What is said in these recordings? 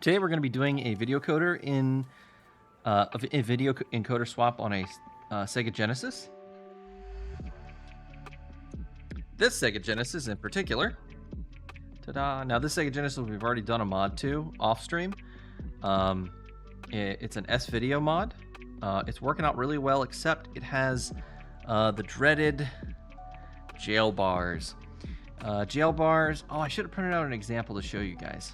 Today we're going to be doing a video coder in a video encoder swap on a Sega Genesis. This Sega Genesis in particular. Ta-da! Now this Sega Genesis we've already done a mod to off stream. It's an S-Video mod. It's working out really well, except it has the dreaded jail bars. Jail bars. Oh, I should have printed out an example to show you guys.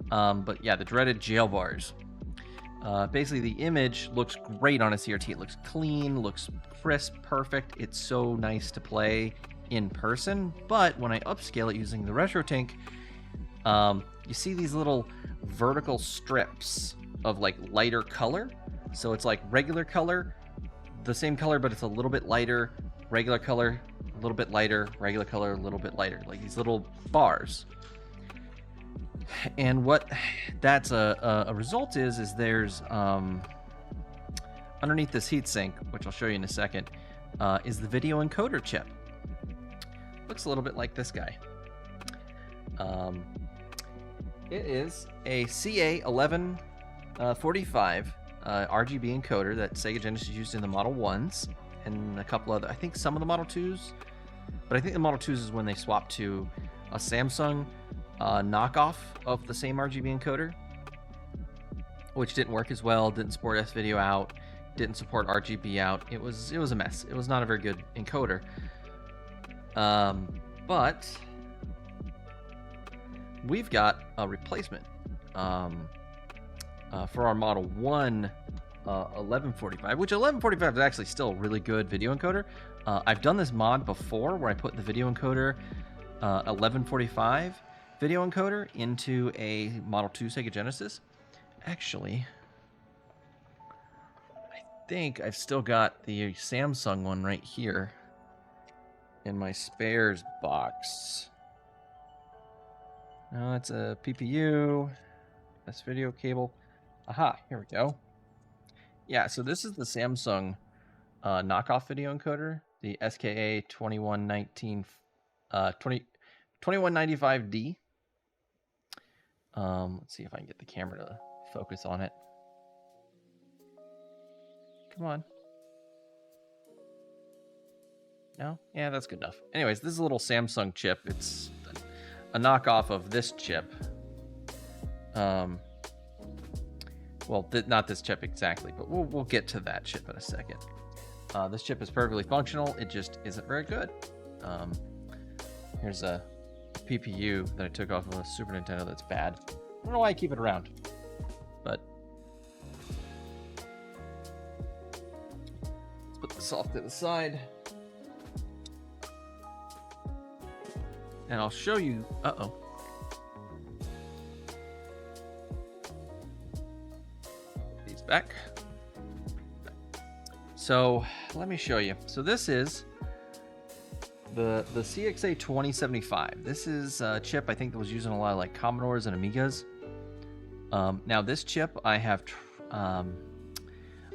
But yeah, the dreaded jail bars. Basically, the image looks great on a CRT. It looks clean, looks crisp, perfect. It's so nice to play in person. But when I upscale it using the RetroTink, you see these little vertical strips of like lighter color. So it's like regular color, the same color, but it's a little bit lighter. Regular color, a little bit lighter. Regular color, a little bit lighter. Like these little bars. And what that's a result is there's underneath this heatsink, which I'll show you in a second, is the video encoder chip. Looks a little bit like this guy. It is a CA1145 RGB encoder that Sega Genesis used in the Model 1s and a couple other, I think some of the Model 2s, but I think the Model 2s is when they swapped to a Samsung knockoff of the same RGB encoder, which didn't work as well, didn't support S-Video out, didn't support RGB out. It was a mess. It was not a very good encoder. But we've got a replacement for our Model 1 1145, which 1145 is actually still a really good video encoder. I've done this mod before where I put the video encoder 1145 video encoder into a Model 2 Sega Genesis. Actually, I think I've still got the Samsung one right here in my spares box. No, it's a PPU, S-Video cable. Aha, here we go. Yeah, so this is the Samsung knockoff video encoder, the SKA 2195D. Let's see if I can get the camera to focus on it. Come on. No? Yeah, that's good enough. Anyways, this is a little Samsung chip. It's a knockoff of this chip. Well, not this chip exactly, but we'll get to that chip in a second. This chip is perfectly functional. It just isn't very good. Here's a PPU that I took off of a Super Nintendo that's bad. I don't know why I keep it around, but let's put this off to the side. And I'll show you, These back. So let me show you. So this is the CXA 2075. This is a chip I think that was used in a lot of like Commodores and Amigas. Now this chip I have, I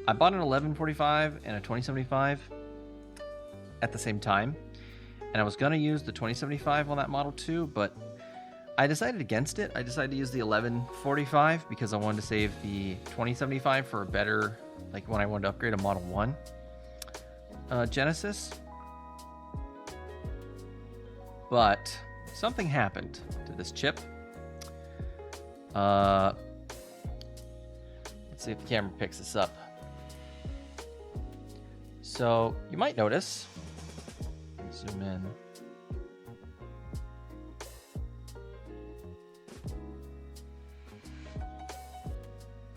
bought an 1145 and a 2075 at the same time. And I was going to use the 2075 on that Model 2, but I decided against it. I decided to use the 1145 because I wanted to save the 2075 for a better, like when I wanted to upgrade a Model 1 Genesis. But something happened to this chip. Let's see if the camera picks this up. So you might notice, zoom in.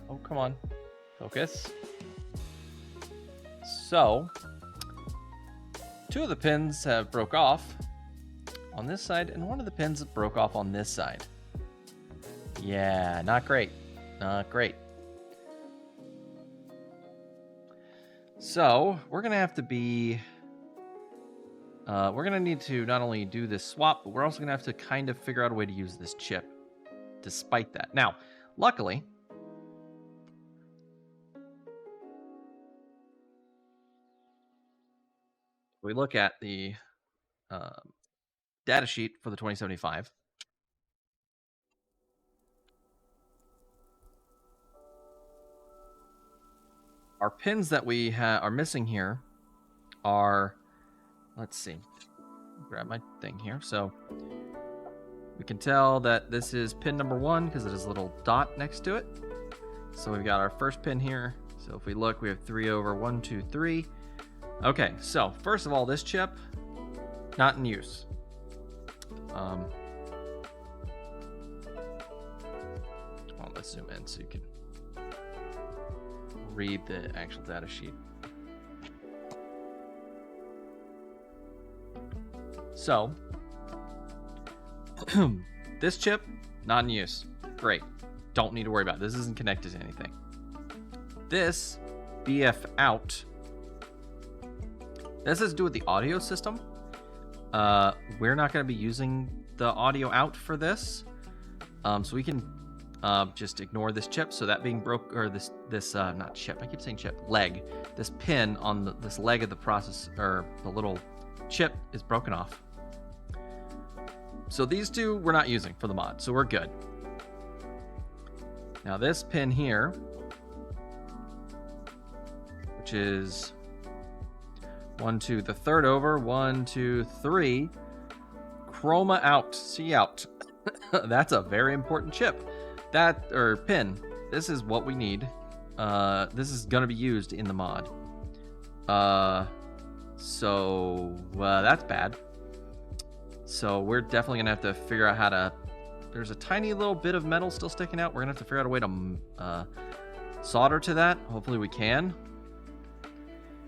Oh, come on. Focus. So, two of the pins have broke off on this side, and one of the pins broke off on this side. Yeah, not great. Not great. So, we're going to have to be... we're going to need to not only do this swap, but we're also going to have to kind of figure out a way to use this chip despite that. Now, luckily, we look at the data sheet for the 2075. our pins that we are missing here are, let's see, grab my thing here. So we can tell that this is pin number 1 because it has a little dot next to it. So we've got our first pin here. So if we look, we have 3 over 1, 2, 3. Okay, so first of all, this chip, not in use. Well, let's zoom in so you can read the actual data sheet. So, this chip, not in use. Great. Don't need to worry about it. This isn't connected to anything. This BF out, this has to do with the audio system. We're not going to be using the audio out for this. So we can just ignore this chip. So that being broke, or this not chip, I keep saying chip, leg. This pin on this leg of the process, or the little chip, is broken off. So these two we're not using for the mod, so we're good. Now this pin here, which is 1, 2, the third over, 1, 2, 3, chroma out, see out. That's a very important chip. That, or pin, this is what we need. This is gonna be used in the mod. So that's bad. So we're definitely gonna have to figure out how to, there's a tiny little bit of metal still sticking out. We're gonna have to figure out a way to solder to that. Hopefully we can.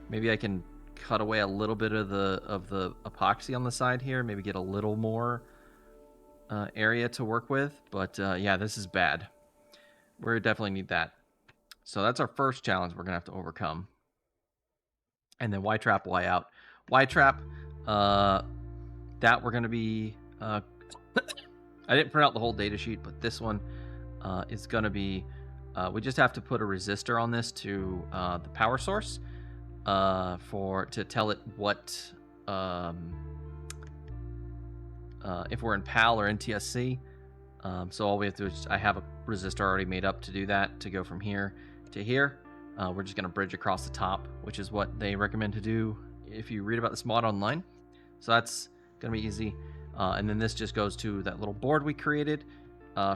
Maybe I can cut away a little bit of the epoxy on the side here. Maybe get a little more area to work with. But yeah, this is bad. We definitely need that. So that's our first challenge we're gonna have to overcome. And then Y trap, Y out. Y trap, that we're gonna be I didn't print out the whole data sheet, but this one is gonna be we just have to put a resistor on this to the power source to tell it what if we're in PAL or NTSC. So all we have to do is I have a resistor already made up to do that, to go from here to here. We're just gonna bridge across the top, which is what they recommend to do if you read about this mod online. So that's gonna be easy. And then this just goes to that little board we created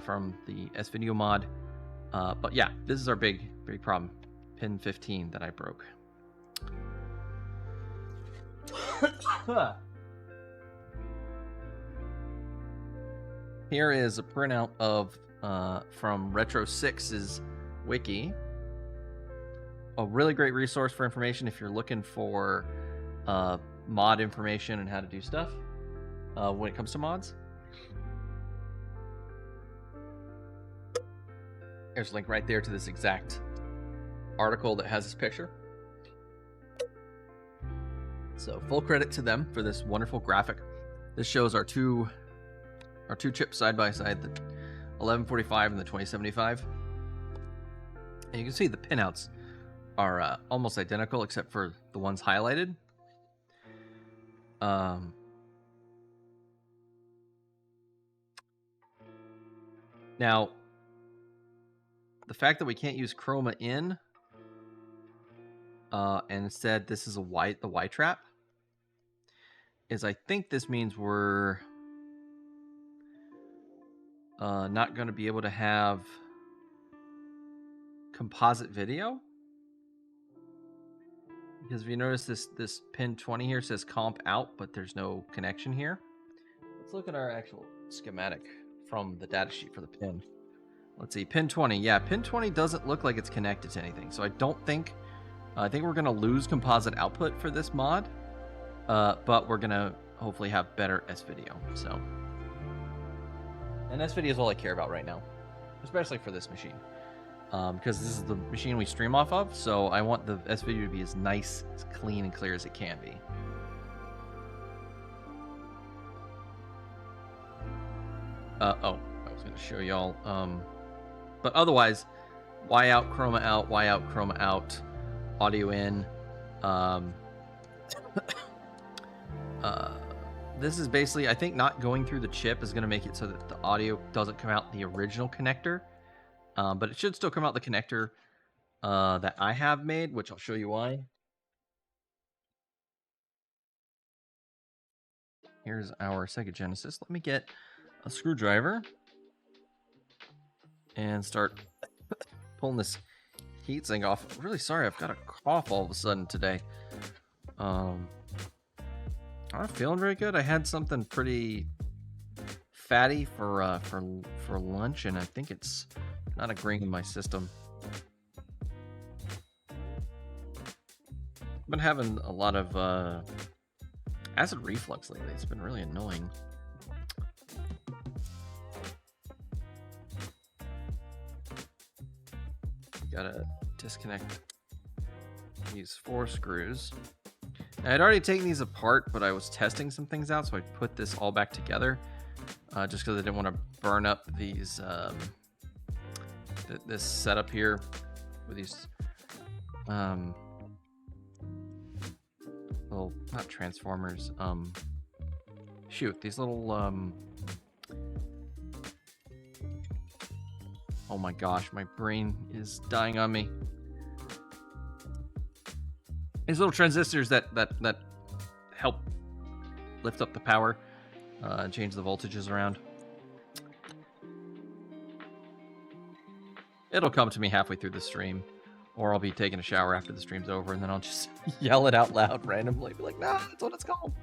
from the S-Video mod. But yeah, this is our big problem. Pin 15 that I broke. Here is a printout of from Retro 6's wiki. A really great resource for information if you're looking for mod information and how to do stuff when it comes to mods. There's a link right there to this exact article that has this picture. So full credit to them for this wonderful graphic. This shows our two chips side by side, the 1145 and the 2075. And you can see the pinouts are almost identical except for the ones highlighted. Now, the fact that we can't use chroma in, and instead this is the Y trap, is I think this means we're not going to be able to have composite video. Because if you notice this pin 20 here says comp out, but there's no connection here. Let's look at our actual schematic from the datasheet for the pin. Let's see, pin 20. Yeah, pin 20 doesn't look like it's connected to anything. So I think we're going to lose composite output for this mod. But we're going to hopefully have better S-Video. So, and S-Video is all I care about right now, especially for this machine. Because this is the machine we stream off of, so I want the S-Video to be as nice, as clean, and clear as it can be. Oh, I was going to show y'all. But otherwise, Y out, chroma out, Y out, chroma out, audio in. This is basically, I think not going through the chip is going to make it so that the audio doesn't come out the original connector. But it should still come out the connector that I have made, which I'll show you why. Here's our Sega Genesis. Let me get a screwdriver and start pulling this heatsink off. I'm really sorry, I've got a cough all of a sudden today. I'm not feeling very good. I had something pretty fatty for lunch, and I think it's not agreeing in my system. I've been having a lot of acid reflux lately. It's been really annoying. Gotta disconnect these 4 screws. Now, I'd already taken these apart, but I was testing some things out, so I put this all back together just because I didn't want to burn up these this setup here with these little, not transformers, these little oh my gosh, my brain is dying on me. These little transistors that help lift up the power, change the voltages around. It'll come to me halfway through the stream, or I'll be taking a shower after the stream's over, and then I'll just yell it out loud randomly. Be like, nah, that's what it's called.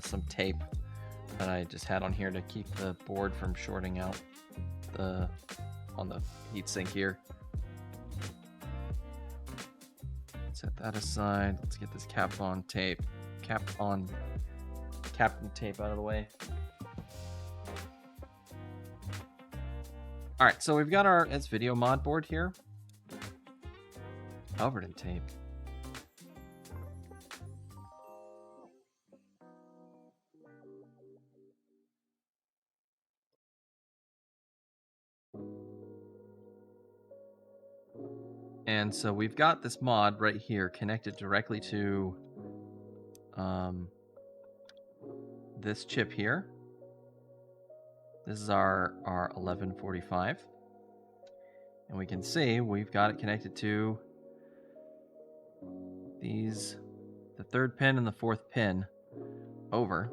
Some tape that I just had on here to keep the board from shorting out on the heatsink here. Set that aside. Let's get this captain tape out of the way. All right, so we've got our video mod board here. Covered in tape. And so we've got this mod right here connected directly to this chip here. This is our 1145. And we can see we've got it connected to the 3rd pin and the 4th pin over.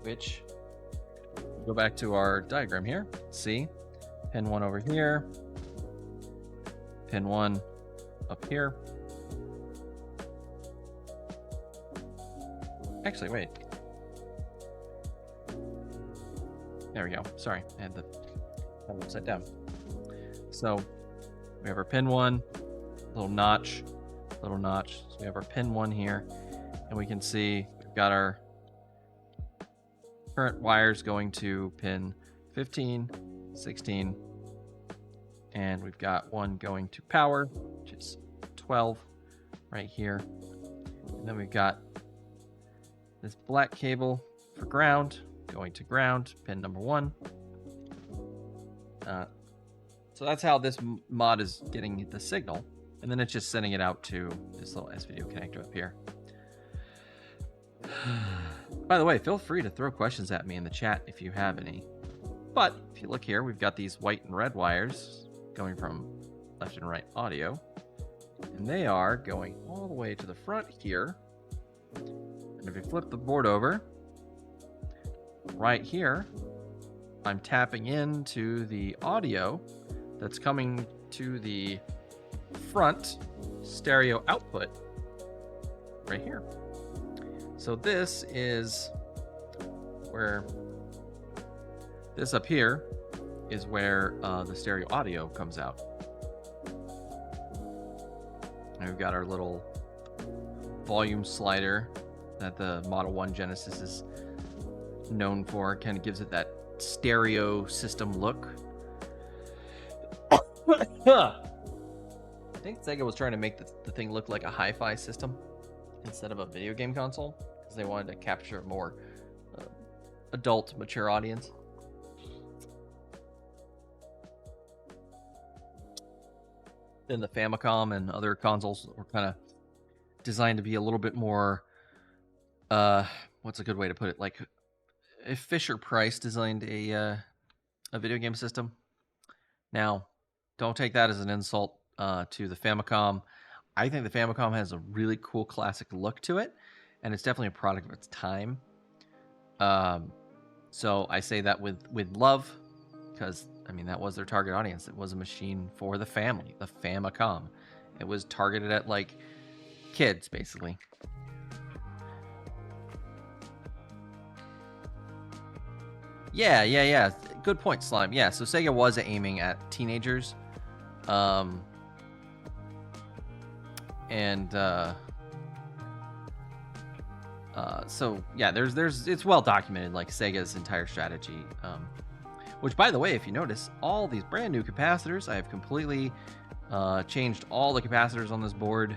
Which, go back to our diagram here. See, pin 1 over here, pin 1 up here. Actually, wait. There we go. Sorry, I had the upside down. So we have our pin 1, little notch. So we have our pin 1 here, and we can see we've got our current wires going to pin 15, 16, and we've got one going to power, which is 12 right here. And then we've got this black cable for ground, going to ground, pin number 1. So that's how this mod is getting the signal, and then it's just sending it out to this little S-Video connector up here. By the way, feel free to throw questions at me in the chat if you have any. But if you look here, we've got these white and red wires going from left and right audio, and they are going all the way to the front here. And if you flip the board over, right here, I'm tapping into the audio that's coming to the front stereo output right here. So this is where, this up here is where the stereo audio comes out. And we've got our little volume slider that the Model 1 Genesis is known for. Kind of gives it that stereo system look. I think Sega was trying to make the thing look like a hi-fi system instead of a video game console, because they wanted to capture a more adult, mature audience. Then the Famicom and other consoles were kind of designed to be a little bit more, what's a good way to put it? Like Fisher-Price designed a video game system. Now, don't take that as an insult to the Famicom. I think the Famicom has a really cool classic look to it, and it's definitely a product of its time. So I say that with love, because I mean that was their target audience. It was a machine for the family, the Famicom. It was targeted at like kids, basically. Yeah. Good point, Slime. Yeah, so Sega was aiming at teenagers. So yeah, there's it's well documented, like Sega's entire strategy. Which, by the way, if you notice, all these brand new capacitors, I have completely changed all the capacitors on this board.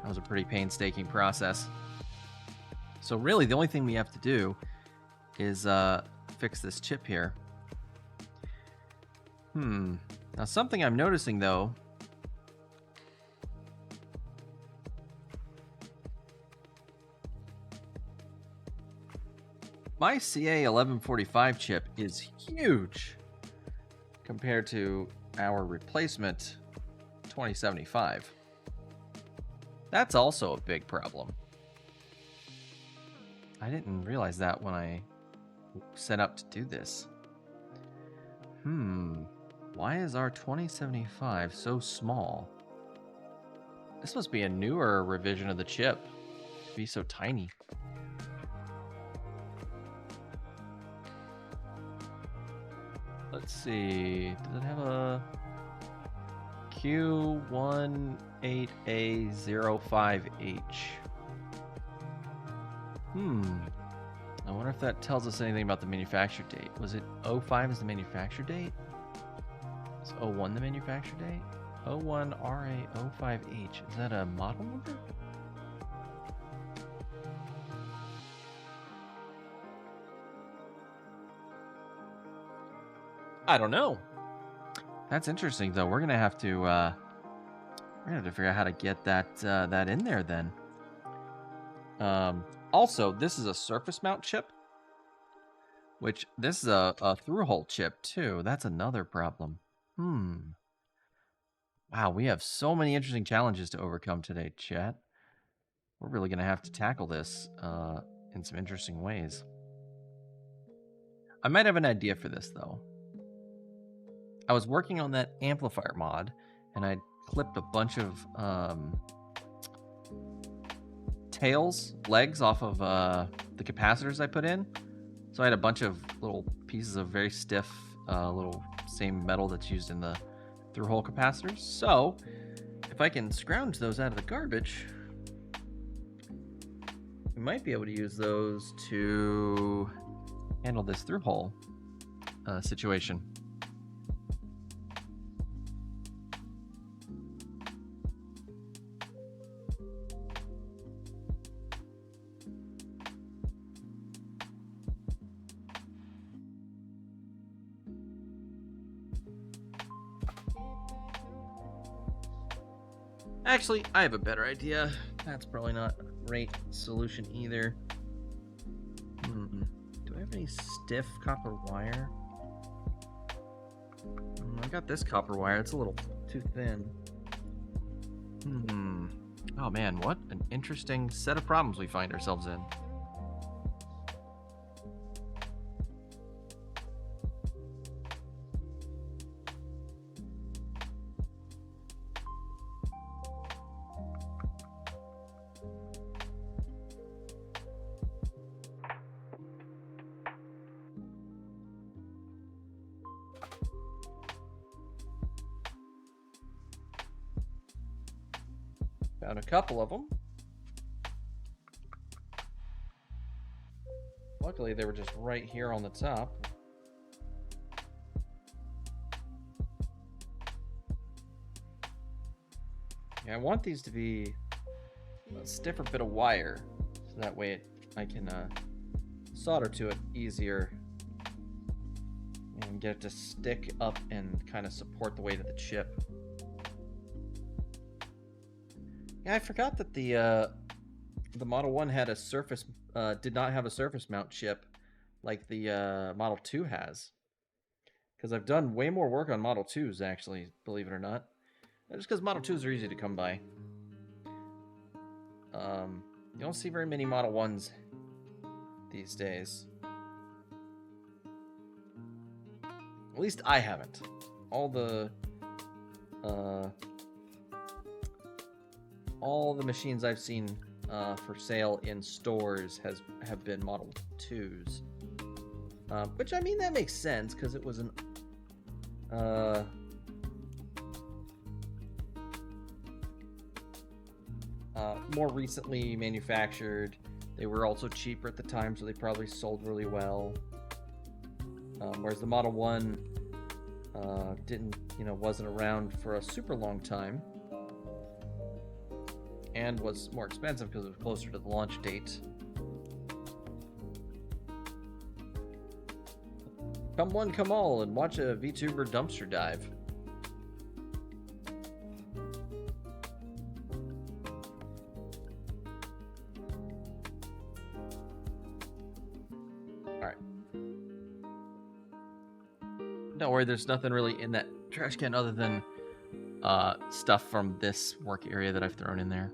That was a pretty painstaking process. So really, the only thing we have to do is fix this chip here. Now something I'm noticing though, my CA1145 chip is huge compared to our replacement 2075. That's also a big problem. I didn't realize that when I set up to do this. Why is our 2075 so small? This must be a newer revision of the chip to be so tiny. Let's see. Does it have a Q18A05H? I wonder if that tells us anything about the manufacture date. Was it 05 is the manufacture date? Is 01 the manufacture date? 01RA05H. Is that a model number? I don't know. That's interesting, though. We're gonna have to figure out how to get that in there then. Also, this is a surface mount chip, which this is a through-hole chip too. That's another problem. Wow, we have so many interesting challenges to overcome today, chat. We're really gonna have to tackle this in some interesting ways. I might have an idea for this though. I was working on that amplifier mod, and I clipped a bunch of legs off of the capacitors I put in. So I had a bunch of little pieces of very stiff, little same metal that's used in the through-hole capacitors. So if I can scrounge those out of the garbage, we might be able to use those to handle this through-hole situation. Actually, I have a better idea. That's probably not a great solution either. Do I have any stiff copper wire? I got this copper wire. It's a little too thin. Oh man, what an interesting set of problems we find ourselves in. Found a couple of them. Luckily, they were just right here on the top. Yeah, I want these to be a stiffer bit of wire, so that way I can solder to it easier and get it to stick up and kind of support the weight of the chip. Yeah, I forgot that the Model 1 had a surface, did not have a surface mount chip like the Model 2 has. Because I've done way more work on Model 2s, actually, believe it or not. Just because Model 2s are easy to come by. You don't see very many Model 1s these days. At least I haven't. All the machines I've seen for sale in stores have been Model 2s. Which, I mean, that makes sense, because it was an more recently manufactured. They were also cheaper at the time, so they probably sold really well. Whereas the Model 1 wasn't around for a super long time, and was more expensive because it was closer to the launch date. Come one, come all, and watch a VTuber dumpster dive. Alright. Don't worry, there's nothing really in that trash can other than stuff from this work area that I've thrown in there.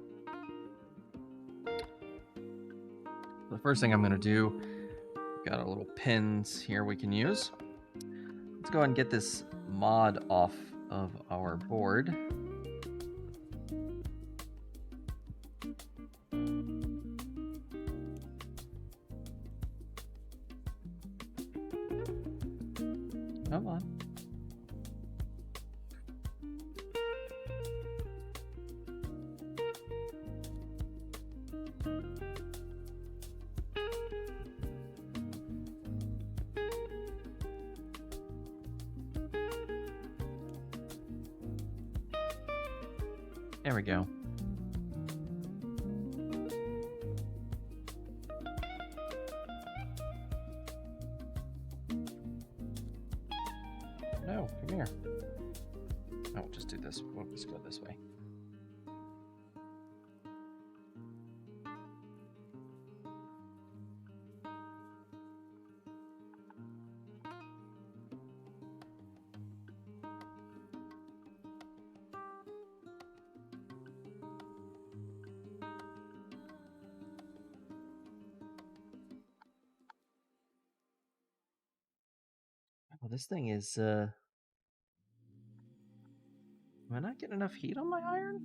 The first thing I'm going to do, got a little pins here we can use. Let's go ahead and get this mod off of our board. Come on. There we go. No, come here. Oh, we'll just do this. We'll just go this way. Oh, this thing is, am I not getting enough heat on my iron?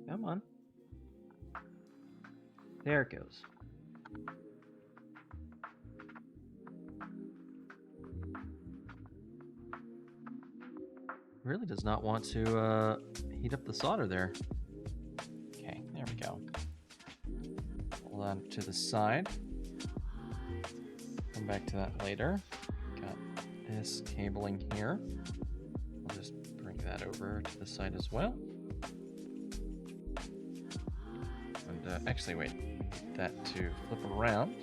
Come on. There it goes. Really does not want to heat up the solder there. Okay, there we go. Pull that to the side. Come back to that later. Got this cabling here. I'll just bring that over to the side as well. And actually, wait, that to flip around.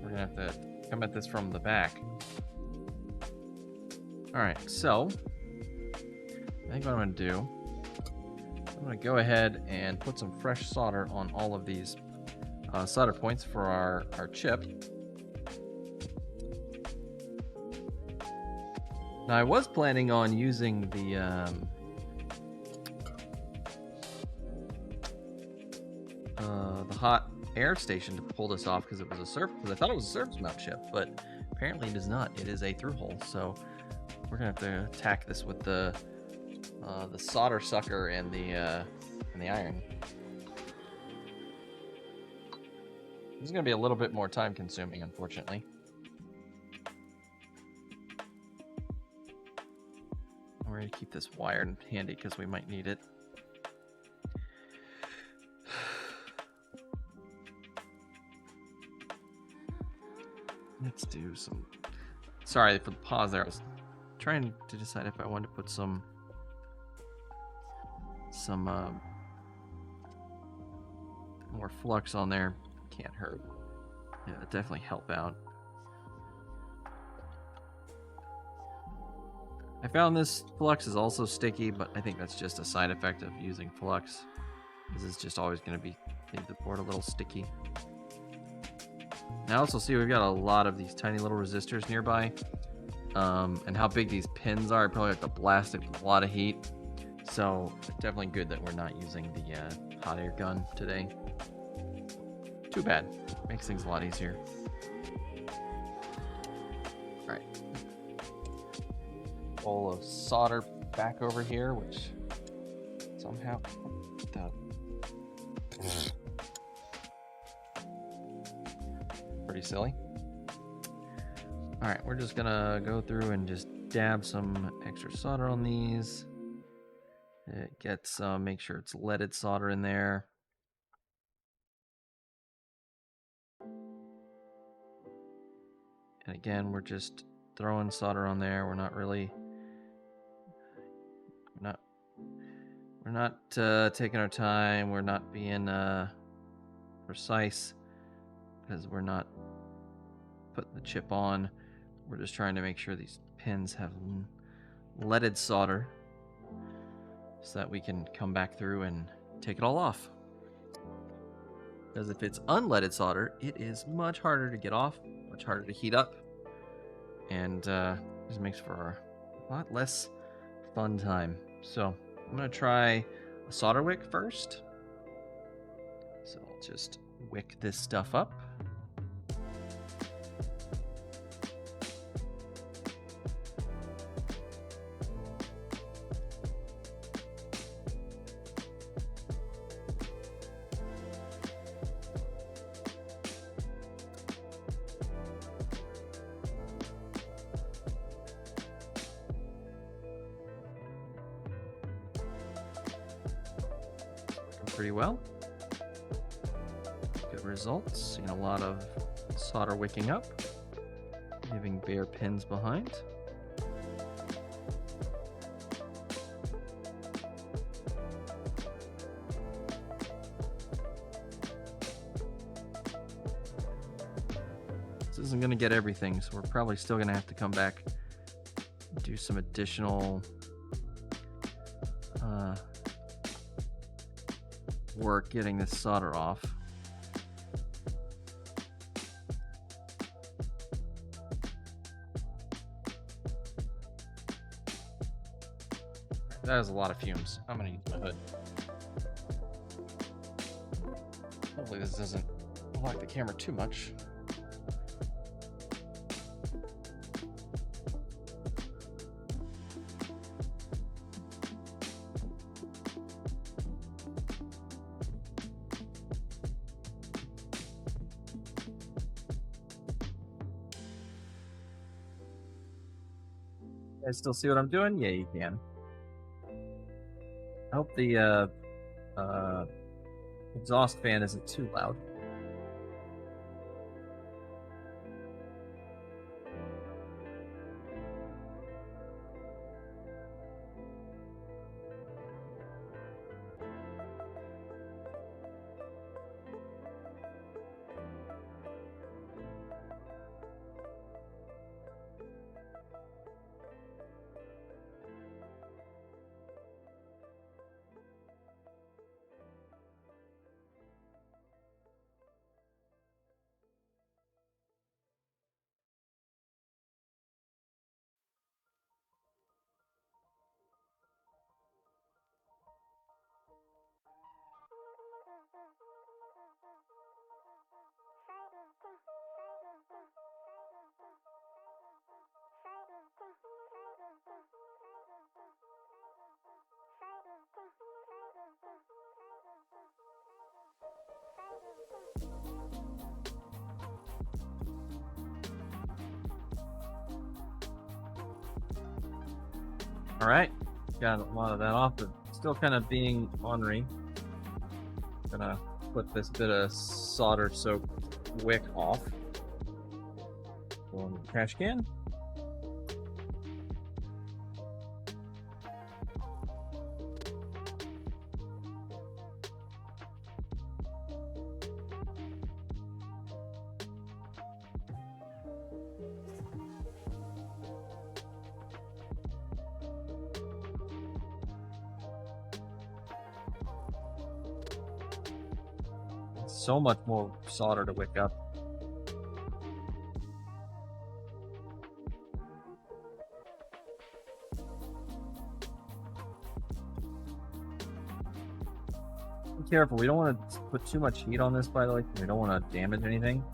We're gonna have to come at this from the back. Alright, so I think what I'm going to do, I'm going to go ahead and put some fresh solder on all of these solder points for our chip. Now I was planning on using the hot air station to pull this off because it was a because I thought it was a surface mount chip, but apparently it is not. It is a through hole, so we're gonna have to attack this with the solder sucker and the iron. This is gonna be a little bit more time consuming, unfortunately. We're gonna keep this wire handy because we might need it. Let's do some. Sorry for the pause there. I was trying to decide if I wanted to put some more flux on there. Can't hurt. Yeah, it'd definitely help out. I found this flux is also sticky, but I think that's just a side effect of using flux. This is just always going to be the board a little sticky. Now also see we've got a lot of these tiny little resistors nearby. And how big these pins are, I probably have to blast it with a lot of heat. So it's definitely good that we're not using the hot air gun today. Too bad. Makes things a lot easier. Alright. Bowl of solder back over here, which somehow... Pretty silly. Alright, we're just gonna go through and just dab some extra solder on these. It gets, make sure it's leaded solder in there. And again, we're just throwing solder on there. We're not taking our time. We're not being precise because we're not putting the chip on. We're just trying to make sure these pins have leaded solder so that we can come back through and take it all off. Because if it's unleaded solder, it is much harder to get off, much harder to heat up, and just makes for a lot less fun time. So I'm going to try a solder wick first. So I'll just wick this stuff up. Pretty well. Good results. Seen a lot of solder wicking up, leaving bare pins behind. This isn't going to get everything, so we're probably still going to have to come back and do some additional work getting this solder off. That is a lot of fumes. I'm gonna use my hood. Hopefully this doesn't block the camera too much. You guys still see what I'm doing? Yeah, you can. I hope the exhaust fan isn't too loud. All right, got a lot of that off, but still kind of being ornery. Gonna put this bit of solder soaked wick off. Go in the trash can. so much more solder to wick up. Be careful, we don't want to put too much heat on this, by the way. We don't want to damage anything.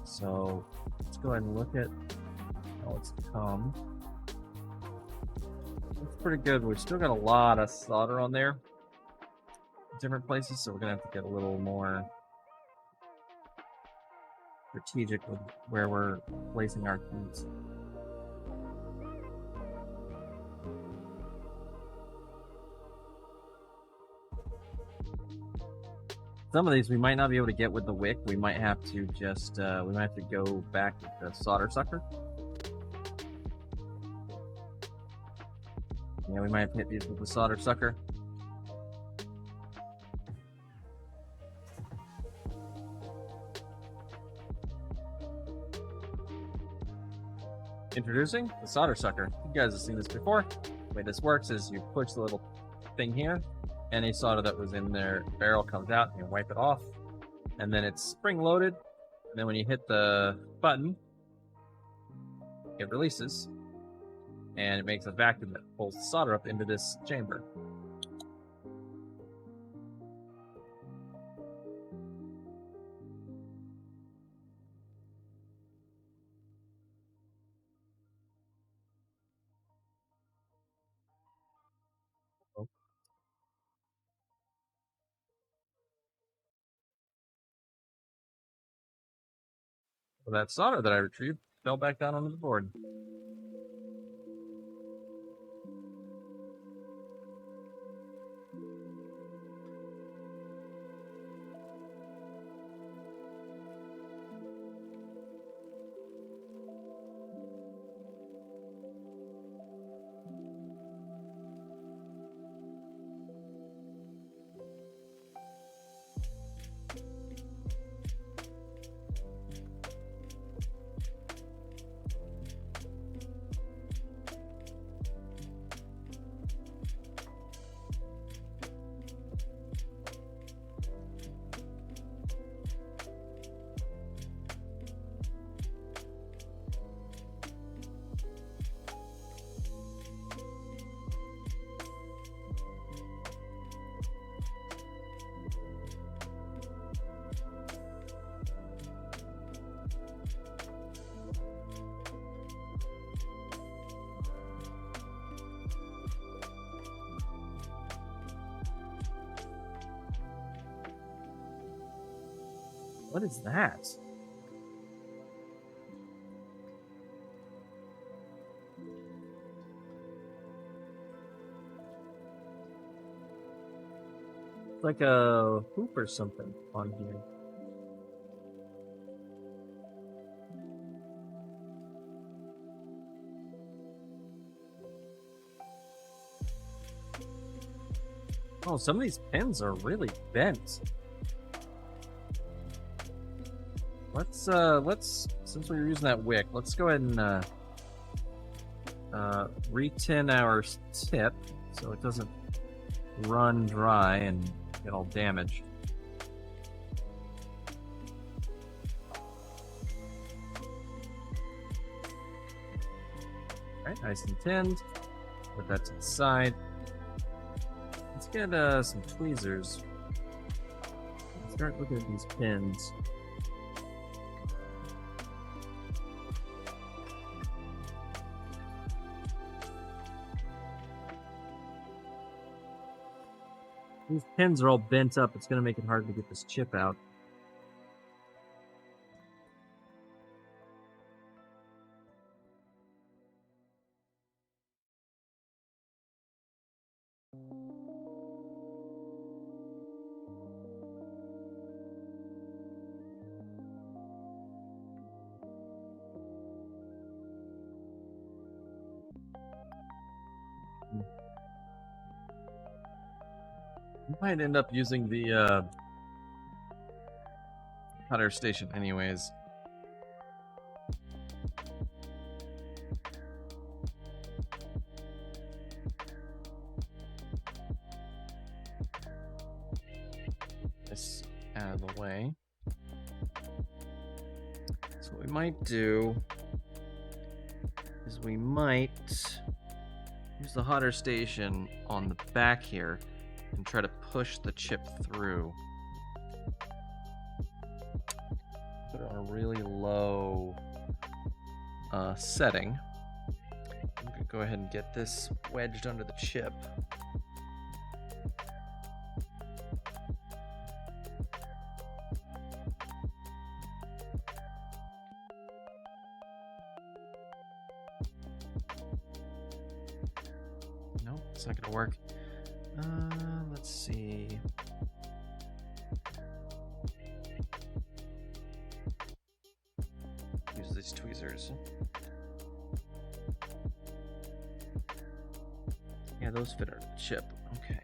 So let's go ahead and look at how it's come. It's pretty good. We've still got a lot of solder on there, different places, so we're gonna have to get a little more strategic with where we're placing our keys. Some of these we might not be able to get with the wick. We might have to just we might have to go back with the solder sucker. Yeah, we might have to hit these with the solder sucker. Introducing the solder sucker. You guys have seen this before. The way this works is you push the little thing here, any solder that was in their barrel comes out, and you wipe it off, and then it's spring loaded, and then when you hit the button, it releases, and it makes a vacuum that pulls the solder up into this chamber. So that solder that I retrieved fell back down onto the board. What is that? It's like a hoop or something on here. Oh, some of these pins are really bent. Let's since we were using that wick, let's go ahead and re-tin our tip so it doesn't run dry and get all damaged. Alright, nice and tinned. Put that to the side. Let's get some tweezers. Let's start looking at these pins. These pins are all bent up. It's going to make it hard to get this chip out. We might end up using the cutter station anyways. This out of the way. So what we might do is we might use the hotter station on the back here and try to push the chip through. Put it on a really low setting. I'm gonna go ahead and get this wedged under the chip. Nope, it's not gonna work. Let's see. Use these tweezers. Yeah, those fit our chip. Okay.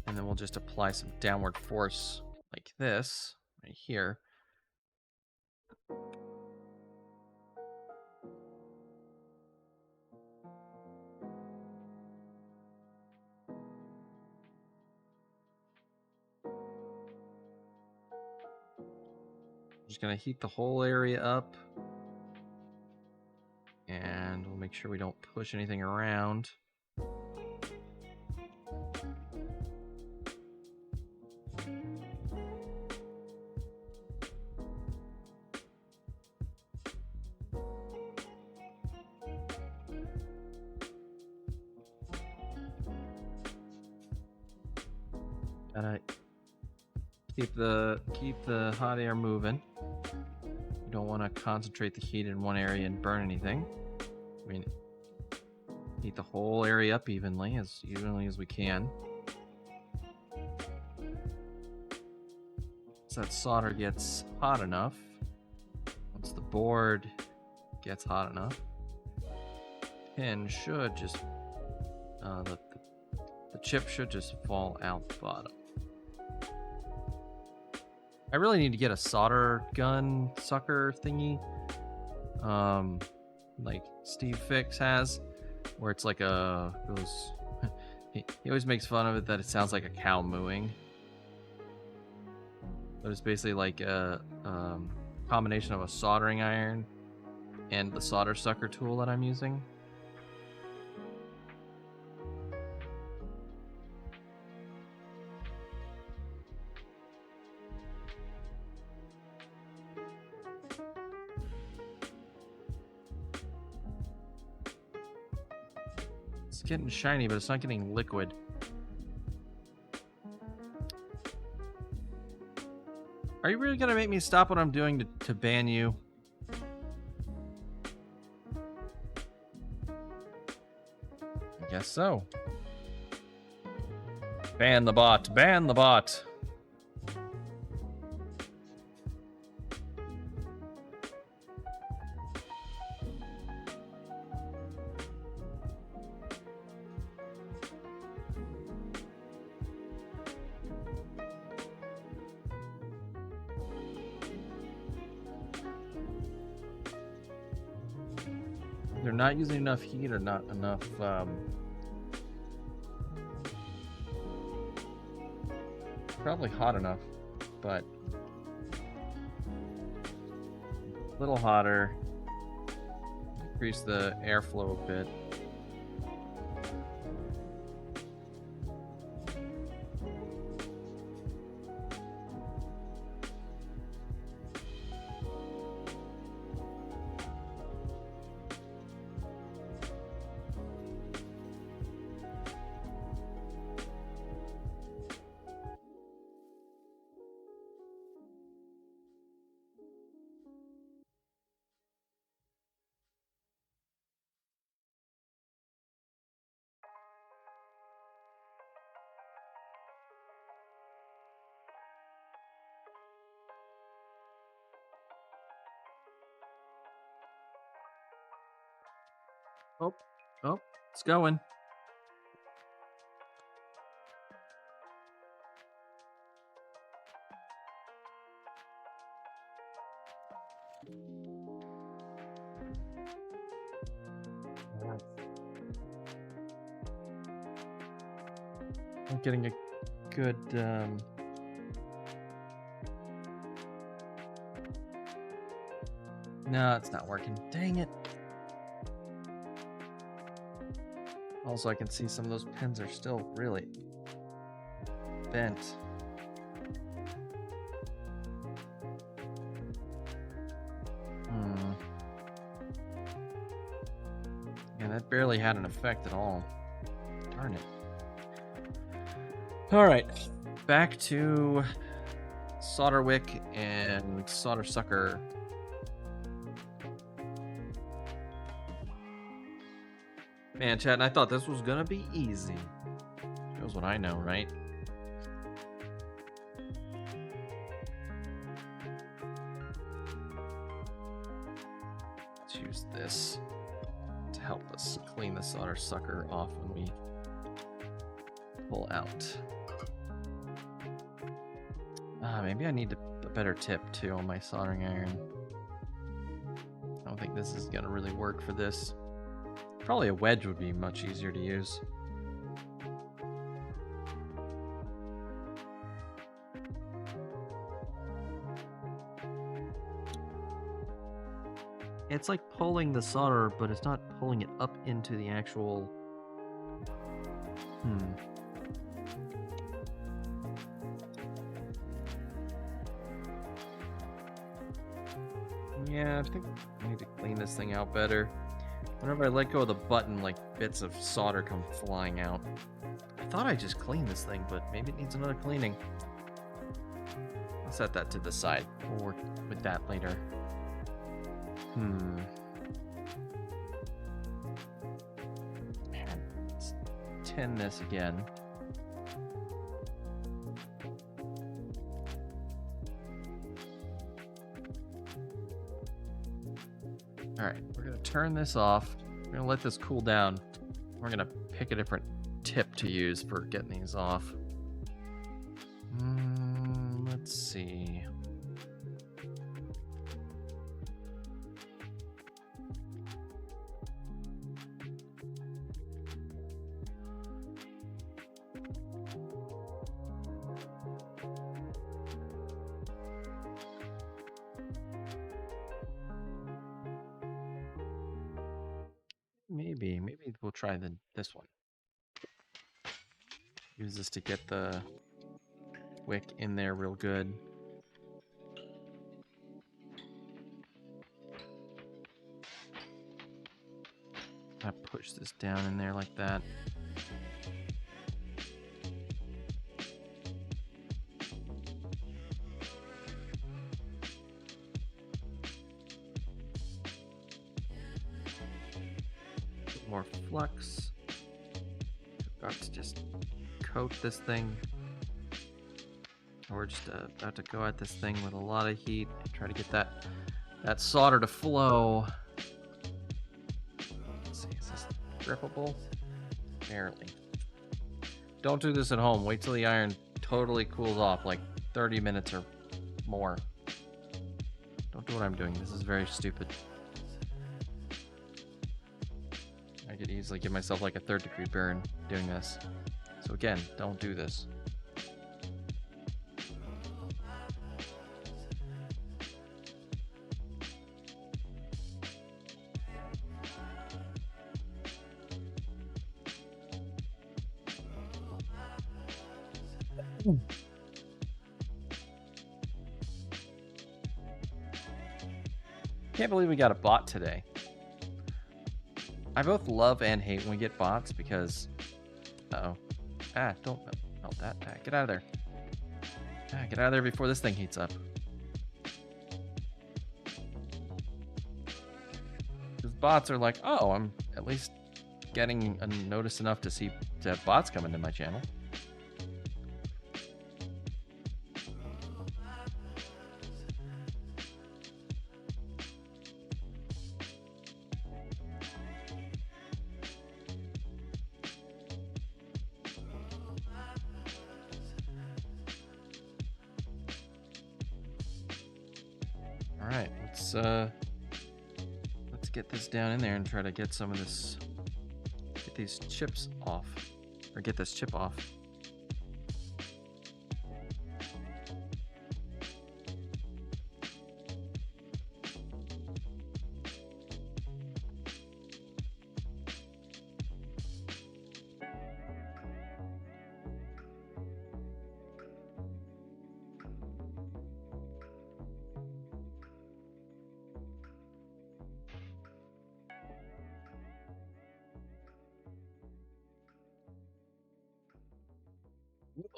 And then we'll just apply some downward force like this, right here. Just gonna heat the whole area up. And we'll make sure we don't push anything around. Gotta keep the hot air moving. You don't want to concentrate the heat in one area and burn anything. I mean, heat the whole area up evenly as we can. So that solder gets hot enough. Once the board gets hot enough, pin should just the chip should just fall out the bottom. I really need to get a solder gun sucker thingy, like Steve Fix has, where it's like he always makes fun of it that it sounds like a cow mooing. But it's basically like a combination of a soldering iron and the solder sucker tool that I'm using. It's getting shiny, but it's not getting liquid. Are you really gonna make me stop what I'm doing to ban you? I guess so. Ban the bot, ban the bot. They're not using enough heat or not enough probably hot enough, but a little hotter. Increase the airflow a bit. Oh, it's going. I'm getting a good No, it's not working. Dang it. Also, I can see some of those pins are still really bent. And that barely had an effect at all. Darn it. Alright, back to solder wick and solder sucker. Man, chat, I thought this was gonna be easy. Shows what I know, right? Let's use this to help us clean the solder sucker off when we pull out. Maybe I need a better tip too on my soldering iron. I don't think this is gonna really work for this. Probably a wedge would be much easier to use. It's like pulling the solder, but it's not pulling it up into the actual... Yeah, I think I need to clean this thing out better. Whenever I let go of the button, like bits of solder come flying out. I thought I just cleaned this thing, but maybe it needs another cleaning. I'll set that to the side. We'll work with that later. Let's tin this again. Alright, we're going to turn this off. We're going to let this cool down. We're going to pick a different tip to use for getting these off. Let's see. Maybe we'll try this one. Use this to get the wick in there real good. I push this down in there like that. More flux. About to just coat this thing. We're just about to go at this thing with a lot of heat. Try to get that solder to flow. Let's see, is this grippable? Barely. Don't do this at home. Wait till the iron totally cools off, like 30 minutes or more. Don't do what I'm doing. This is very stupid. I could easily give myself like a 3rd-degree burn doing this. So again, don't do this. Can't believe we got a bot today. I both love and hate when we get bots because... Uh-oh. Don't melt that. Get out of there. Get out of there before this thing heats up. Because bots are like, oh, I'm at least getting a notice enough to have bots come into my channel. Alright, let's get this down in there and try to get some of this, get these chips off, or get this chip off.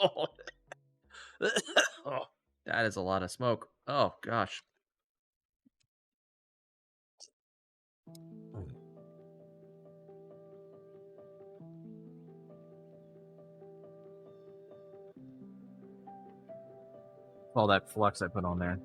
Oh. Oh, that is a lot of smoke. Oh gosh. All that flux I put on there.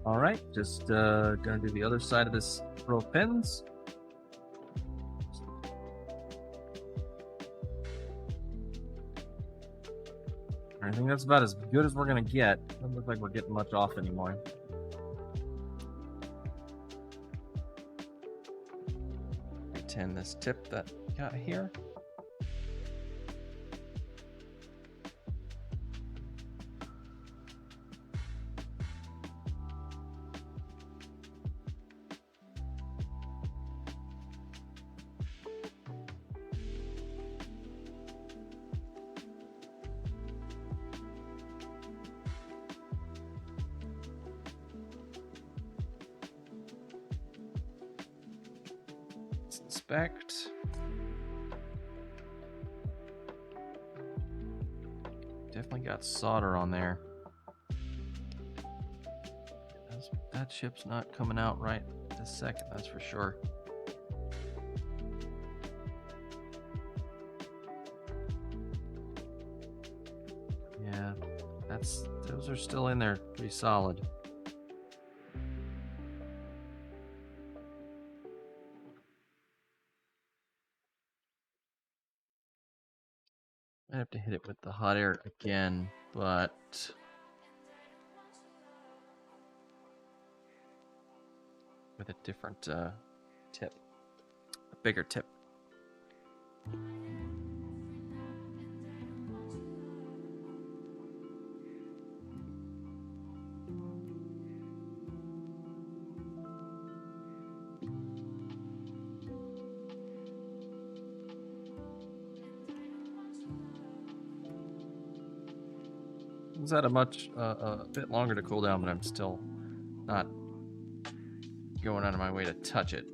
All right, just gonna do the other side of this row of pins. I think that's about as good as we're gonna get. Doesn't look like we're getting much off anymore. Tin this tip that we got here. Inspect. Definitely got solder on there. That chip's not coming out right this second, that's for sure. Yeah, those are still in there pretty solid. I have to hit it with the hot air again, but with a different tip, a bigger tip. It's had a bit longer to cool down, but I'm still not going out of my way to touch it.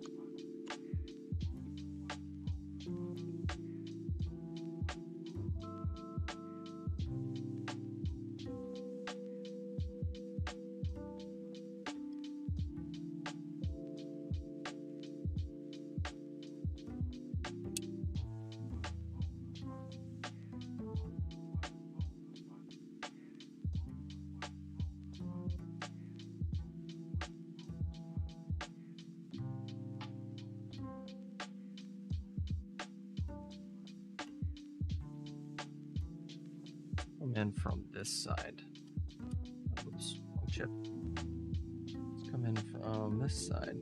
Come in from this side. Oops, wrong chip. Let's come in from this side.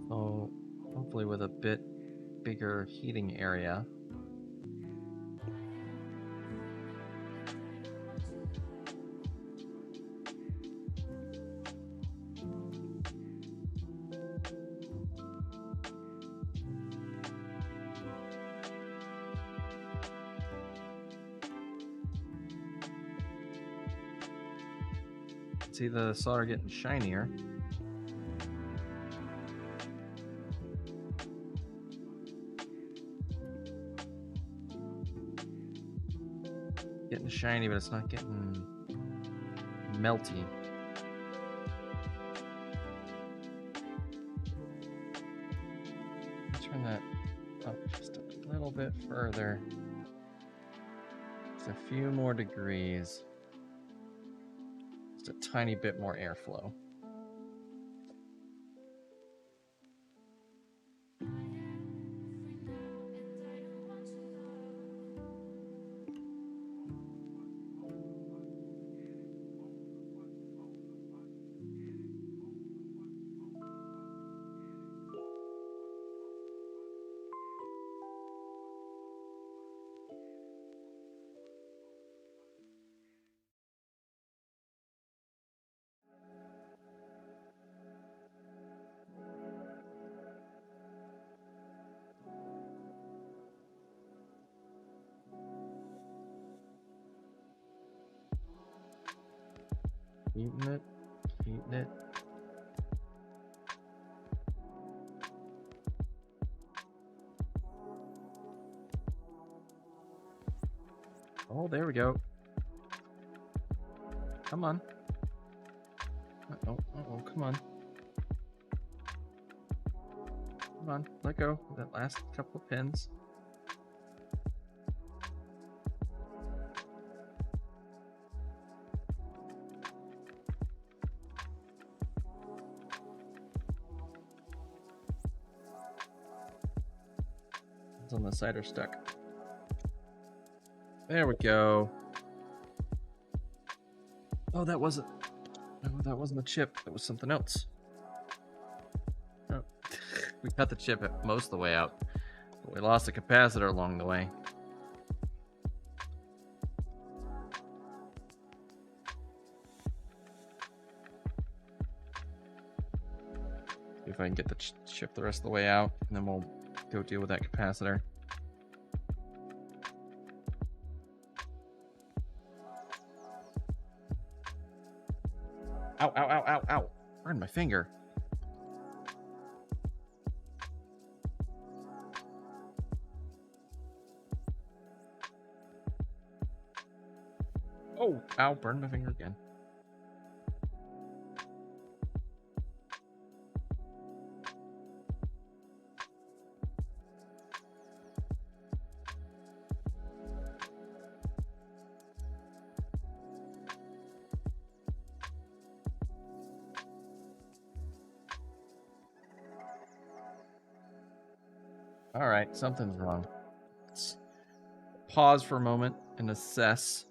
So hopefully with a bit bigger heating area. See the solder getting shinier. Getting shiny, but it's not getting melty. Turn that up just a little little bit further. Just a few more degrees. Just a tiny bit more airflow. Heating it. Oh, there we go. Come on. Uh-oh, come on. Come on, let go. That last couple of pins. On the side are stuck. There we go. Oh, that wasn't a chip. That was something else. Oh. We cut the chip most of the way out, but we lost a capacitor along the way. See if I can get the chip the rest of the way out, and then we'll go deal with that capacitor. Ow, ow, ow, ow, ow. Burned my finger. Oh, ow, burned my finger again. All right, something's wrong. Let's pause for a moment and assess.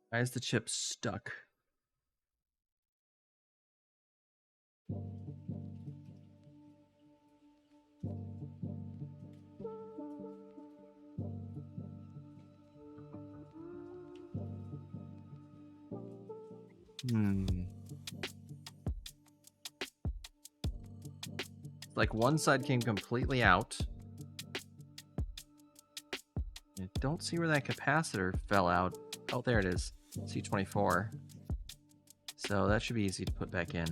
Why is the chip stuck? Like one side came completely out. I don't see where that capacitor fell out. Oh, there it is. C24. So that should be easy to put back in.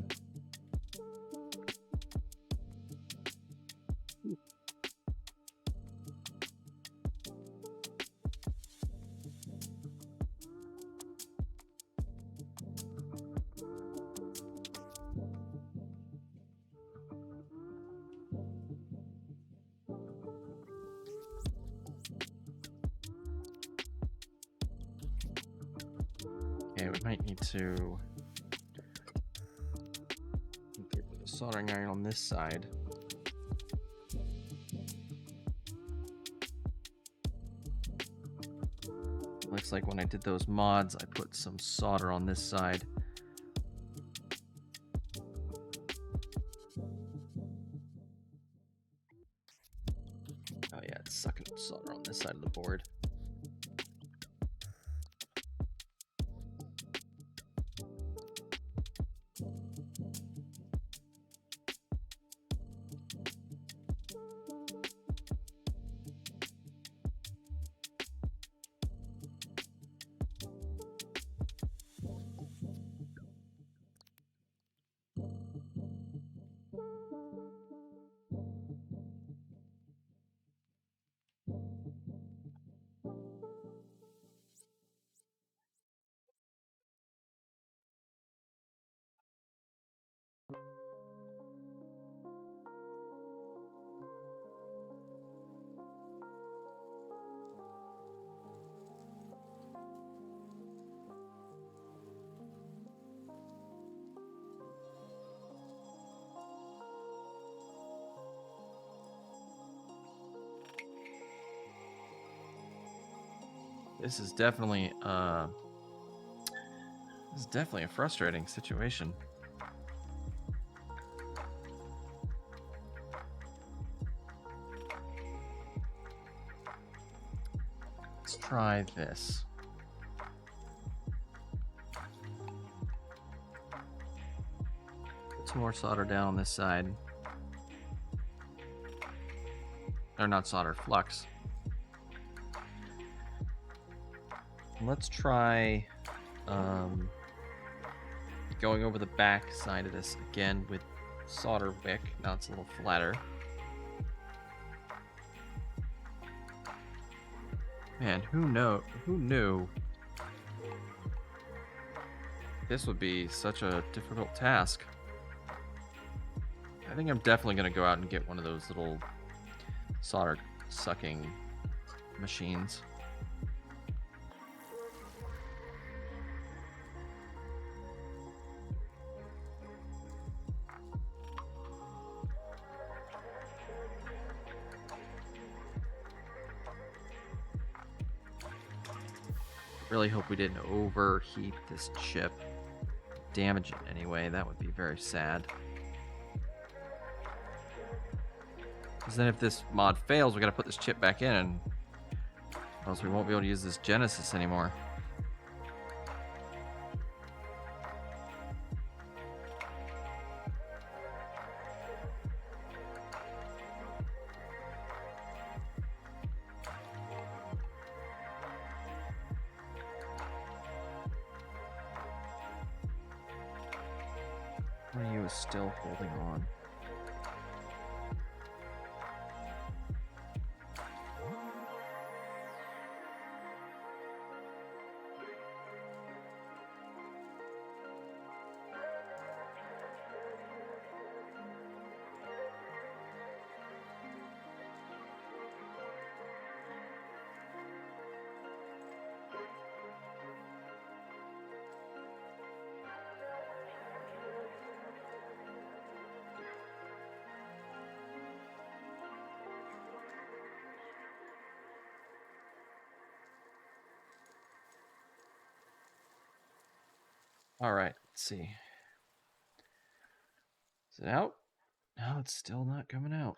Okay, we might need to put a soldering iron on this side. Looks like when I did those mods, I put some solder on this side. Oh yeah, it's sucking solder on this side of the board. This is definitely a frustrating situation. Let's try this. Put some more solder down on this side. Or not solder, flux. Let's try going over the back side of this again with solder wick. Now it's a little flatter. Man, who knew this would be such a difficult task? I think I'm definitely going to go out and get one of those little solder sucking machines. Really hope we didn't overheat this chip. Damage it anyway, that would be very sad. Because then if this mod fails, we gotta put this chip back in, and or else we won't be able to use this Genesis anymore. Ryu is still holding on. All right, let's see. Is it out? No, it's still not coming out.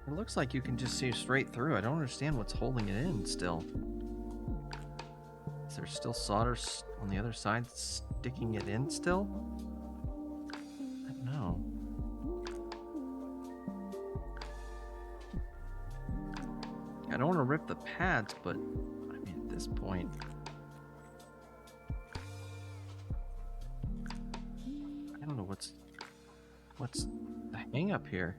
It looks like you can just see straight through. I don't understand what's holding it in still. Is there still solder on the other side sticking it in still? I don't know. I don't want to rip the pads, but I mean at this point... I don't know what's the hang up here.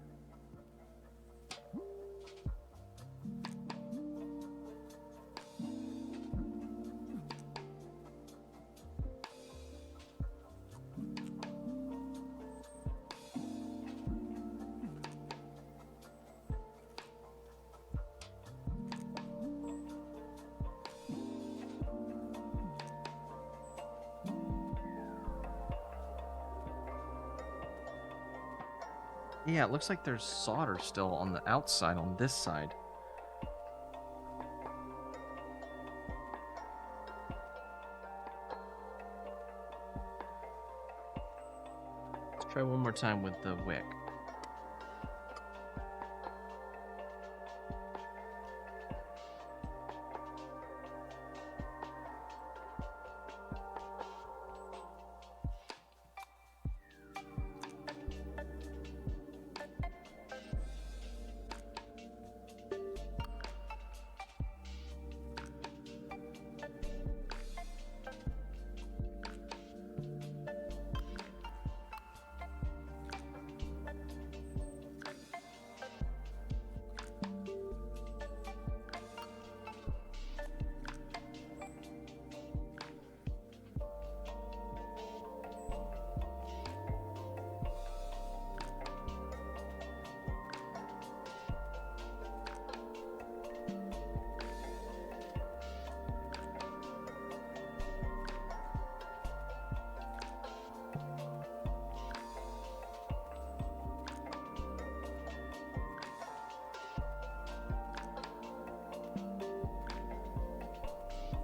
Yeah, it looks like there's solder still on the outside on this side. Let's try one more time with the wick.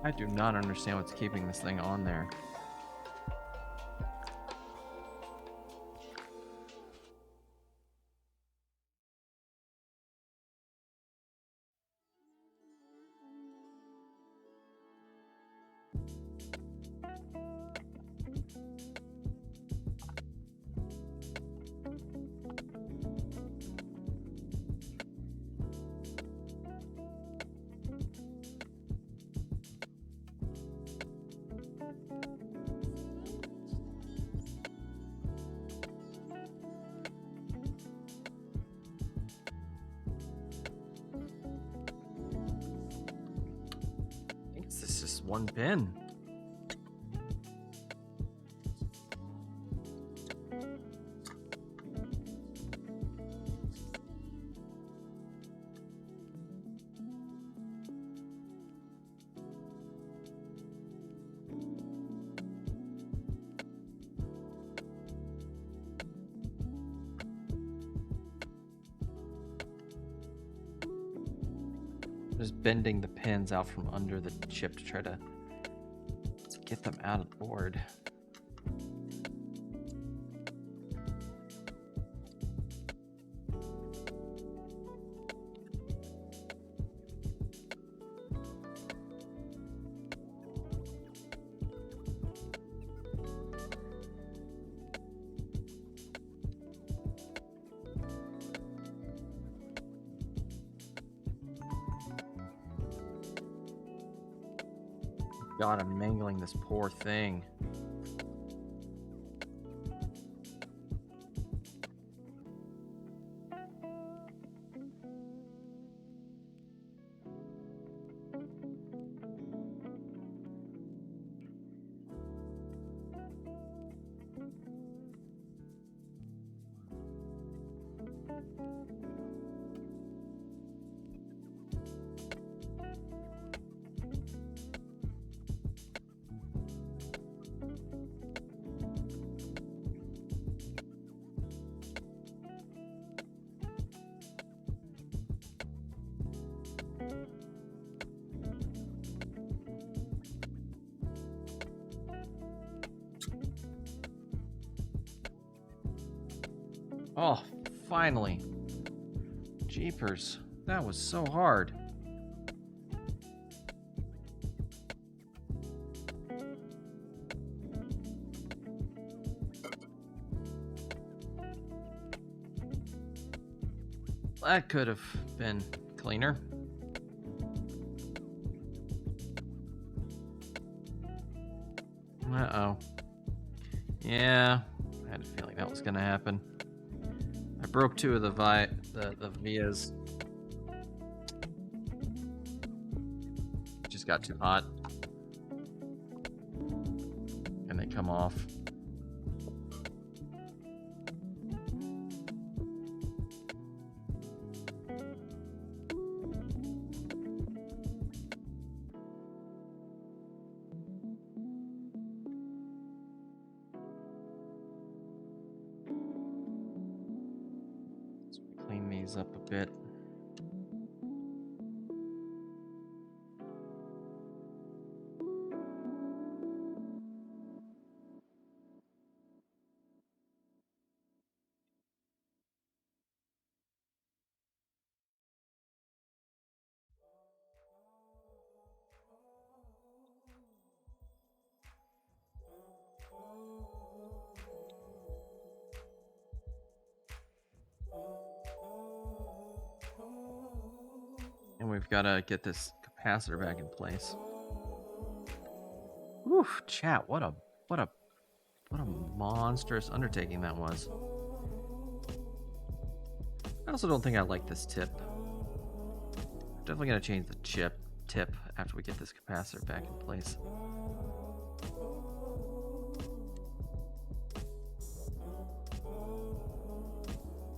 I do not understand what's keeping this thing on there. This is one pin. Just bending the pins out from under the chip to try to get them out of the board. God, I'm mangling this poor thing. Oh, finally. Jeepers, that was so hard. That could have been cleaner. Uh-oh. Yeah, I had a feeling that was gonna happen. I broke two of the vias. Just got too hot. And they come off. Clean these up a bit. And we've got to get this capacitor back in place. Oof, chat, what a monstrous undertaking that was. I also don't think I like this tip. I'm definitely gonna change the tip after we get this capacitor back in place.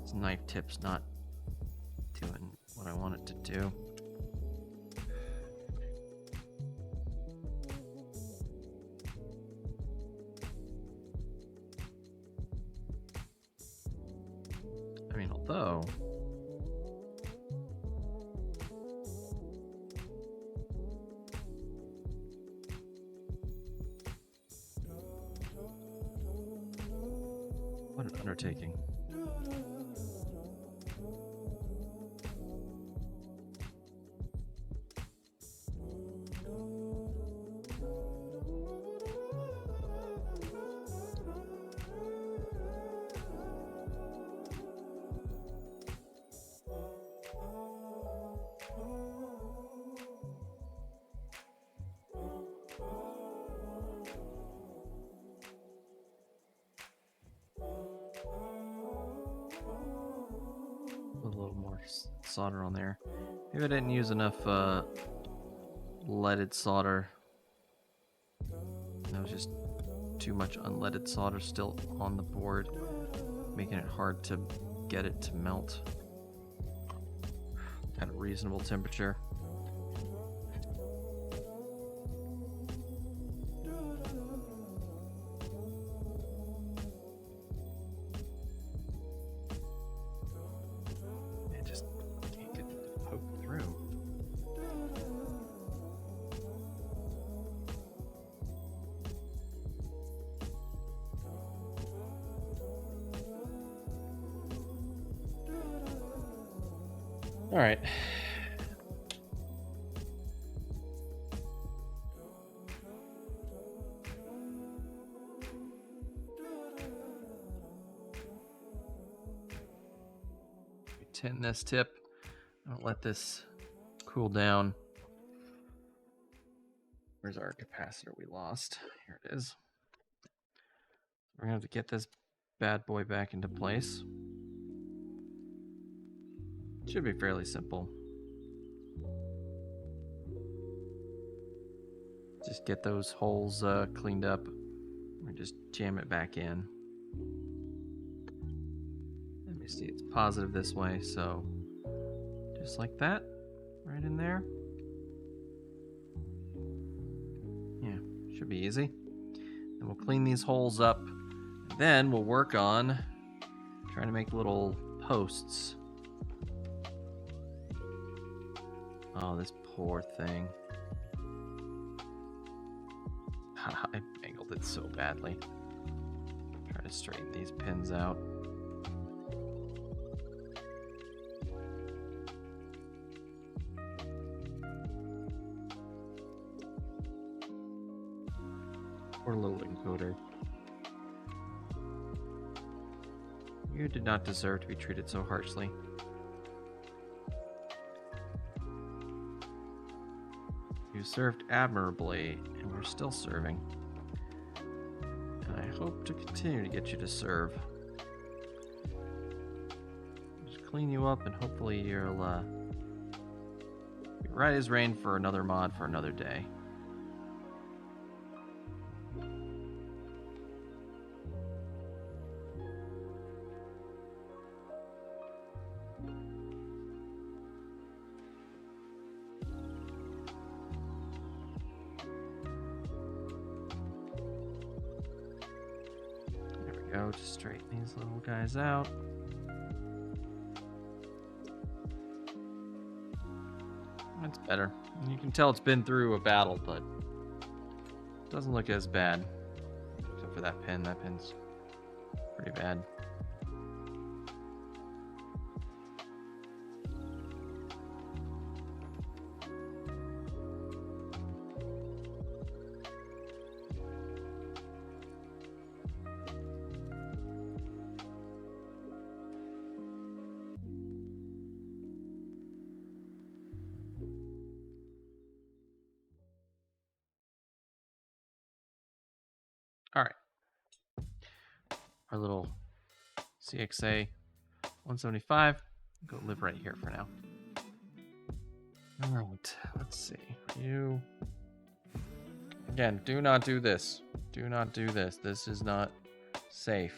This knife tip's not doing what I want it to do. I mean, although What an undertaking. A little more solder on there. Maybe I didn't use enough leaded solder. That was just too much unleaded solder still on the board, making it hard to get it to melt at a reasonable temperature. All right. Tin this tip. I'll let this cool down. Where's our capacitor we lost? Here it is. We're gonna have to get this bad boy back into place. Should be fairly simple. Just get those holes cleaned up and just jam it back in. Let me see, it's positive this way, so just like that, right in there. Yeah, should be easy. And we'll clean these holes up. Then we'll work on trying to make little posts. Oh, this poor thing. I mangled it so badly. Try to straighten these pins out. Poor little encoder. You did not deserve to be treated so harshly. You served admirably, and we're still serving. And I hope to continue to get you to serve. Just clean you up, and hopefully you'll be right as rain for another mod for another day. Go, just straighten these little guys out. That's better. You can tell it's been through a battle, but it doesn't look as bad. Except for that pin. That pin's pretty bad. All right. Our little CXA 175. Go live right here for now. All right. Let's see. You. Again, do not do this. Do not do this. This is not safe.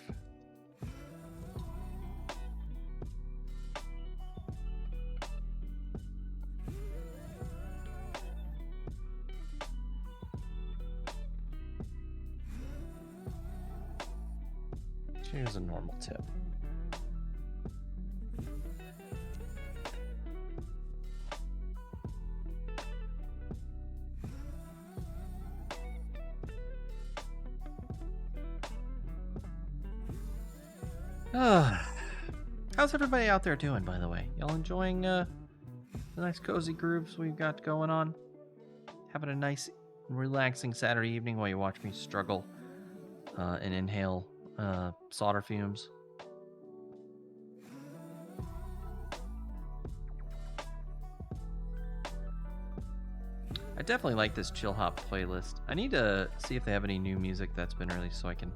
Here's a normal tip. How's everybody out there doing, by the way? Y'all enjoying the nice cozy grooves we've got going on? Having a nice, relaxing Saturday evening while you watch me struggle and inhale solder fumes? I definitely like this chill hop playlist. I need to see if they have any new music that's been released so I can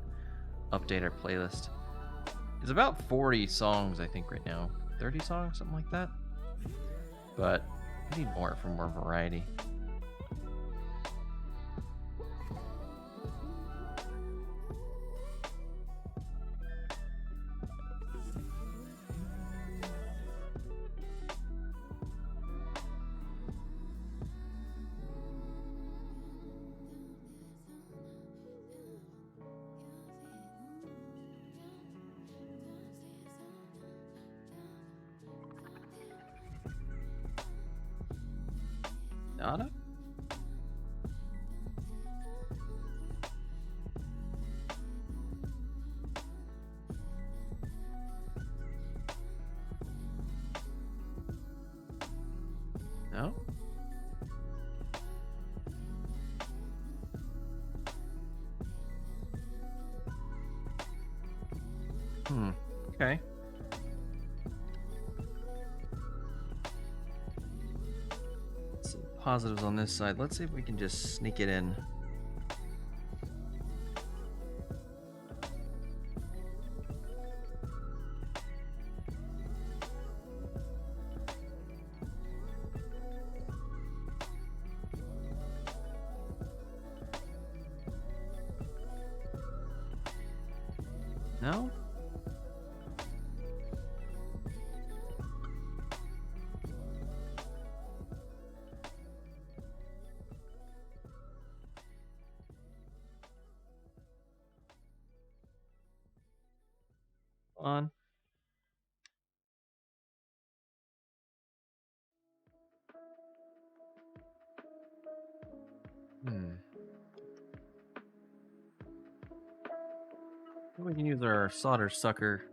update our playlist. It's about 40 songs, I think, right now. 30 songs, something like that. But I need more for more variety. Nada? No? Okay. Some positives on this side. Let's see if we can just sneak it in. No? On. We can use our solder sucker.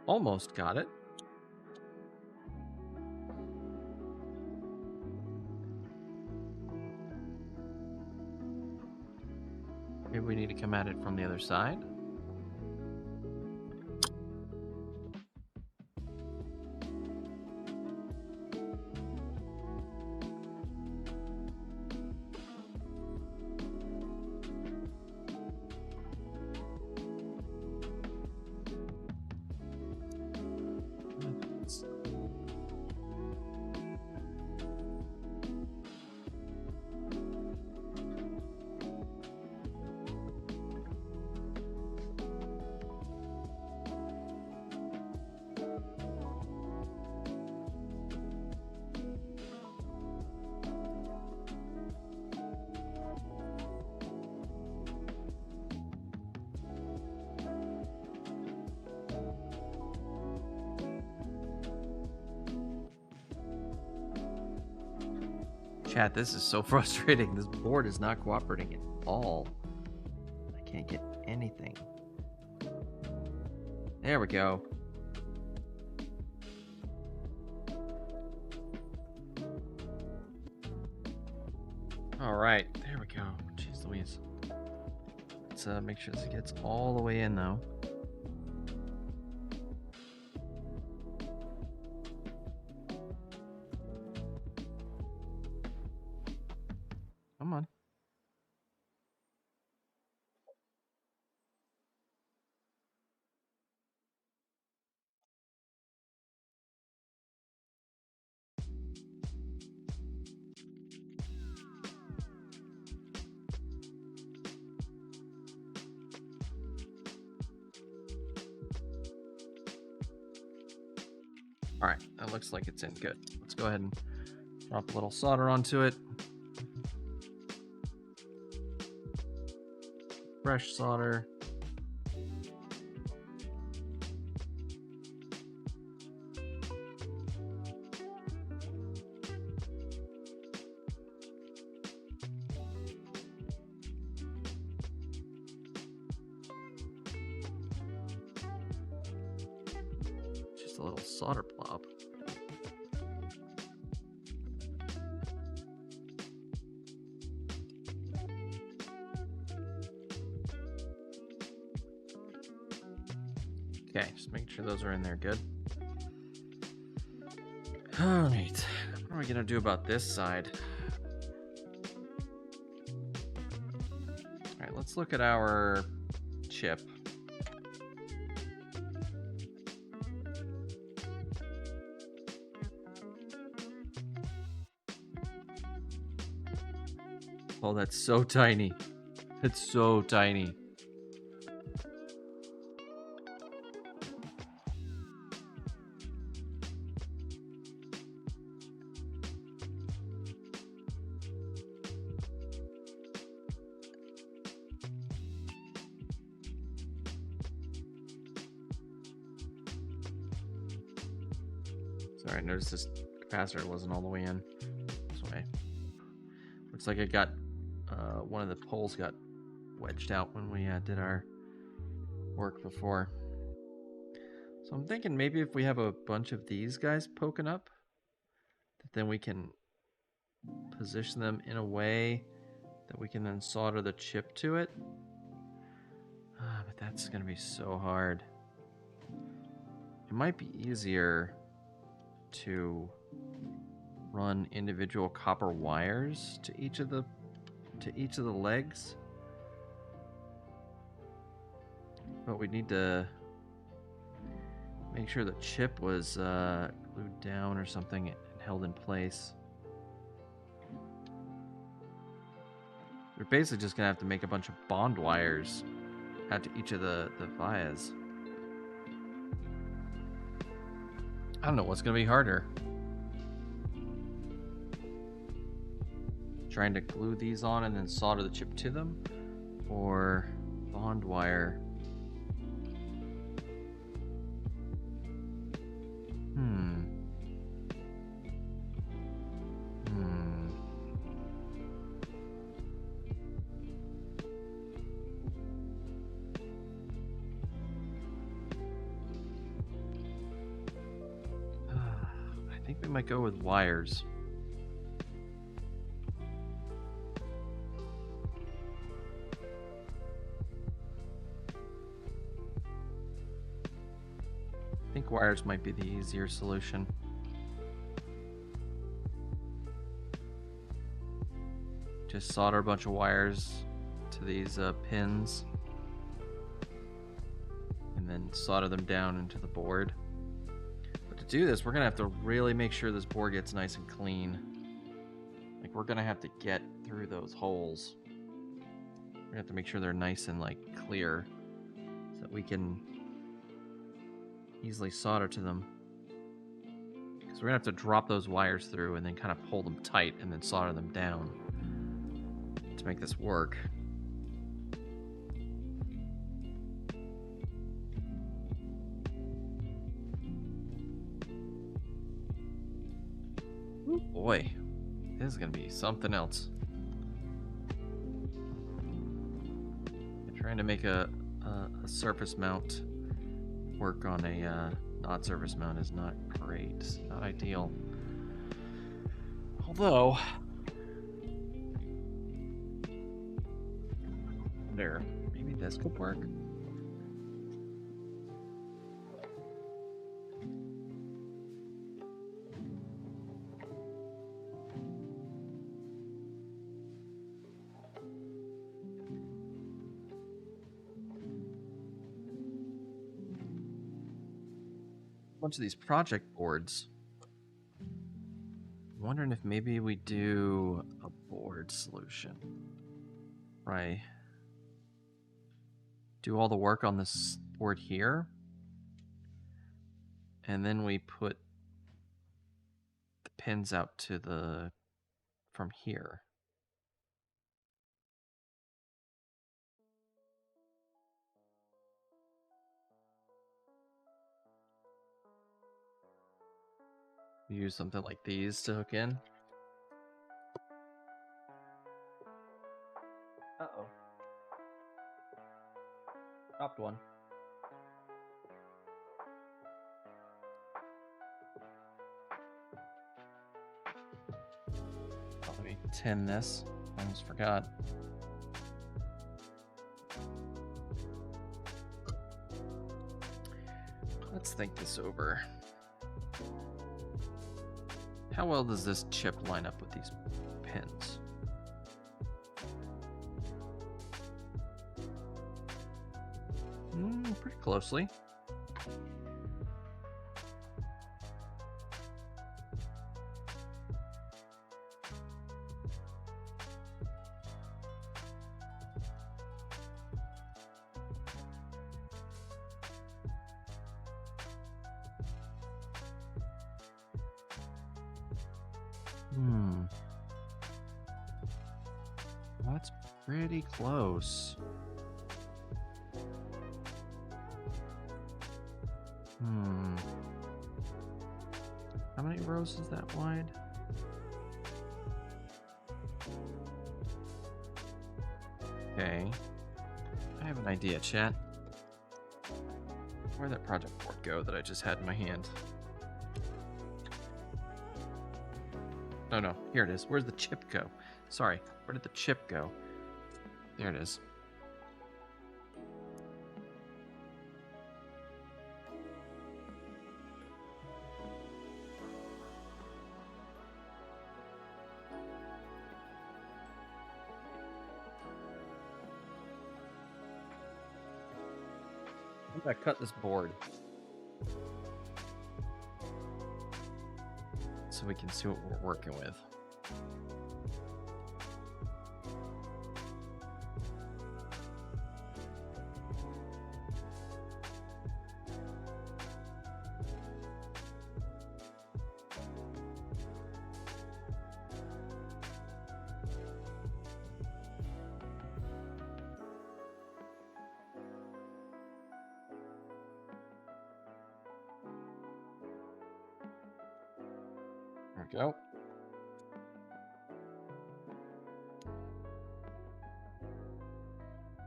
Almost got it. Maybe we need to come at it from the other side. Chat, this is so frustrating. This board is not cooperating at all. I can't get anything. There we go. All right, there we go. Jeez Louise. Let's make sure this gets all the way in, though. Come on. All right, that looks like it's in. Good. Let's go ahead and drop a little solder onto it. Fresh solder. Just a little solder blob. Okay, just making sure those are in there good. All right, what are we gonna do about this side? All right, let's look at our chip. Oh, that's so tiny. It's so tiny. Sorry, I noticed this capacitor wasn't all the way in. This way. Looks like it got, one of the poles got wedged out when we did our work before. So I'm thinking maybe if we have a bunch of these guys poking up, then we can position them in a way that we can then solder the chip to it. But that's going to be so hard. It might be easier to run individual copper wires to each of the legs, but we need to make sure the chip was glued down or something and held in place. We're basically just gonna have to make a bunch of bond wires out to each of the vias. I don't know what's gonna be harder. Trying to glue these on and then solder the chip to them, or bond wire. I think we might go with wires. I think wires might be the easier solution. Just solder a bunch of wires to these pins and then solder them down into the board. But to do this, we're gonna have to really make sure this board gets nice and clean. Like, we're gonna have to get through those holes. We're gonna have to make sure they're nice and like clear so that we can easily solder to them. Because we're gonna have to drop those wires through and then kind of pull them tight and then solder them down to make this work. Ooh, boy, this is gonna be something else. I'm trying to make a surface mount work on a not surface mount is not great. It's not ideal. Although, there, maybe this could work. Bunch of these project boards. I'm wondering if maybe we do a board solution. Right. Do all the work on this board here. And then we put pins out to the from here. Use something like these to hook in. Uh-oh. Dropped one. Oh, let me tin this. I almost forgot. Let's think this over. How well does this chip line up with these pins? Pretty closely. That's pretty close. How many rows is that wide? Okay. I have an idea, chat. Where'd that project board go that I just had in my hand? Oh no, here it is. Where's the chip go? Sorry, where did the chip go? There it is. I cut this board so we can see what we're working with. There we go.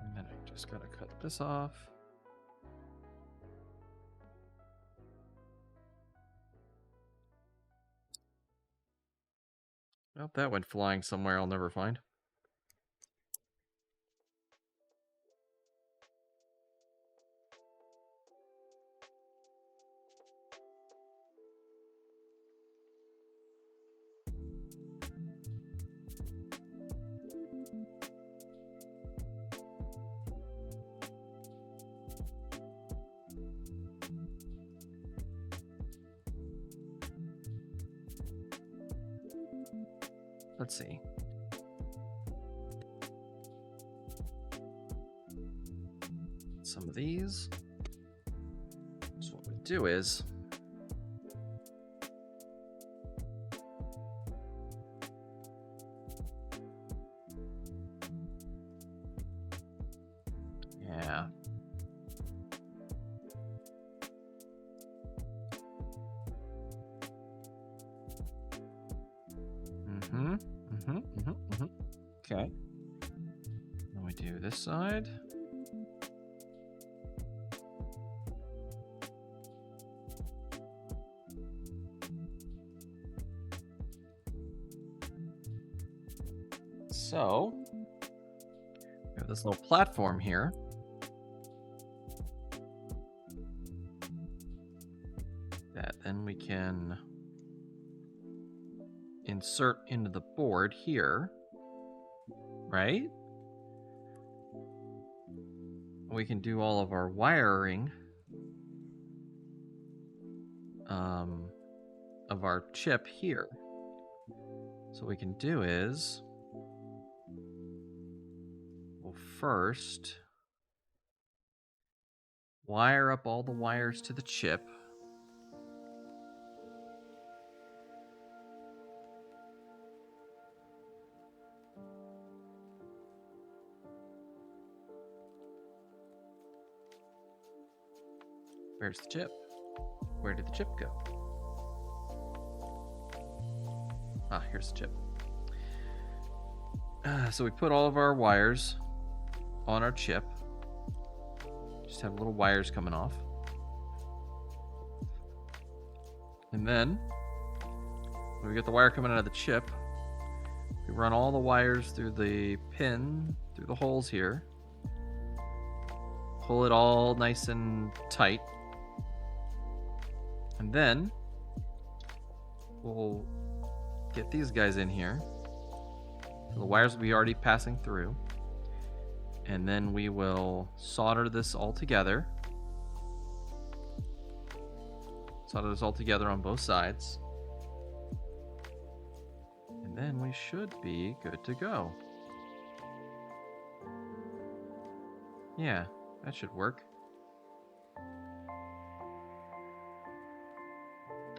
And then I just gotta cut this off. Well, that went flying somewhere I'll never find. Let's see. Some of these. So what we do is Okay. Then we do this side. So, we have this little platform here. That then we can insert into the board here, right? We can do all of our wiring of our chip here. So what we can do is, we'll first wire up all the wires to the chip. Where's the chip? Where did the chip go? Ah, here's the chip. So we put all of our wires on our chip. Just have little wires coming off. And then, when we get the wire coming out of the chip, we run all the wires through the pin, through the holes here. Pull it all nice and tight. And then, we'll get these guys in here. So the wires will be already passing through. And then we will solder this all together. Solder this all together on both sides. And then we should be good to go. Yeah, that should work.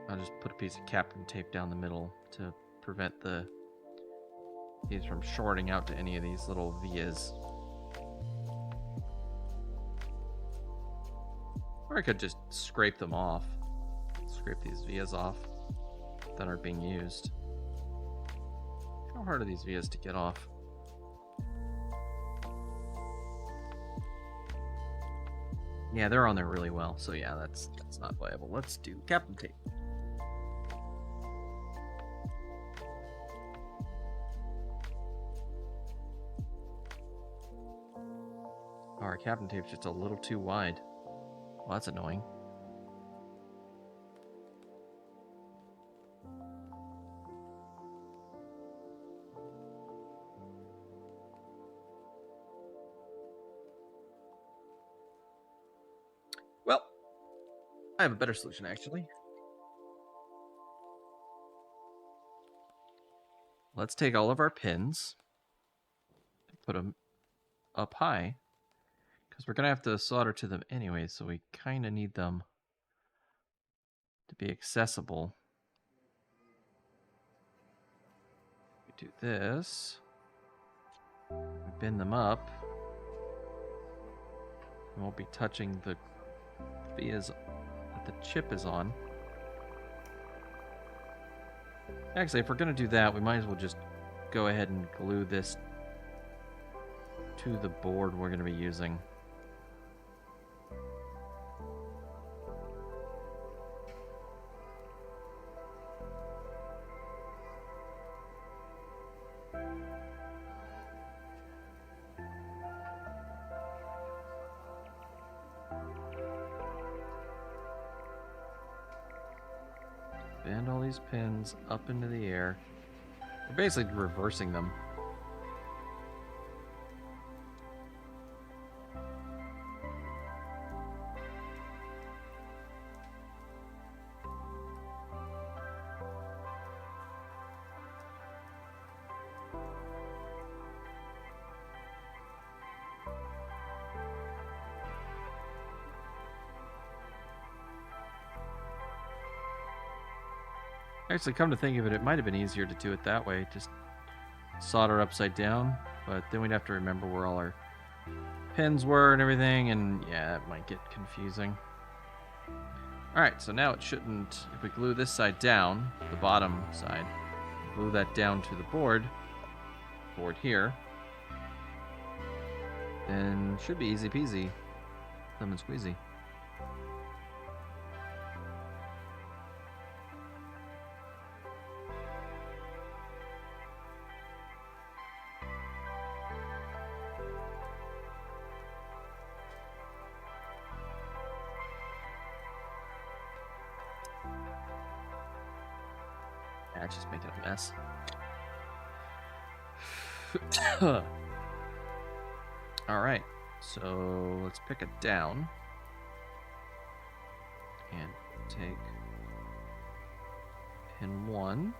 I'll just put a piece of Captain tape down the middle to prevent these from shorting out to any of these little vias. Or I could just scrape them off. Scrape these vias off that aren't being used. How hard are these vias to get off? Yeah, they're on there really well, so yeah, that's not viable. Let's do Captain tape. Our Captain tape's just a little too wide. Well, that's annoying. Well, I have a better solution, actually. Let's take all of our pins and put them up high, because we're going to have to solder to them anyway, so we kind of need them to be accessible. We do this. We bend them up. We won't be touching the vias that the chip is on. Actually, if we're going to do that, we might as well just go ahead and glue this to the board we're going to be using. Bend all these pins up into the air. We're basically reversing them. Actually, come to think of it, it might have been easier to do it that way. Just solder upside down, but then we'd have to remember where all our pins were and everything, and yeah, it might get confusing. Alright, so now it shouldn't, if we glue this side down, the bottom side, glue that down to the board here, then should be easy peasy, lemon squeezy. It's just making a mess. Alright, so let's pick it down and take pin 1.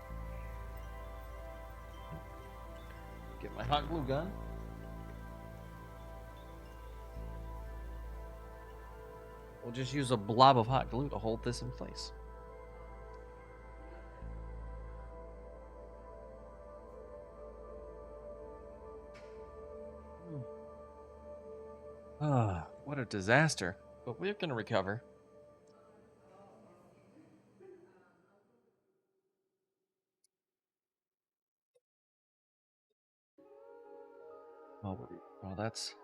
Get my hot glue gun. We'll just use a blob of hot glue to hold this in place. What a disaster. But we're going to recover. While that's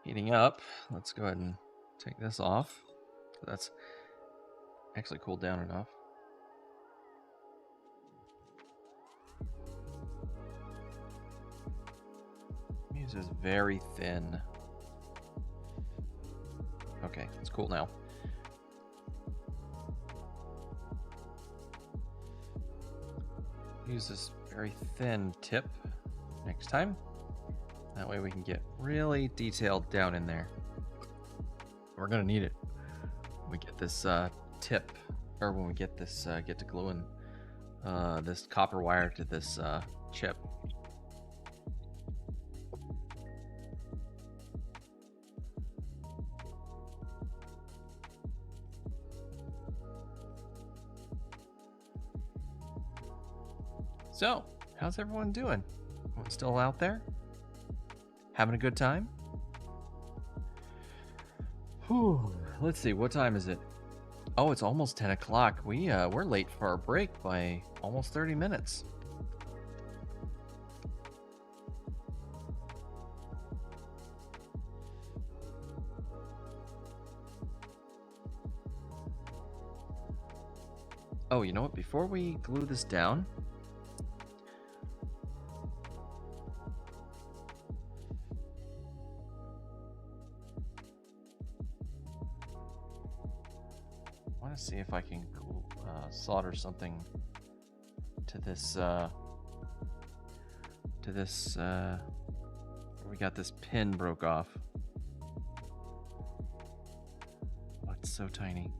heating up, let's go ahead and take this off. That's actually cooled down enough. Fuse is very thin. Okay, it's cool now. Use this very thin tip next time. That way we can get really detailed down in there. We're gonna need it when we get this tip, or when we get this get to gluing this copper wire to this chip. So, how's everyone doing? Everyone still out there? Having a good time? Whew. Let's see, what time is it? Oh, it's almost 10 o'clock. We're late for our break by almost 30 minutes. Oh, you know what? Before we glue this down, I want to see if I can solder something to this where we got this pin broke off. Oh, it's so tiny.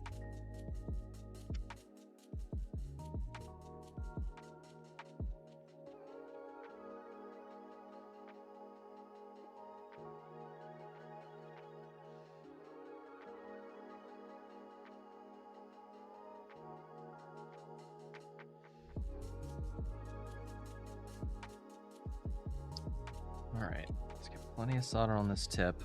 Alright, let's get plenty of solder on this tip.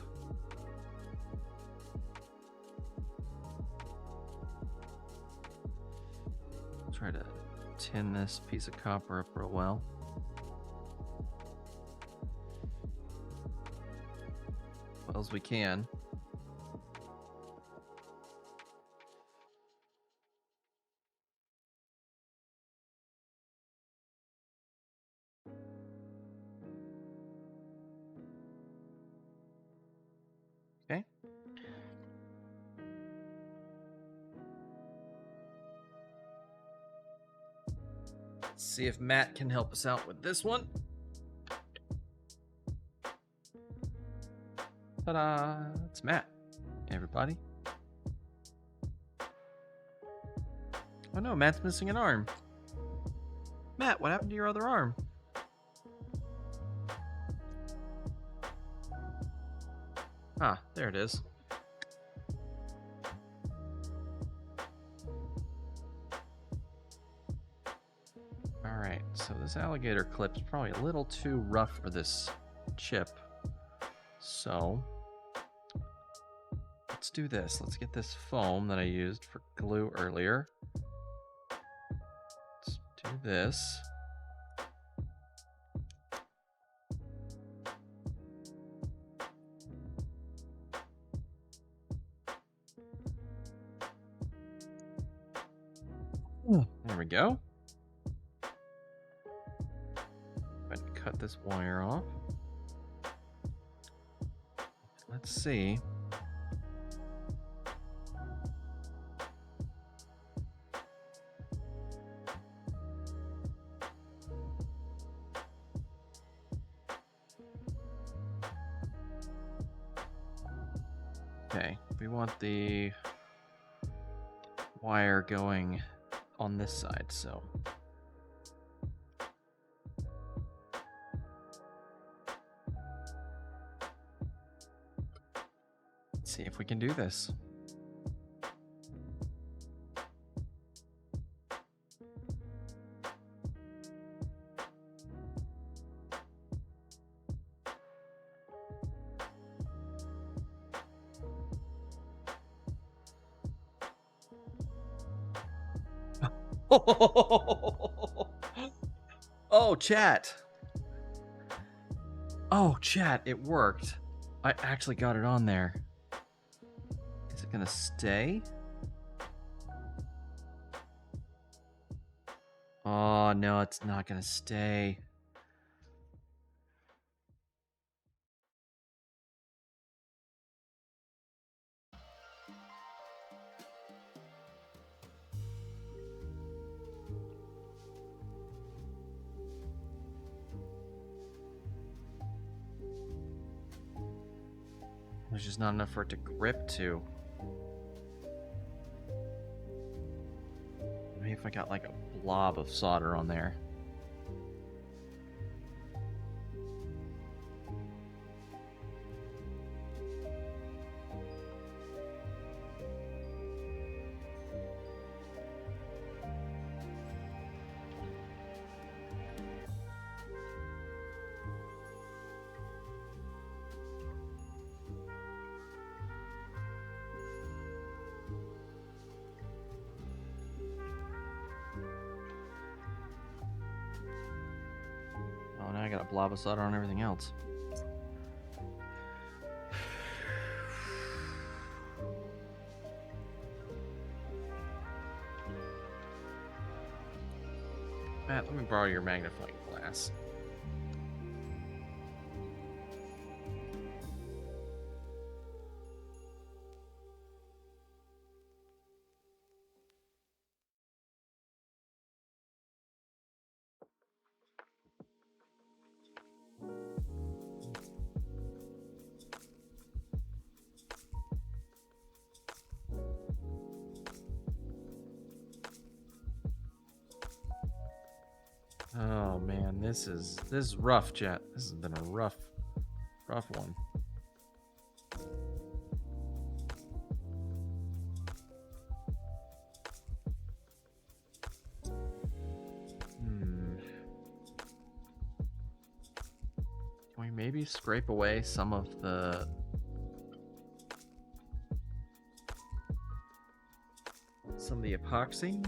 Try to tin this piece of copper up real well. Well as we can. Okay. Let's see if Matt can help us out with this one. Ta-da! It's Matt. Hey, everybody. Oh no, Matt's missing an arm. Matt, what happened to your other arm? Ah, there it is. Alright, so this alligator clip's probably a little too rough for this chip. So, let's do this. Let's get this foam that I used for glue earlier. Let's do this. There we go. But cut this wire off. Let's see. Okay, we want the wire going on this side, so let's see if we can do this. Oh, chat. Oh, chat, it worked. I actually got it on there. Is it gonna stay? Oh, no, it's not gonna stay. There's just not enough for it to grip to. Maybe if I got like a blob of solder on there. Oh, now I got a blob of solder on everything else. Matt, let me borrow your magnifying glass. Oh man, this is rough, chat. This has been a rough one. Can we maybe scrape away some of the epoxy?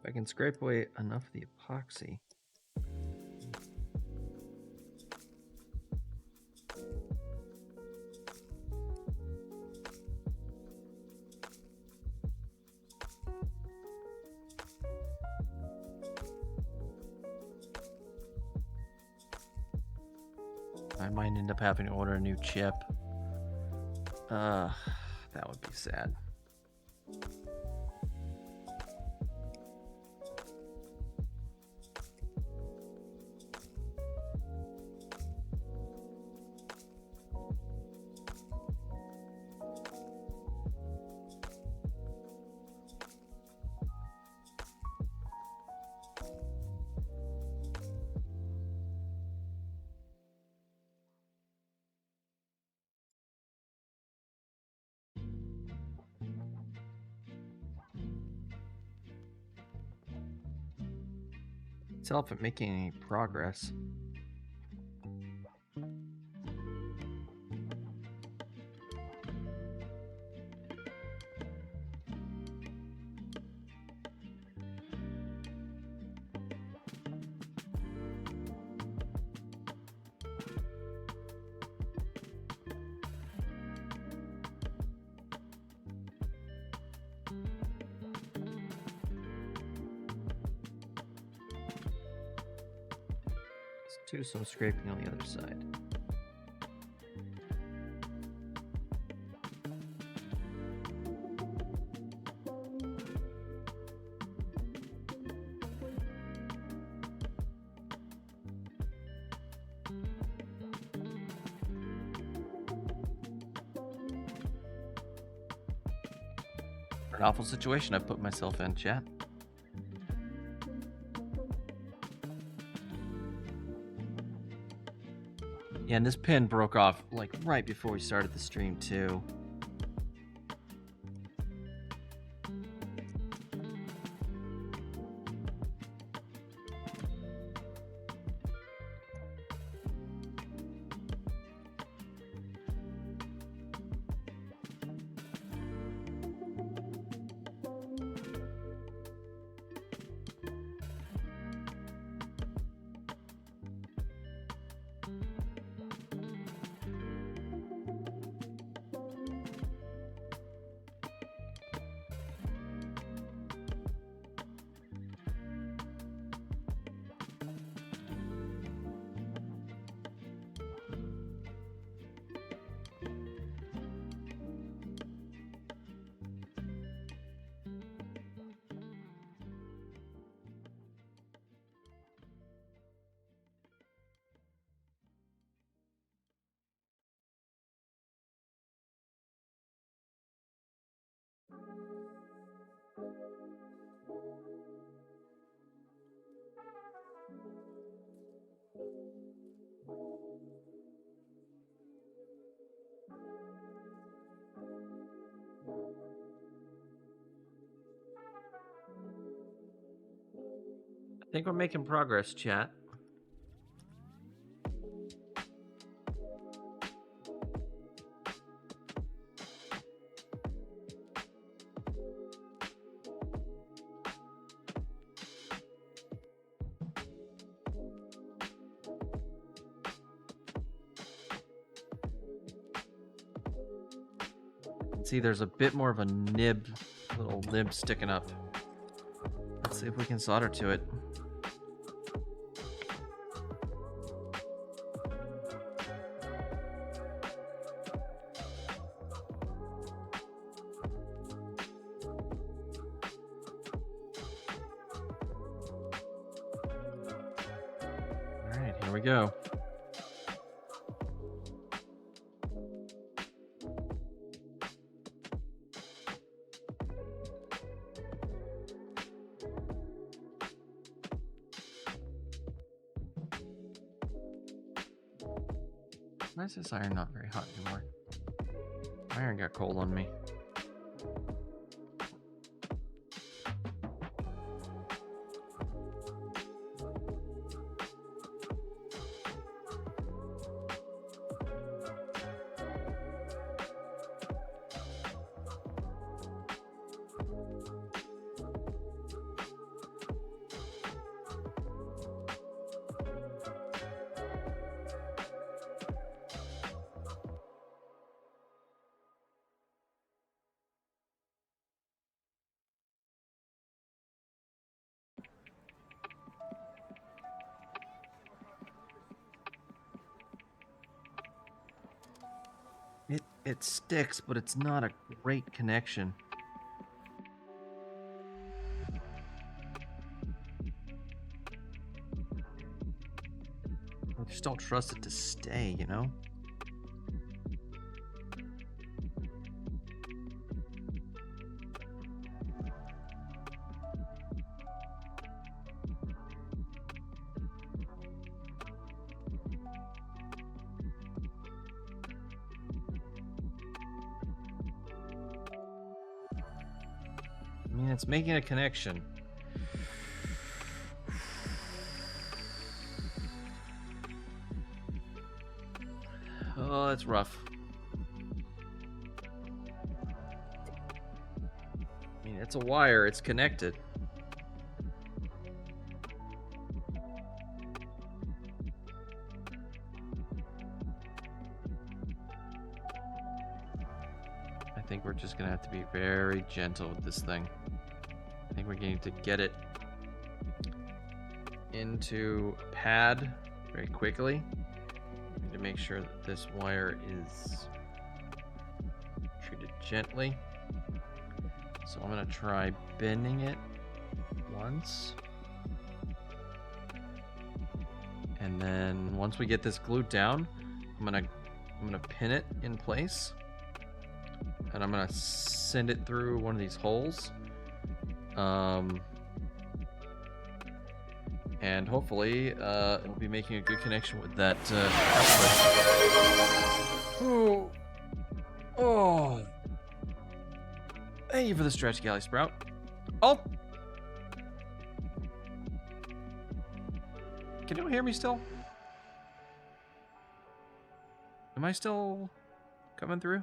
If I can scrape away enough of the epoxy. I might end up having to order a new chip. That would be sad. Tell if it's making any progress. Do some scraping on the other side. An awful situation I've put myself in, chat. Yeah, and this pin broke off like right before we started the stream too. I think we're making progress, chat. See, there's a bit more of a little nib sticking up. Let's see if we can solder to it. All right, here we go. Why is this iron not very hot anymore? Iron got cold on me. It sticks, but it's not a great connection. I just don't trust it to stay, you know? It's making a connection. Oh, that's rough. I mean, it's a wire, it's connected. I think we're just gonna have to be very gentle with this thing. I think we're going to get it into a pad very quickly. We need to make sure that this wire is treated gently. So I'm going to try bending it once. And then once we get this glued down, I'm gonna pin it in place. And I'm gonna send it through one of these holes. And hopefully, it'll be making a good connection with that, Oh! Oh! Thank you for the stretch, Galley Sprout. Oh! Can you hear me still? Am I still coming through?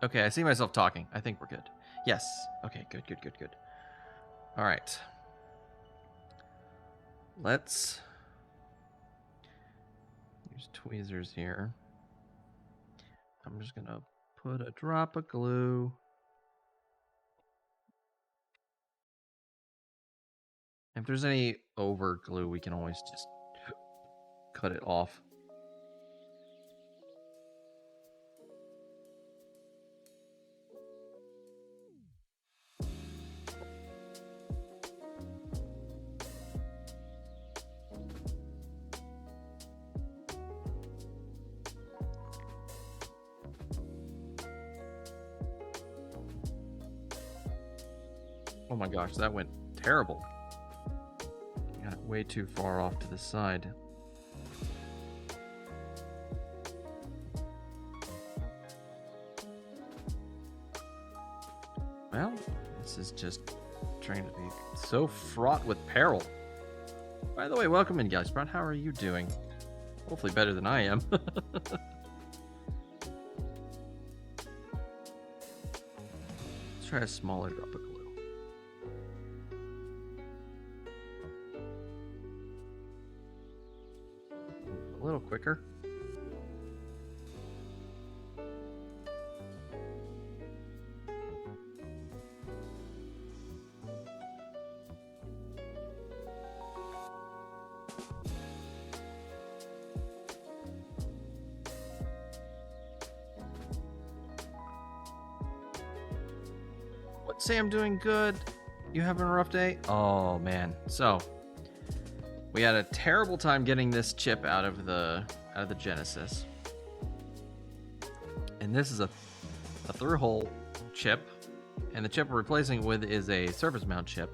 Okay, I see myself talking. I think we're good. Yes. Okay, good. All right. Let's use tweezers here. I'm just gonna put a drop of glue. If there's any over glue, we can always just cut it off. Oh my gosh, that went terrible. Got it way too far off to the side. Well, this is just trying to be so fraught with peril. By the way, welcome in, Galley Sprout. How are you doing? Hopefully better than I am. Let's try a smaller drop of glue. A little quicker. Say I'm doing good. You having a rough day? Oh man. So we had a terrible time getting this chip out of the Genesis. And this is a through-hole chip, and the chip we're replacing it with is a surface mount chip.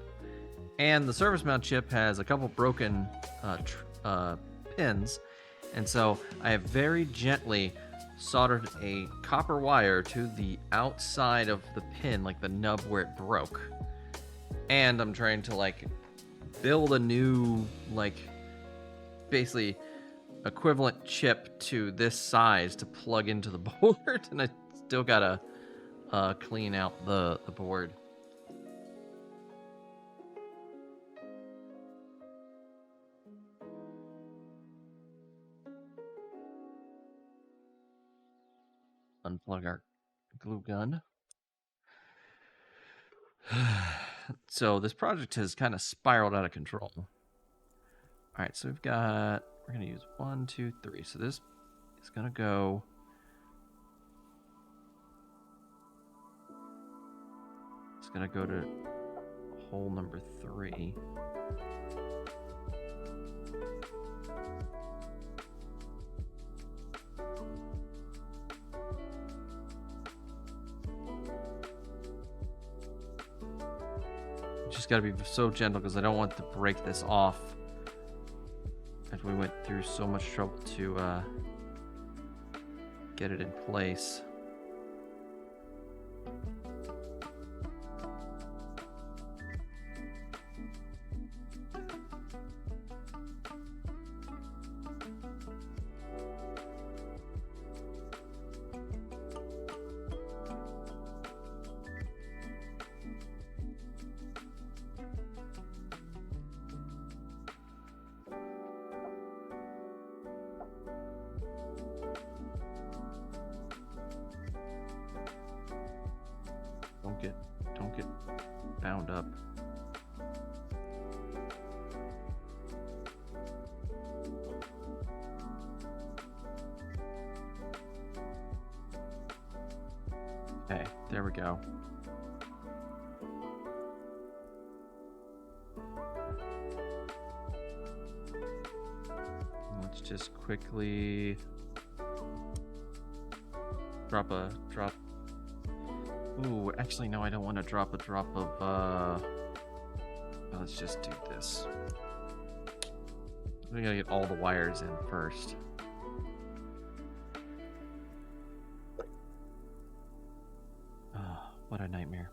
And the surface mount chip has a couple broken pins, and so I have very gently soldered a copper wire to the outside of the pin, like the nub where it broke. And I'm trying to like build a new, like, basically equivalent chip to this size to plug into the board, and I still gotta clean out the board. Unplug our glue gun. So this project has kind of spiraled out of control. All right, so we're gonna use 1, 2, 3. So this is gonna go. It's gonna go to hole number 3. Just gotta be so gentle because I don't want to break this off. As we went through so much trouble to get it in place. Don't get bound up. Okay, there we go. Let's just quickly drop Ooh, actually, no, I don't want to drop a drop of, let's just do this. We gotta get all the wires in first. Oh, what a nightmare.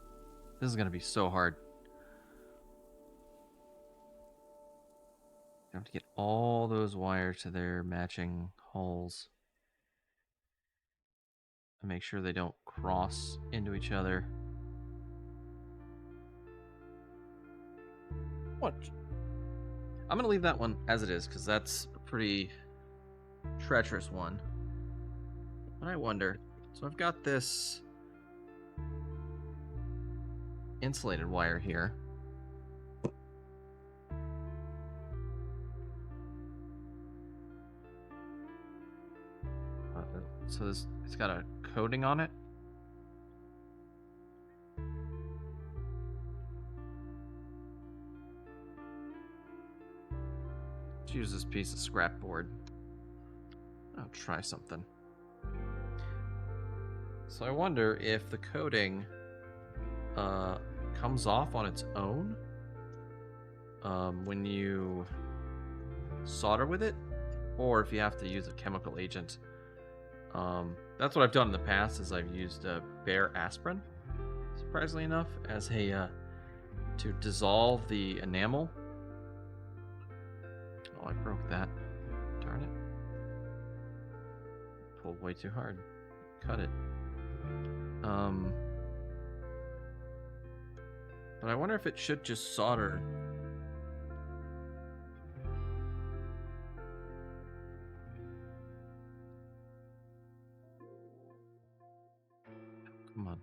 This is gonna be so hard. I have to get all those wires to their matching holes. And make sure they don't cross into each other. What? I'm gonna leave that one as it is, because that's a pretty treacherous one. But I wonder. So I've got this insulated wire here. So this, it's got a coating on it. Let's use this piece of scrap board. I'll try something. So I wonder if the coating comes off on its own when you solder with it, or if you have to use a chemical agent. That's what I've done in the past, is I've used bare aspirin, surprisingly enough, as a to dissolve the enamel. Oh, I broke that. Darn it. Pulled way too hard. Cut it. But I wonder if it should just solder. Come on.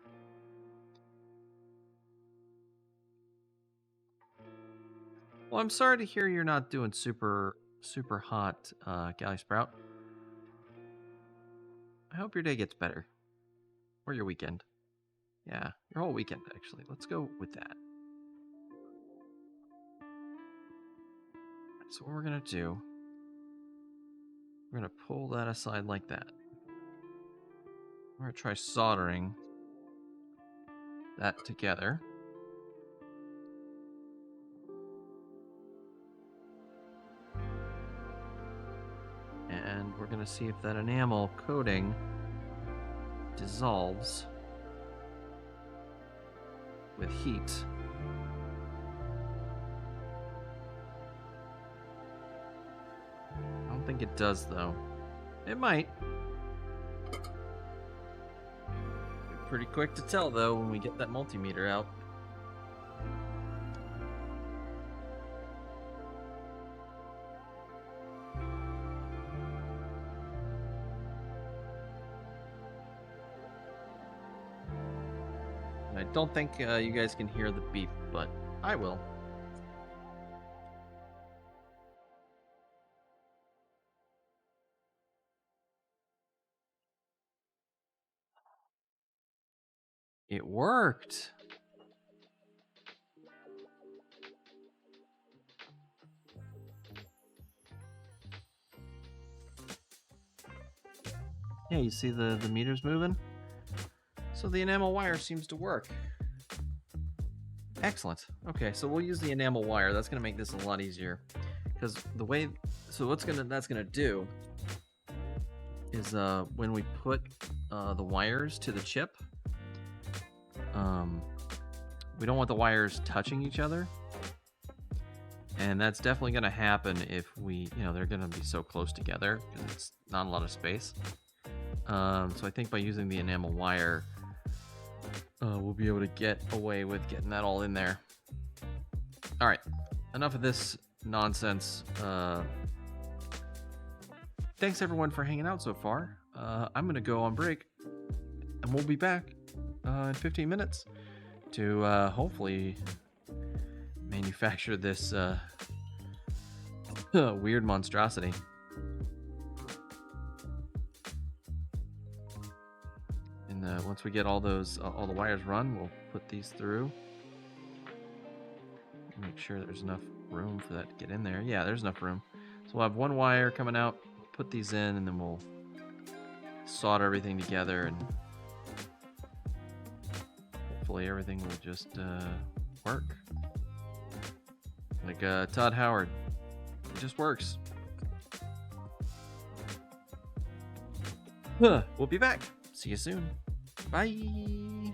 Well, I'm sorry to hear you're not doing super hot, Galley Sprout. I hope your day gets better. Or your weekend. Yeah, your whole weekend, actually. Let's go with that. So what we're going to do, we're going to pull that aside like that. We're going to try soldering that together. And we're going to see if that enamel coating dissolves with heat. I don't think it does, though. It might. Be pretty quick to tell, though, when we get that multimeter out. I don't think you guys can hear the beep, but I will. It worked. Yeah, you see the meters moving? So the enamel wire seems to work. Excellent. Okay, so we'll use the enamel wire. That's going to make this a lot easier. Because the way... So what's that's going to do is when we put the wires to the chip, we don't want the wires touching each other. And that's definitely going to happen if we, they're going to be so close together because it's not a lot of space. So I think by using the enamel wire, we'll be able to get away with getting that all in there. All right, enough of this nonsense. Thanks everyone for hanging out so far. I'm going to go on break, and we'll be back in 15 minutes to hopefully manufacture this weird monstrosity. And once we get all those, all the wires run, we'll put these through. Make sure there's enough room for that to get in there. Yeah, there's enough room. So we'll have one wire coming out, put these in, and then we'll solder everything together and hopefully everything will just work. Like Todd Howard. It just works. We'll be back. See you soon. Bye.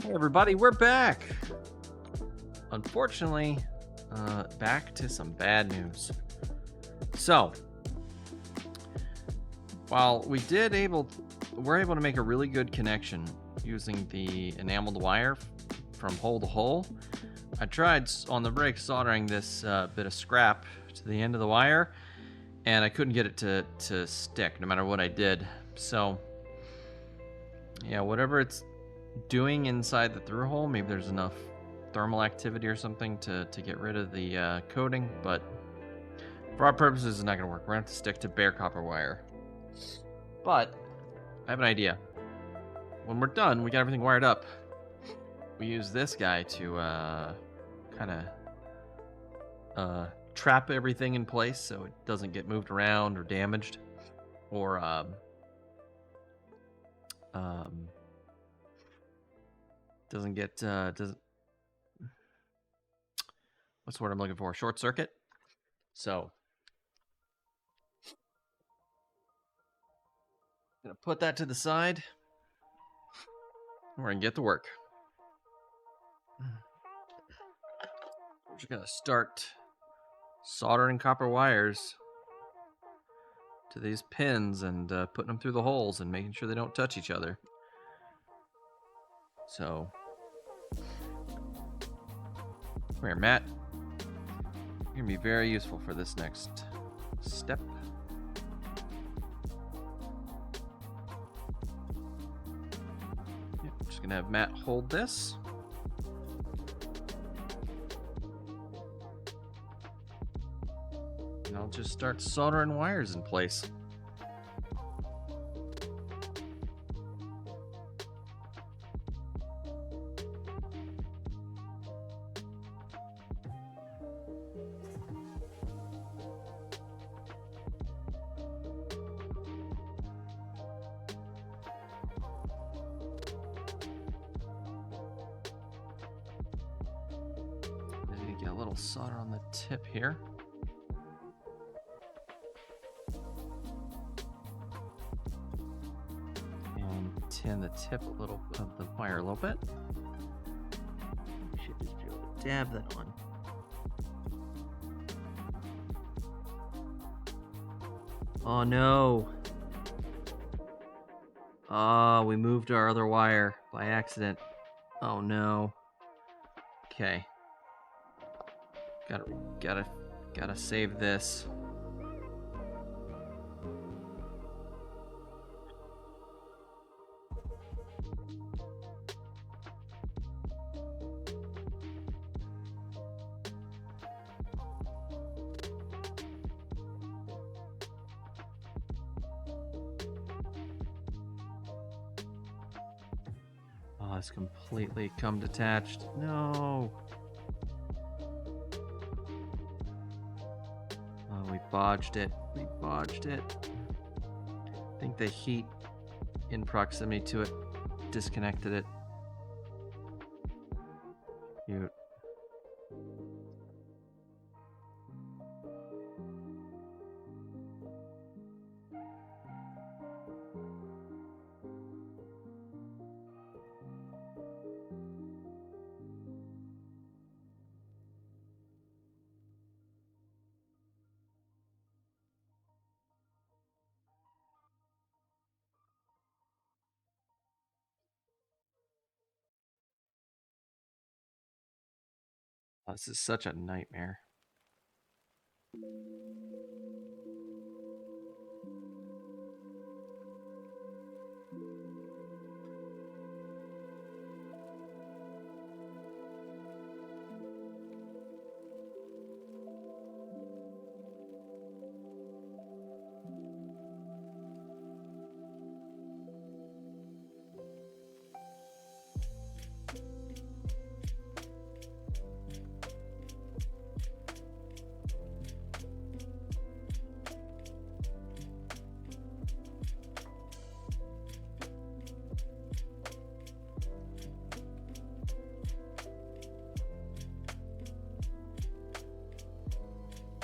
Hey everybody, we're back. Unfortunately, back to some bad news. So, while we're able to make a really good connection using the enameled wire from hole to hole, I tried on the break soldering this bit of scrap to the end of the wire, and I couldn't get it to stick no matter what I did. So, yeah, whatever it's doing inside the through hole, maybe there's enough thermal activity or something to get rid of the coating, but for our purposes, it's not going to work. We're going to have to stick to bare copper wire. But I have an idea. When we're done, we got everything wired up. We use this guy to kind of trap everything in place so it doesn't get moved around or damaged, or doesn't get what's the word I'm looking for? Short circuit. So I'm gonna put that to the side. We're gonna get to work. We're just gonna start soldering copper wires to these pins and putting them through the holes and making sure they don't touch each other. So, come here, Matt. You're gonna be very useful for this next step. Yep, just gonna have Matt hold this. And I'll just start soldering wires in place. Get a little solder on the tip here. And tin the tip a little of the wire a little bit. Should just be able to dab that on. Oh no. Oh, we moved our other wire by accident. Oh no. Okay. Gotta save this. Oh, it's completely come detached. No. We bodged it. I think the heat in proximity to it disconnected it. Cute. Oh, this is such a nightmare.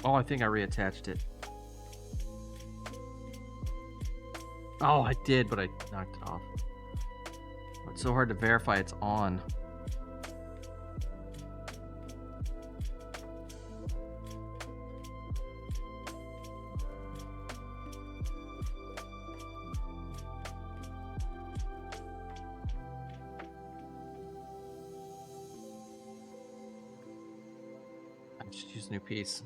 Oh, I think I reattached it. Oh, I did, but I knocked it off. It's so hard to verify it's on. I just use a new piece.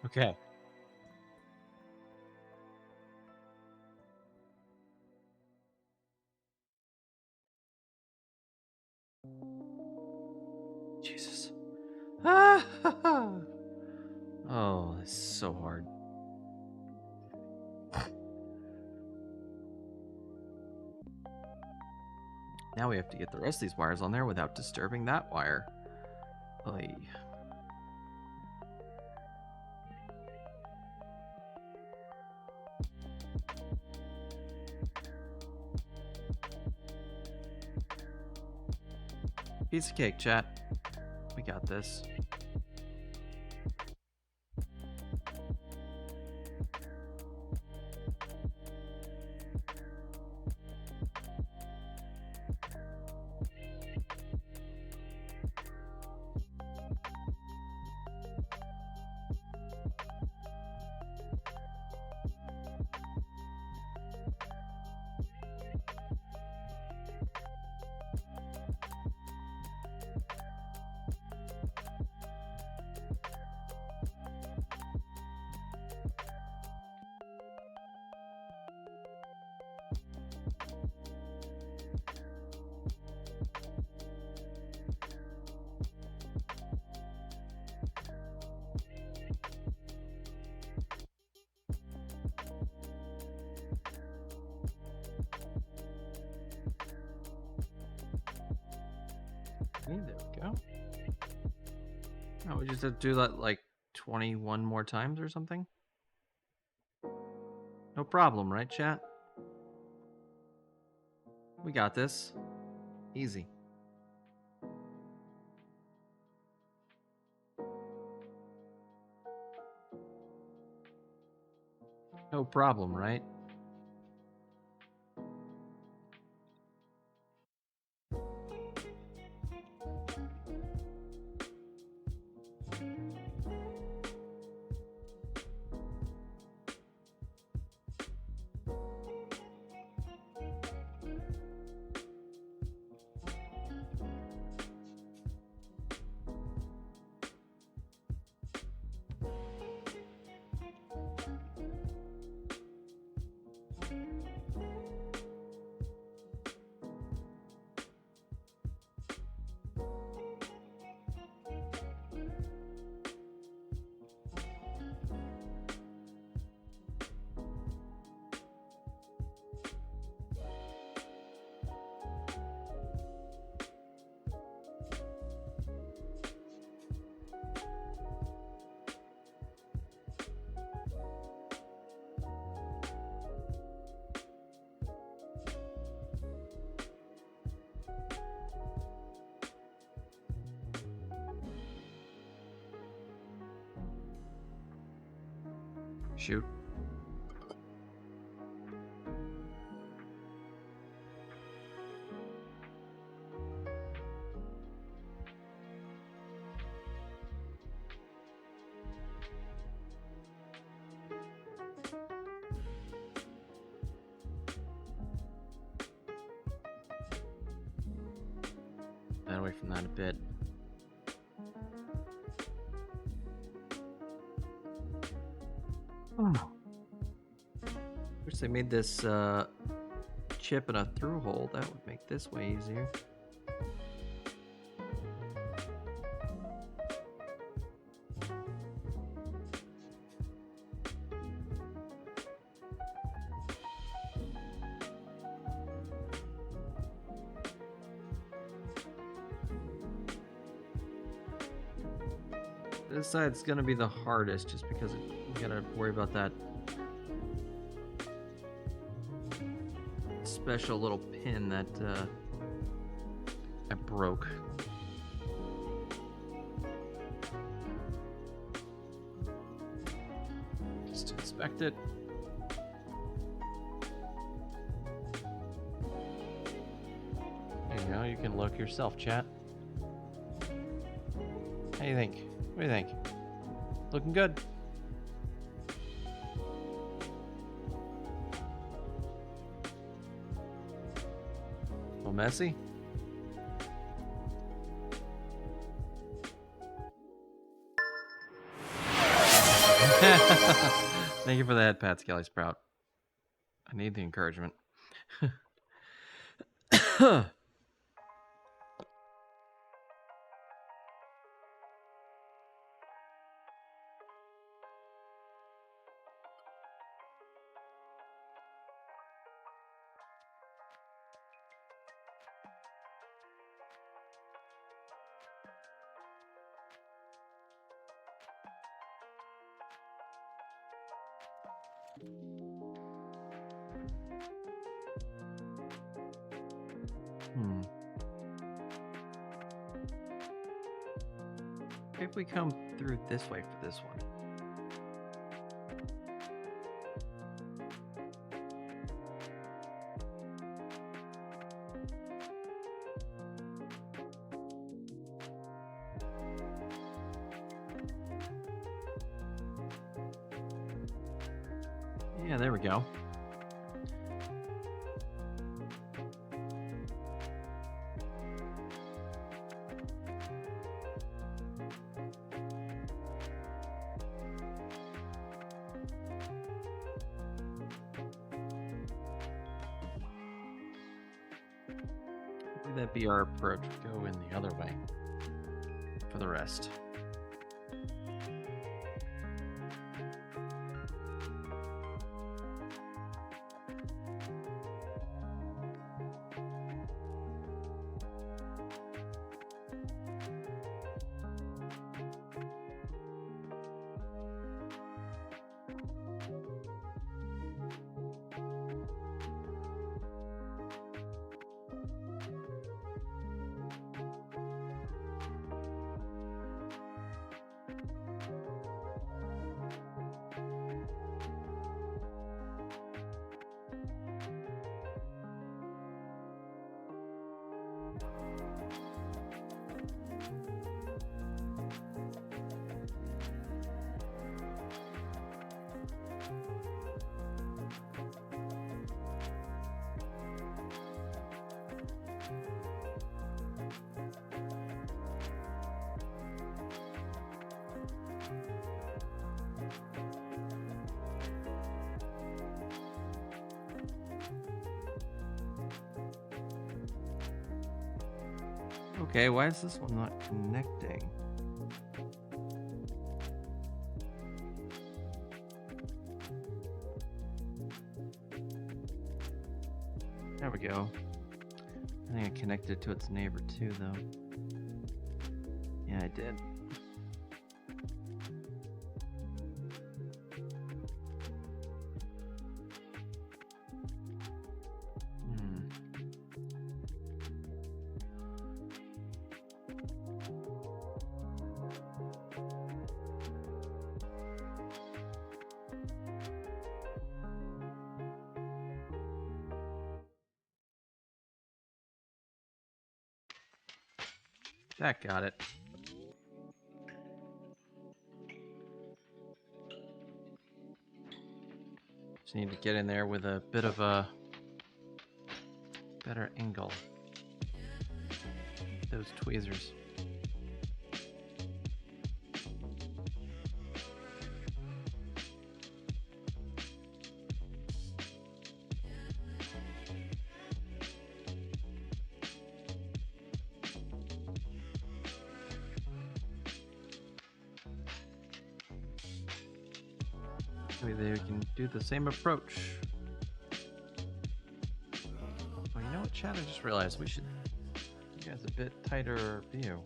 Okay. Jesus. Oh, this is so hard. Now we have to get the rest of these wires on there without disturbing that wire. Oy. Piece of cake, chat. We got this. Okay, there we go. Oh, we just have to do that like 21 more times or something? No problem, right, chat? We got this. Easy. No problem, right? Shoot. away from that a bit. Wish they made this chip in a through hole. That would make this way easier. This side's gonna be the hardest just because you gotta worry about that special little pin that I broke. Just inspect it. There you go, you can look yourself, chat. How do you think? What do you think? Looking good? A little messy? Thank you for the head pat, Skelly Sprout. I need the encouragement. If we come through this way for this one. Yeah, there we go. That be our approach. Go in the other way for the rest. Okay, why is this one not connecting? There we go. I think I connected to its neighbor too, though. Yeah, I did. That got it. Just need to get in there with a bit of a better angle. those tweezers. Maybe they can do the same approach. Well, you know what, chat? I just realized we should give you guys a bit tighter view.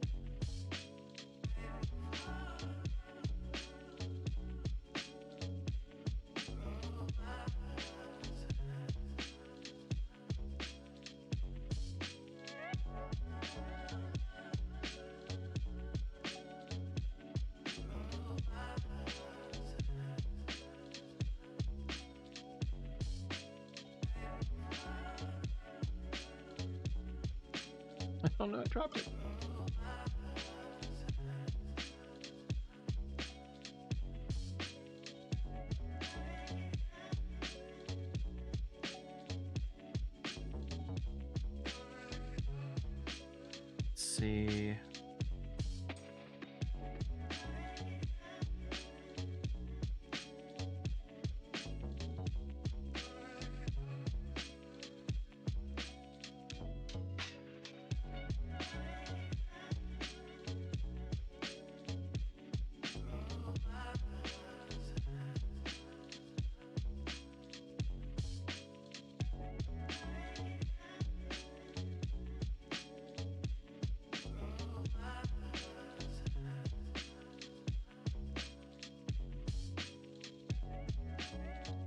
Oh no, I dropped it. Let's see.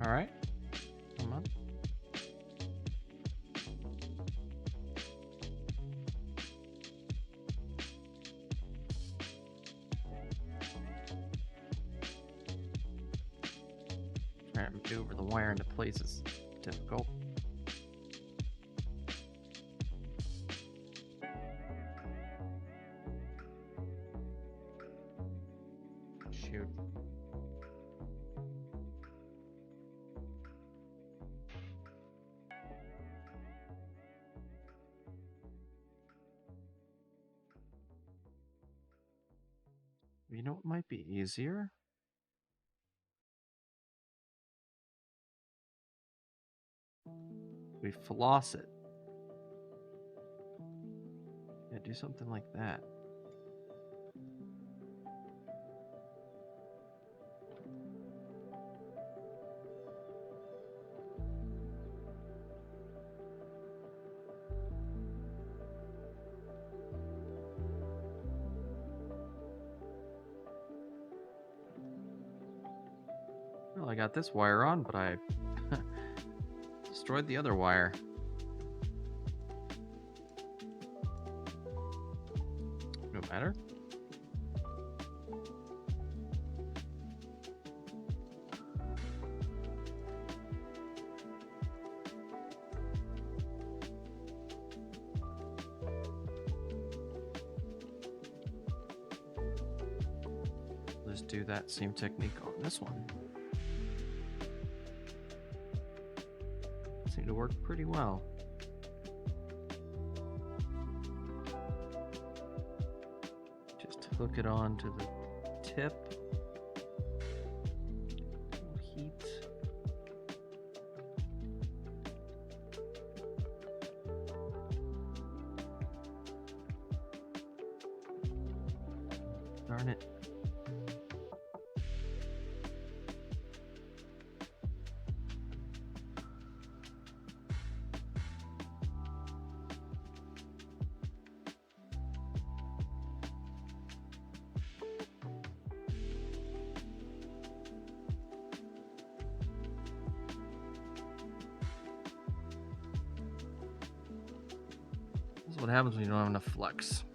All right, come on. Trying to maneuver the wire into place is difficult. Shoot. You know what might be easier? We floss it. Yeah, do something like that. Well, I got this wire on, but I destroyed the other wire. No matter. Let's do that same technique on this one. Seemed to work pretty well. Just hook it on to the tip. Heat. Darn it. This is what happens when you don't have enough flux.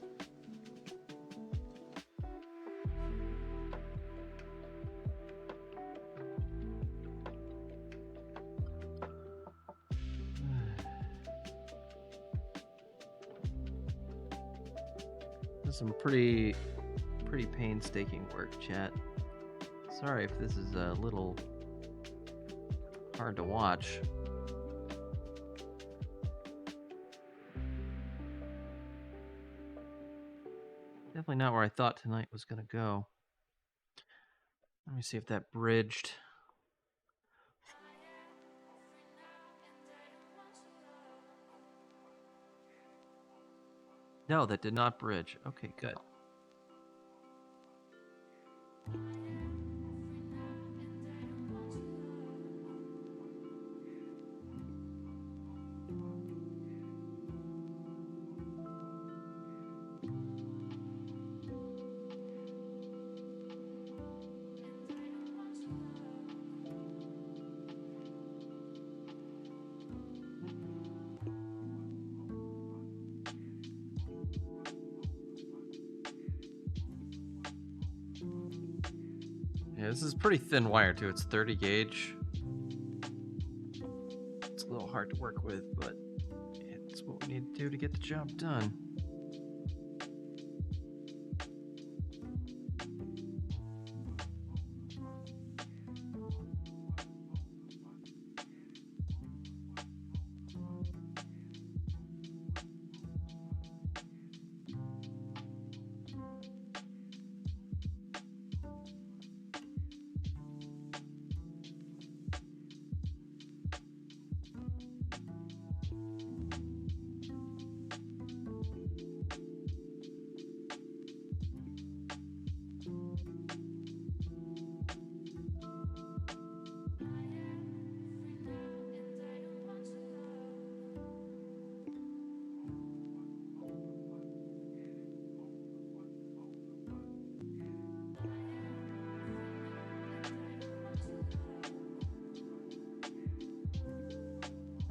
This is some pretty painstaking work, chat. Sorry if this is a little hard to watch. Definitely not where I thought tonight was going to go. Let me see if that bridged. No, that did not bridge. Okay, good. Yeah, this is pretty thin wire too. It's 30 gauge. It's a little hard to work with, but it's what we need to do to get the job done.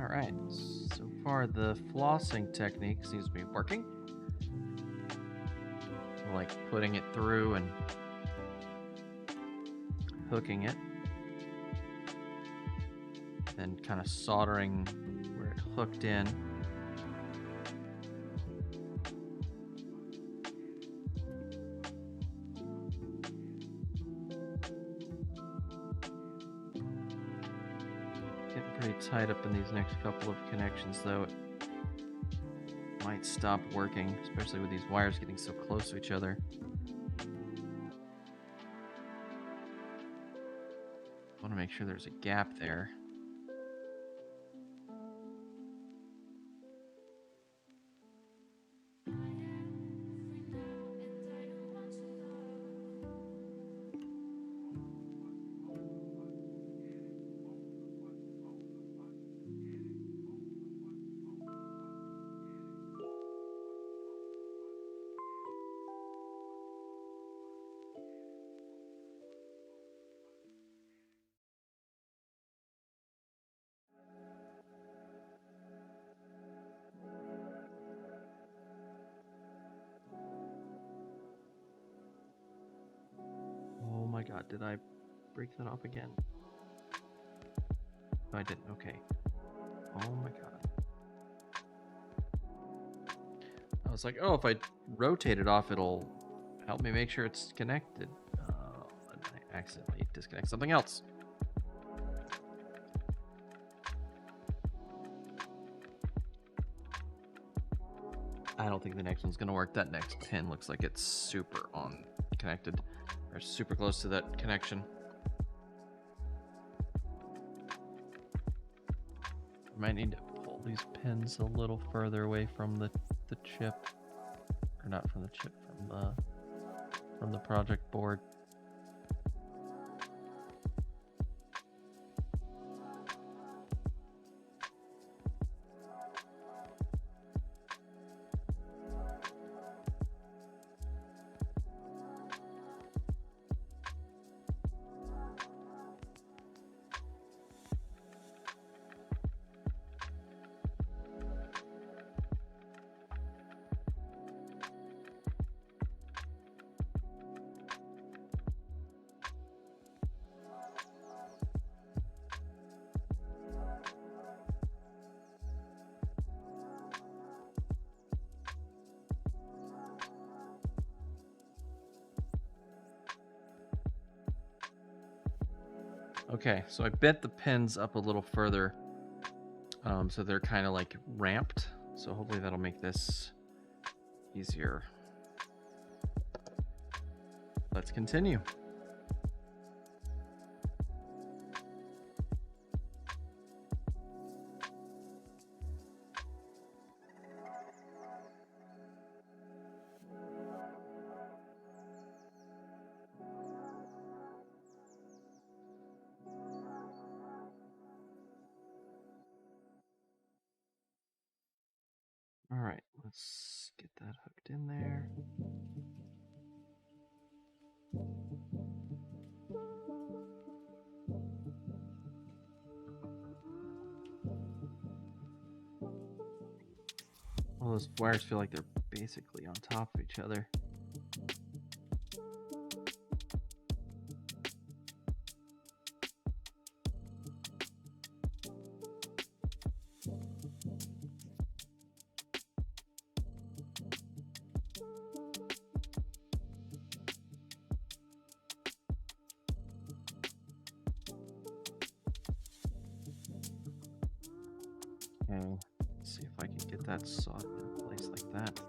All right, so far the flossing technique seems to be working. Like putting it through and hooking it. Then kind of soldering where it hooked in. Pretty tight up in these next couple of connections, though. It might stop working, especially with these wires getting so close to each other. I want to make sure there's a gap there. Oh my god, did I break that off again? No, I didn't. Okay. Oh my god. I was like, oh, if I rotate it off, it'll help me make sure it's connected. And I accidentally disconnect something else. I don't think the next one's gonna work. That next pin looks like it's super on connected, or super close to that connection. I might need to pull these pins a little further away from the chip, or not from the chip, from the project board. Okay, so I bent the pins up a little further, so they're kind of like ramped. So hopefully that'll make this easier. let's continue. All right, let's get that hooked in there. All those wires feel like they're basically on top of each other. Okay, let's see if I can get that soldered in place like that.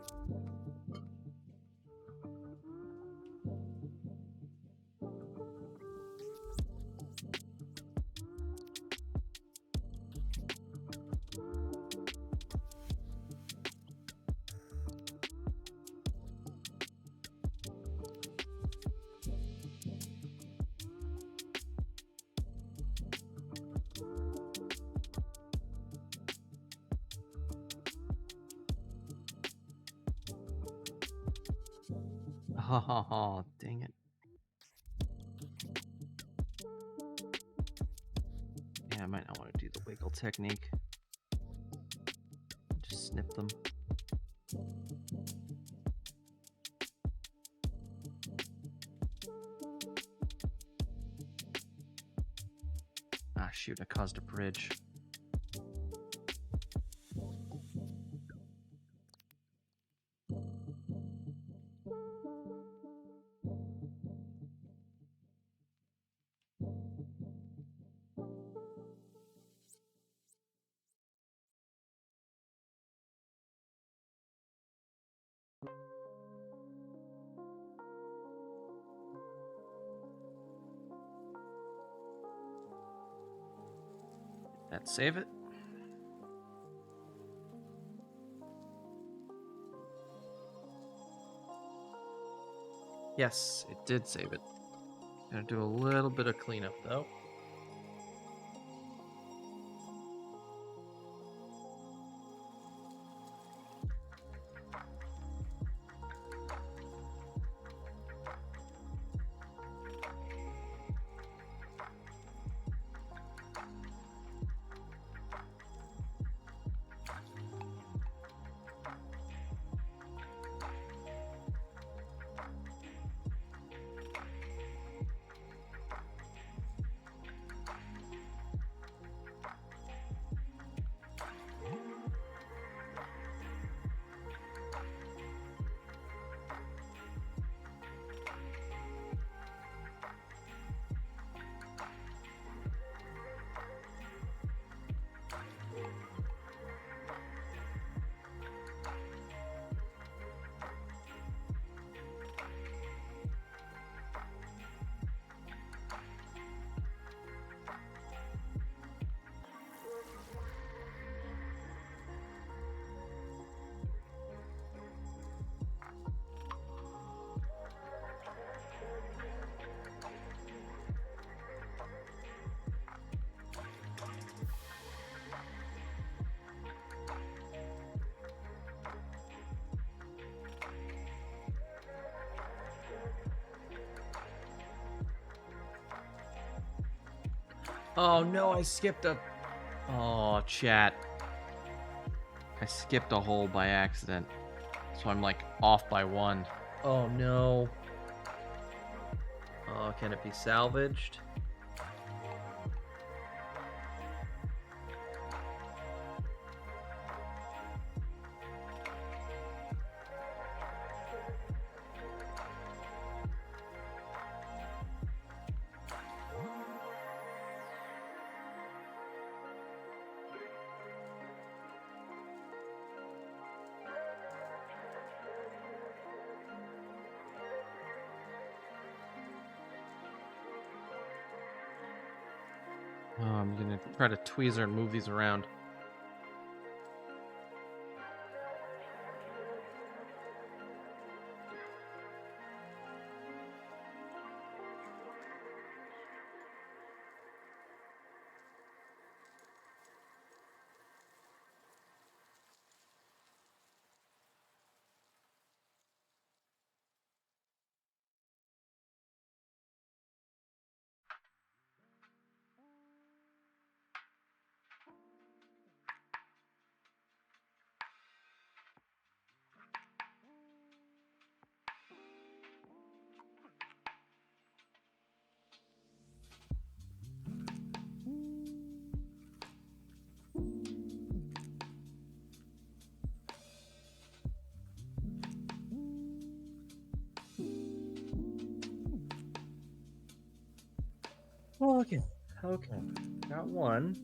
Oh, dang it. Yeah, I might not want to do the wiggle technique. Just snip them. Ah, shoot, I caused a bridge. Let's save it. Yes, it did save it. Gonna do a little bit of cleanup though. Oh no, I skipped a... Oh, chat. I skipped a hole by accident. So I'm like off by one. Oh no. Oh, can it be salvaged? Oh, I'm gonna try to tweezer and move these around. Oh, okay. Okay. Got one.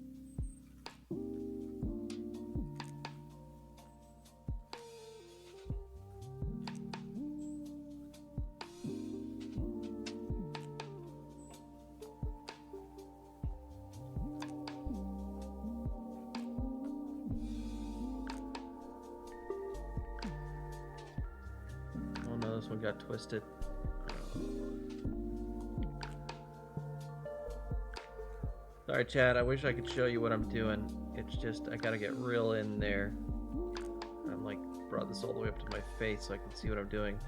Oh no, this one got twisted. Sorry, Chad. I wish I could show you what I'm doing. It's just, I gotta get real in there. I'm like, brought this all the way up to my face so I can see what I'm doing.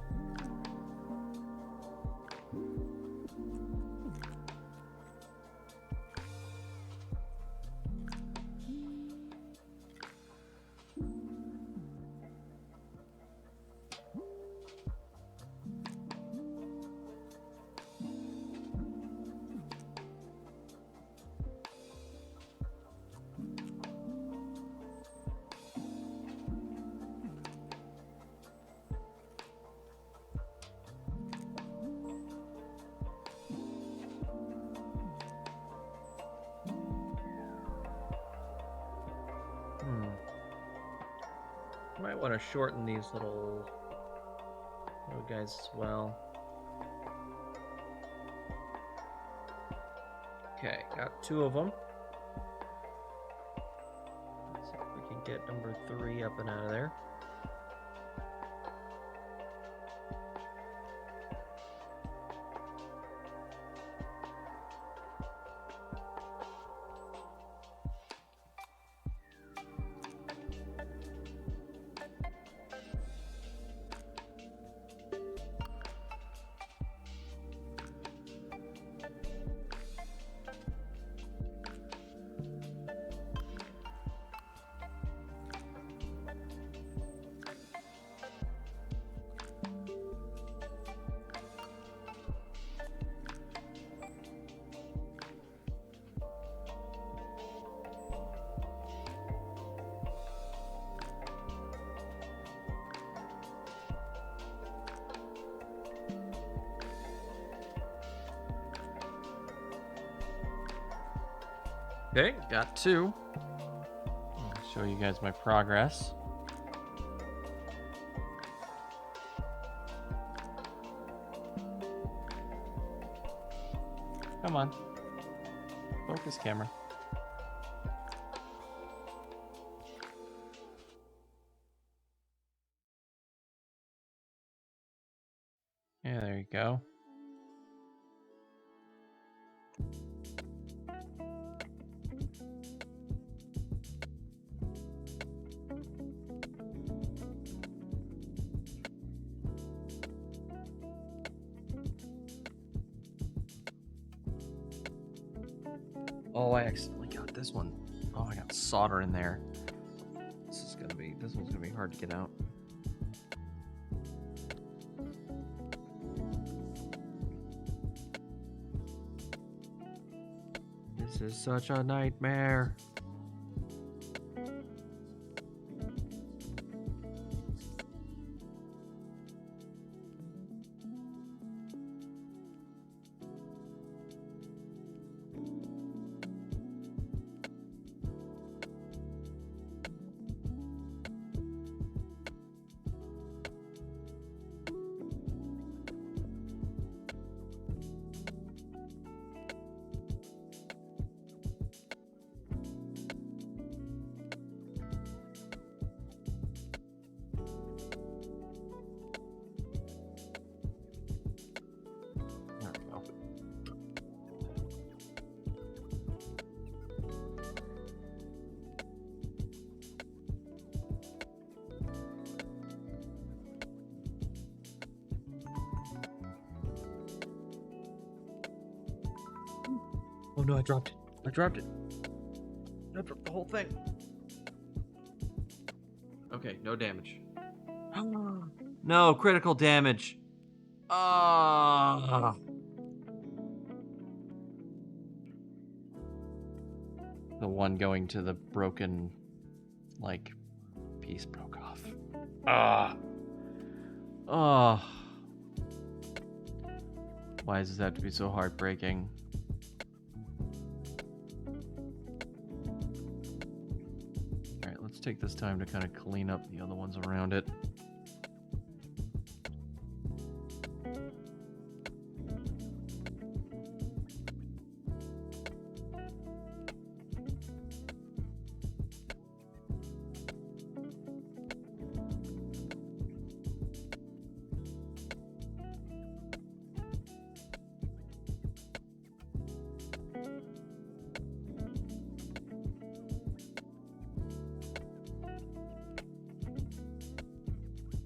Might want to shorten these little guys as well. Okay, got 2 of them. Let's see if we can get number 3 up and out of there. Okay, got 2. I'll show you guys my progress. Come on. Focus, camera. Yeah, there you go. Oh, I accidentally got this one. Oh, I got solder in there. This one's gonna be hard to get out. This is such a nightmare. no, I dropped it. I dropped it. I dropped the whole thing. Okay, no damage. No, critical damage. Ah. The one going to the broken, like, piece broke off. Ah. Oh. Why does this have to be so heartbreaking? Alright, let's take this time to kind of clean up the other ones around it.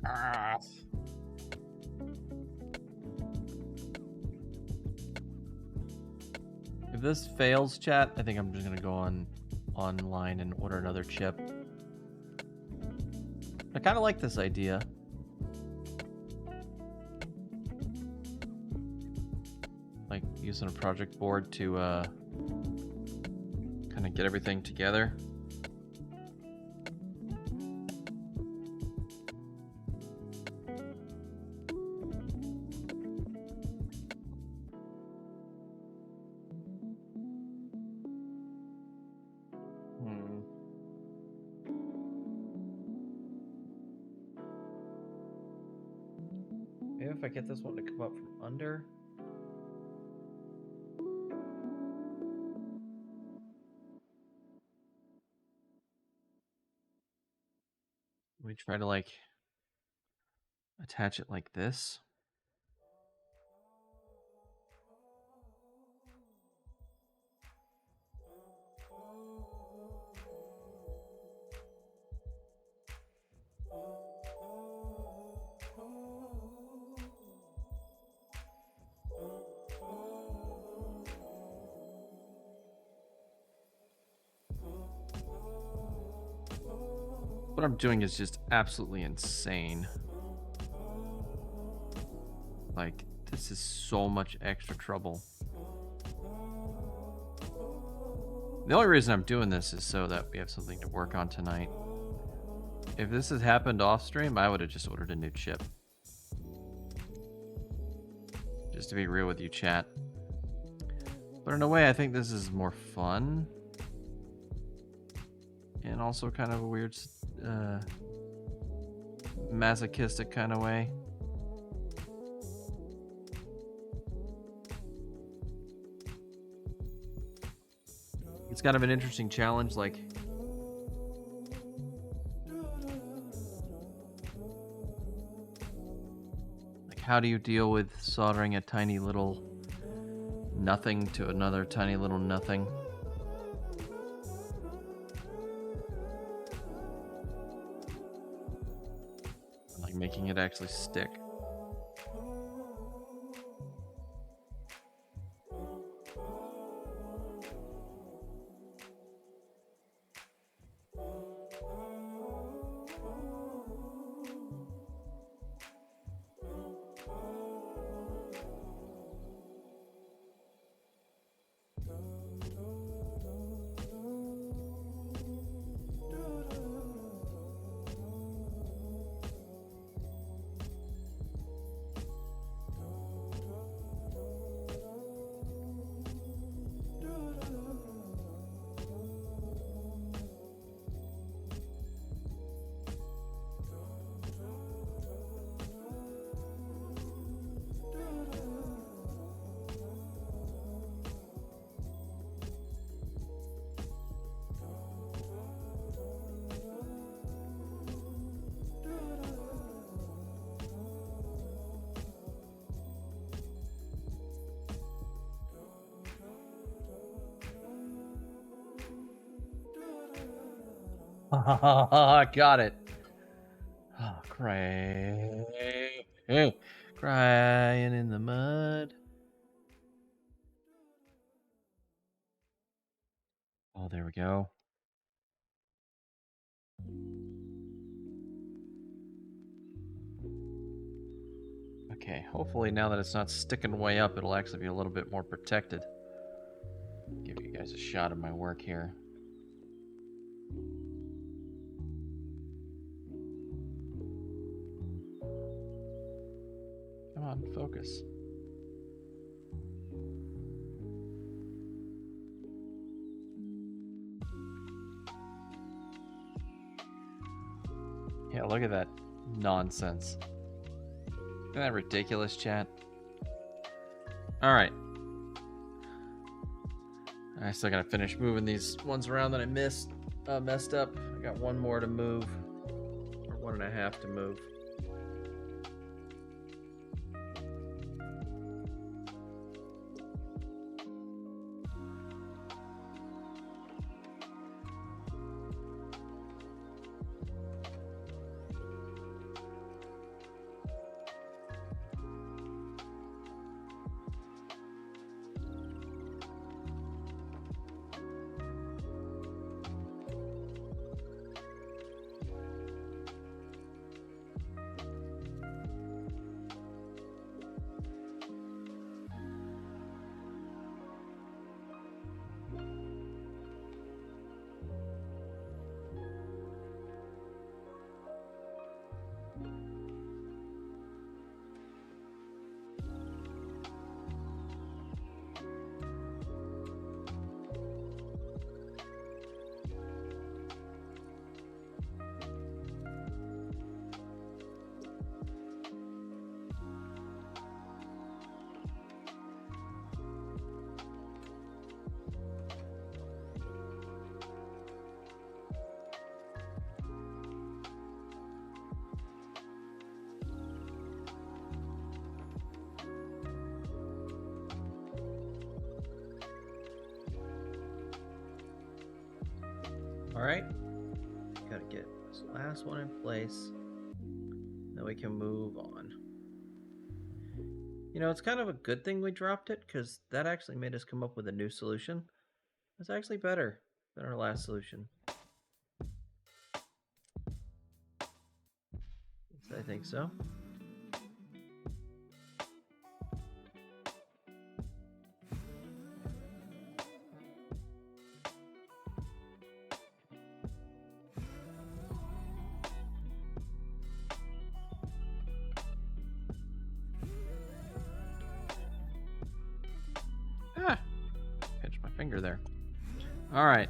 Ah. If this fails, chat, I think I'm just gonna go online and order another chip. I kind of like this idea. Like using a project board to kind of get everything together. Maybe if I get this one to come up from under. We try to like attach it like this. What I'm doing is just absolutely insane. Like, this is so much extra trouble. The only reason I'm doing this is so that we have something to work on tonight. If this had happened off stream, I would have just ordered a new chip. Just to be real with you, chat. But in a way, I think this is more fun. And also kind of a weird, masochistic kind of way. It's kind of an interesting challenge, like how do you deal with soldering a tiny little nothing to another tiny little nothing? Like making it actually stick. Got it. Oh, crying in the mud. Oh, there we go. Okay, hopefully now that it's not sticking way up, it'll actually be a little bit more protected. Give you guys a shot of my work here. Come on, focus. Yeah, look at that nonsense. Isn't that ridiculous, chat? Alright. I still gotta finish moving these ones around that I messed up. I got one more to move. Or 1.5 to move. Alright, gotta get this last one in place, then we can move on. You know, it's kind of a good thing we dropped it, because that actually made us come up with a new solution. It's actually better than our last solution. Yes, I think so. Pinched my finger there. Alright.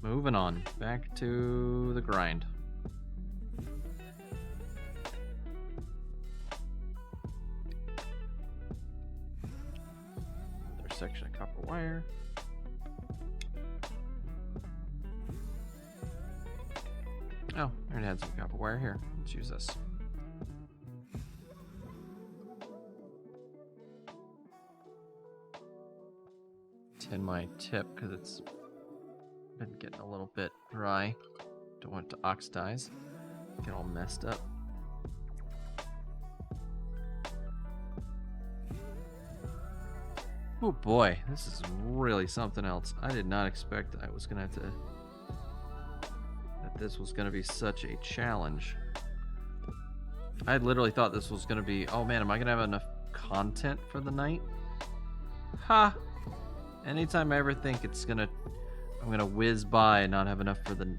Moving on. Back to the grind. Another section of copper wire. Oh, I already had some copper wire here. Let's use this. Tin my tip because it's been getting a little bit dry. Don't want it to oxidize, get all messed up. Oh boy, this is really something else. I did not expect I was gonna have to, that this was gonna be such a challenge. I literally thought this was gonna be, oh man, am I gonna have enough content for the night? Ha! Anytime I ever think I'm gonna whiz by and not have enough for the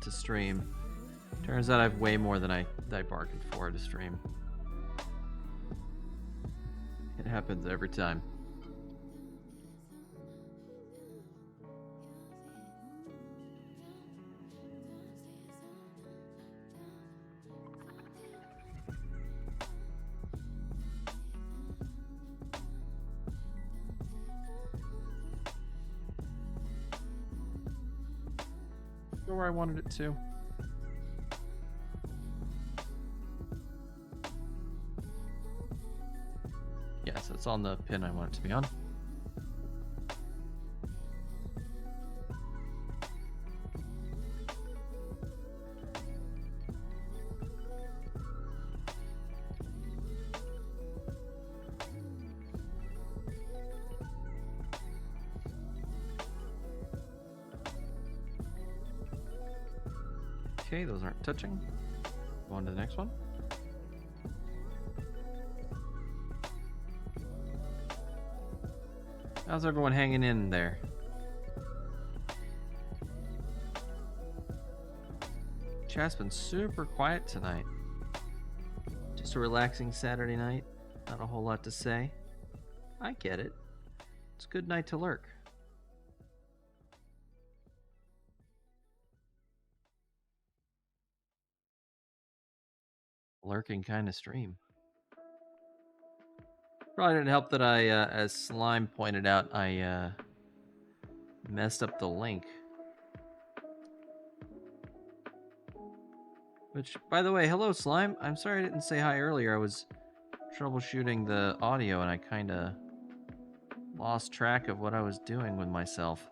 to stream, turns out I have way more than I bargained for to stream. It happens every time. Go where I wanted it to. Yes, it's on the pin I want it to be on. Okay, those aren't touching. Go on to the next one. How's everyone hanging in there? Chat's been super quiet tonight. Just a relaxing Saturday night. Not a whole lot to say. I get it. It's a good night to lurk. Lurking kind of stream. Probably didn't help that I, as Slime pointed out, I messed up the link. Which, by the way, hello Slime. I'm sorry I didn't say hi earlier. I was troubleshooting the audio and I kind of lost track of what I was doing with myself.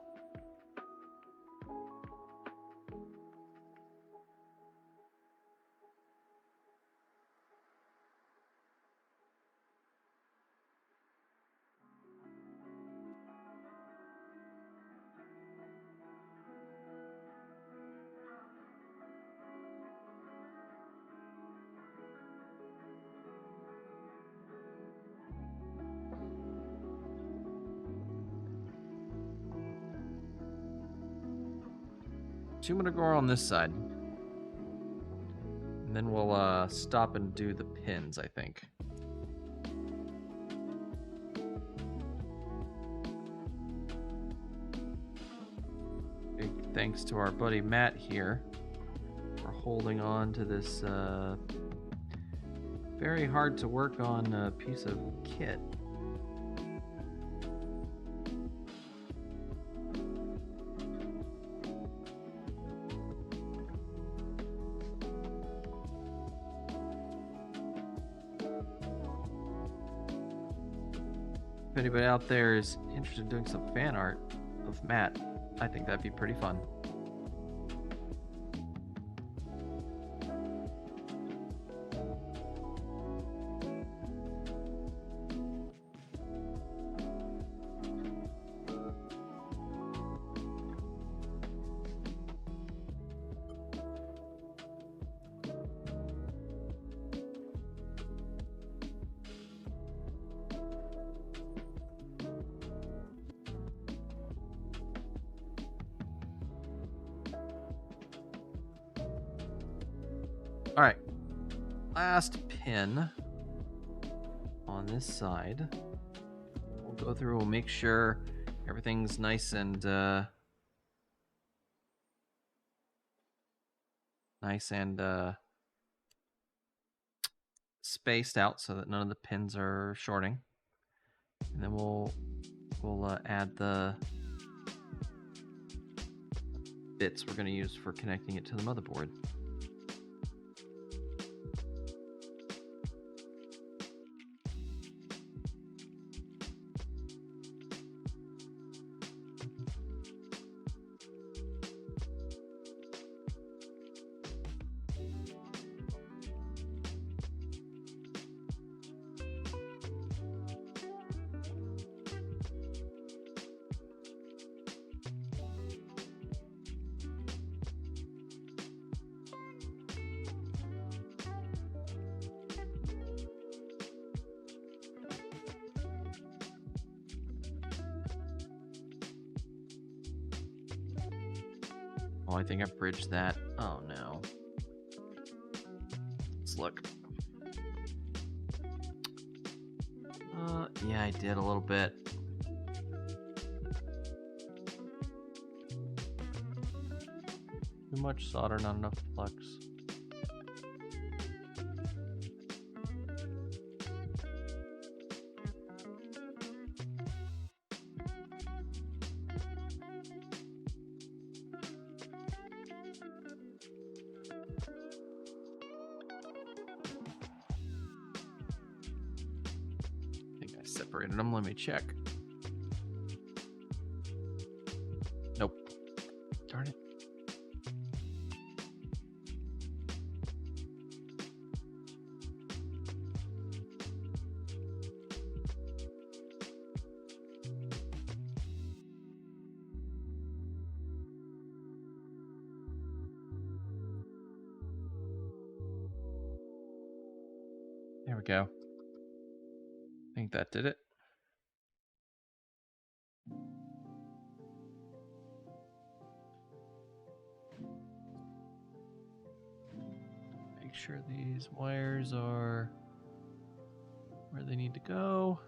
So I'm gonna go on this side. And then we'll stop and do the pins, I think. Big thanks to our buddy Matt here for holding on to this very hard to work on piece of kit. If anybody out there is interested in doing some fan art of Matt, I think that'd be pretty fun. All right, last pin on this side. We'll go through, we'll make sure everything's nice and spaced out so that none of the pins are shorting. And then we'll add the bits we're going to use for connecting it to the motherboard. Oh, I think I bridged that. Oh no. Let's look. Yeah, I did a little bit. Too much solder, not enough flux. Separated them. Let me check. Nope. Darn it. we go. I think that did it. Make sure these wires are where they need to go.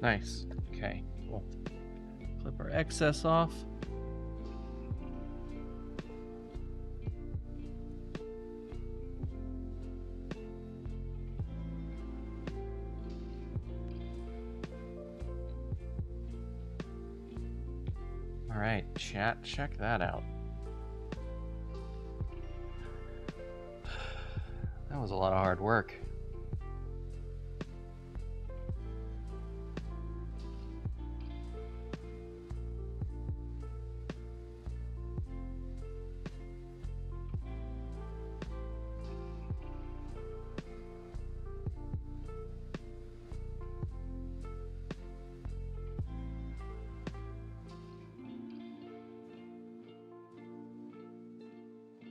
Nice. Okay, cool. Clip our excess off. All right, chat, check that out. That was a lot of hard work.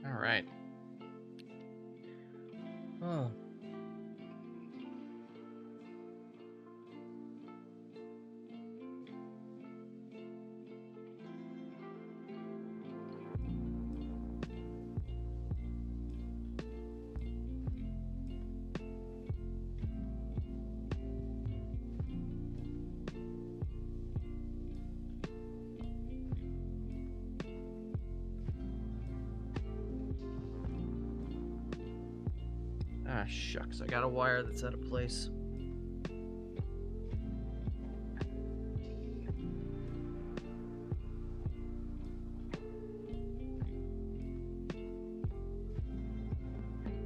All right. Oh. Ah, shucks. I got a wire that's out of place.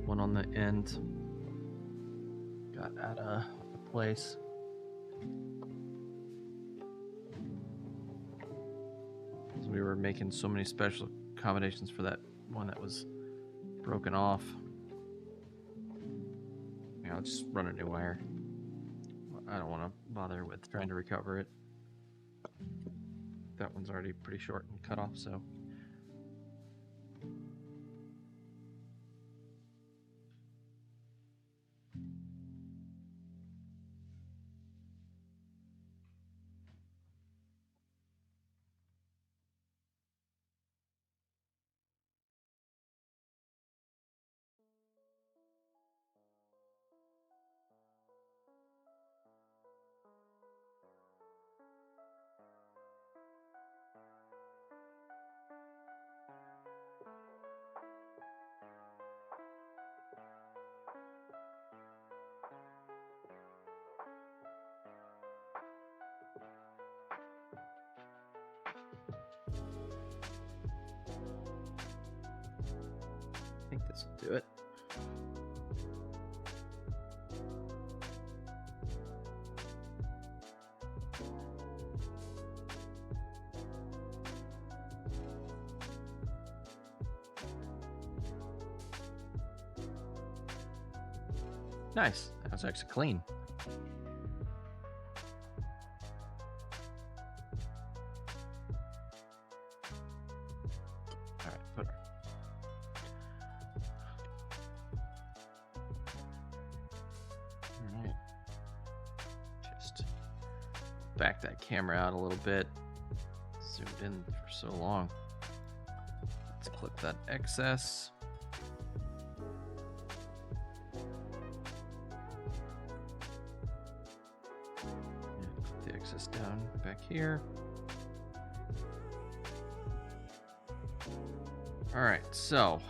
One on the end got out of place. So we were making so many special accommodations for that one that was broken off. Yeah, I'll just run a new wire. I don't want to bother with trying to recover it. That one's already pretty short and cut off, so. I think this will do it. Nice. That's actually clean. All right, put her. All right. Just back that camera out a little bit. Zoomed in for so long. Let's clip that excess. Down back here. All right, so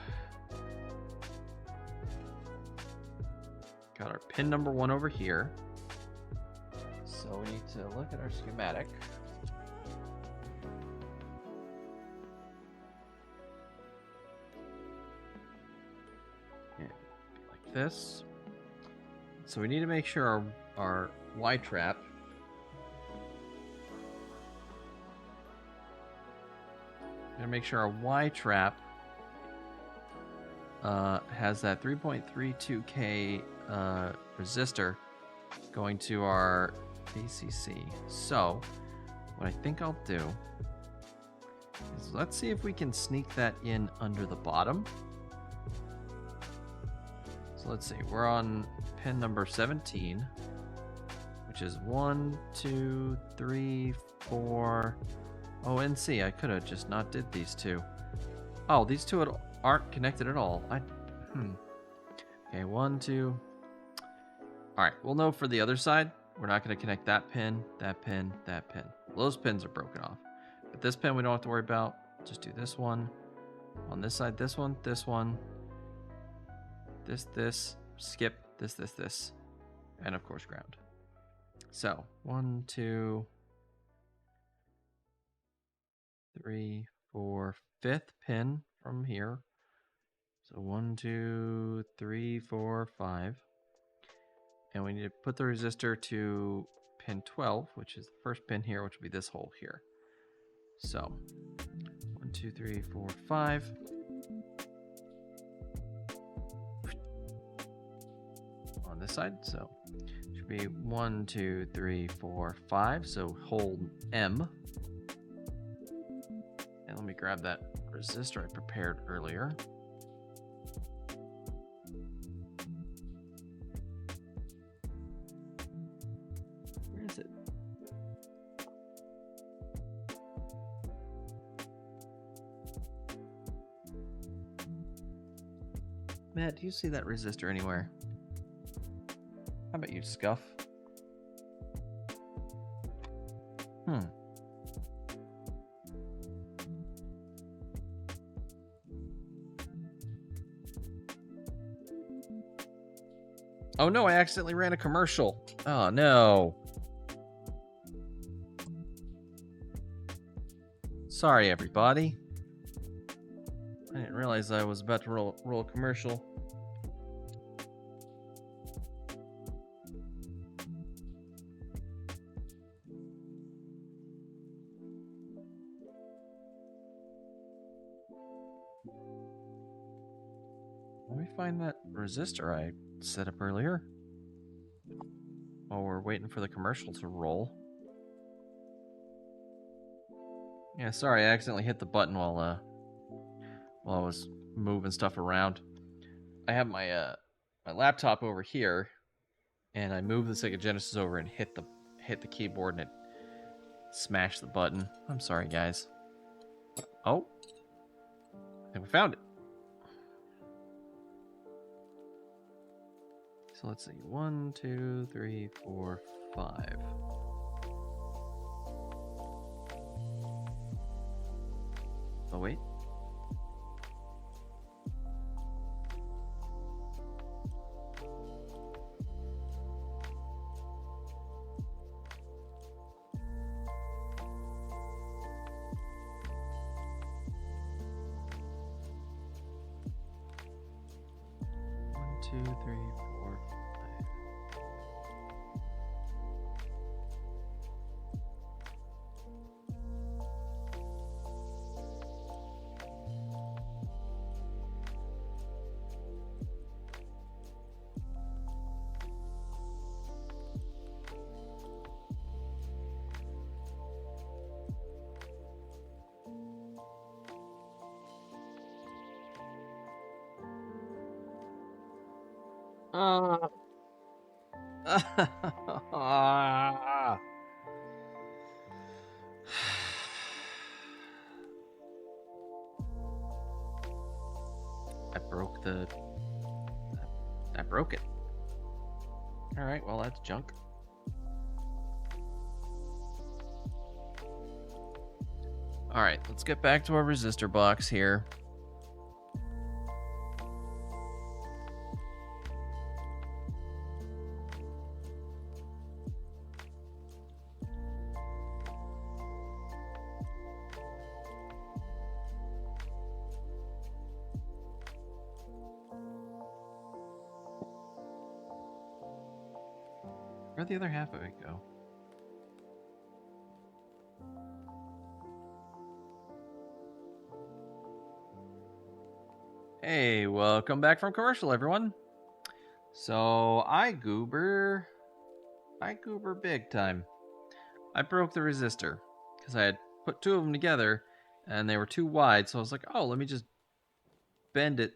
got our pin number 1 over here. So So we need to look at our schematic. And like this. So we need to make sure our Y trap has that 3.32K resistor going to our ACC. So what I think I'll do is let's see if we can sneak that in under the bottom. So let's see, we're on pin number 17, which is 1, 2, 3, 4. Oh, and see, I could have just not did these two. Oh, these two aren't connected at all. Okay, 1, 2. All right, we'll know for the other side. We're not going to connect that pin, that pin, that pin. Those pins are broken off. But this pin we don't have to worry about. Just do this one. On this side, this one, this one. This, skip, this. And of course, ground. So, 1, 2, 3, 4, 5th pin from here. So 1, 2, 3, 4, 5. And we need to put the resistor to pin 12, which is the first pin here, which will be this hole here. So 1, 2, 3, 4, 5. On this side, so it should be 1, 2, 3, 4, 5. So hold M. And let me grab that resistor I prepared earlier. Where is it? Matt, do you see that resistor anywhere? How about you, Scuff? Oh no, I accidentally ran a commercial. Oh no. Sorry, everybody. I didn't realize I was about to roll a commercial. Let me find that resistor I set up earlier. While we're waiting for the commercial to roll. Yeah, sorry, I accidentally hit the button while I was moving stuff around. I have my my laptop over here, and I moved the Sega Genesis over and hit the keyboard, and it smashed the button. I'm sorry, guys. Oh, I think we found it. So let's see, 1, 2, 3, 4, 5. Oh wait. One, two, three, four, 5. I broke it. All right, well, that's junk. All right, let's get back to our resistor box here. Where'd the other half of it go? Hey, welcome back from commercial, everyone. So I goober big time. I broke the resistor because I had put two of them together and they were too wide. So I was like, oh, let me just bend it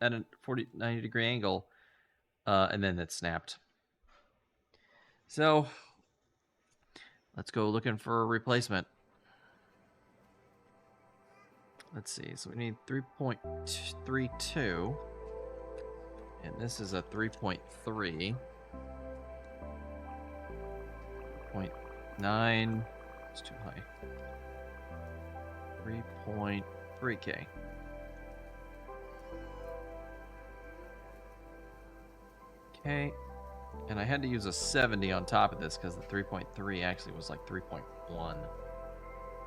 at a 90 degree angle, and then it snapped. So let's go looking for a replacement. Let's see. So we need 3.32. And this is a 3.3. 0.9. It's too high. 3.3K. Okay. And I had to use a 70 on top of this because the 3.3 actually was like 3.1.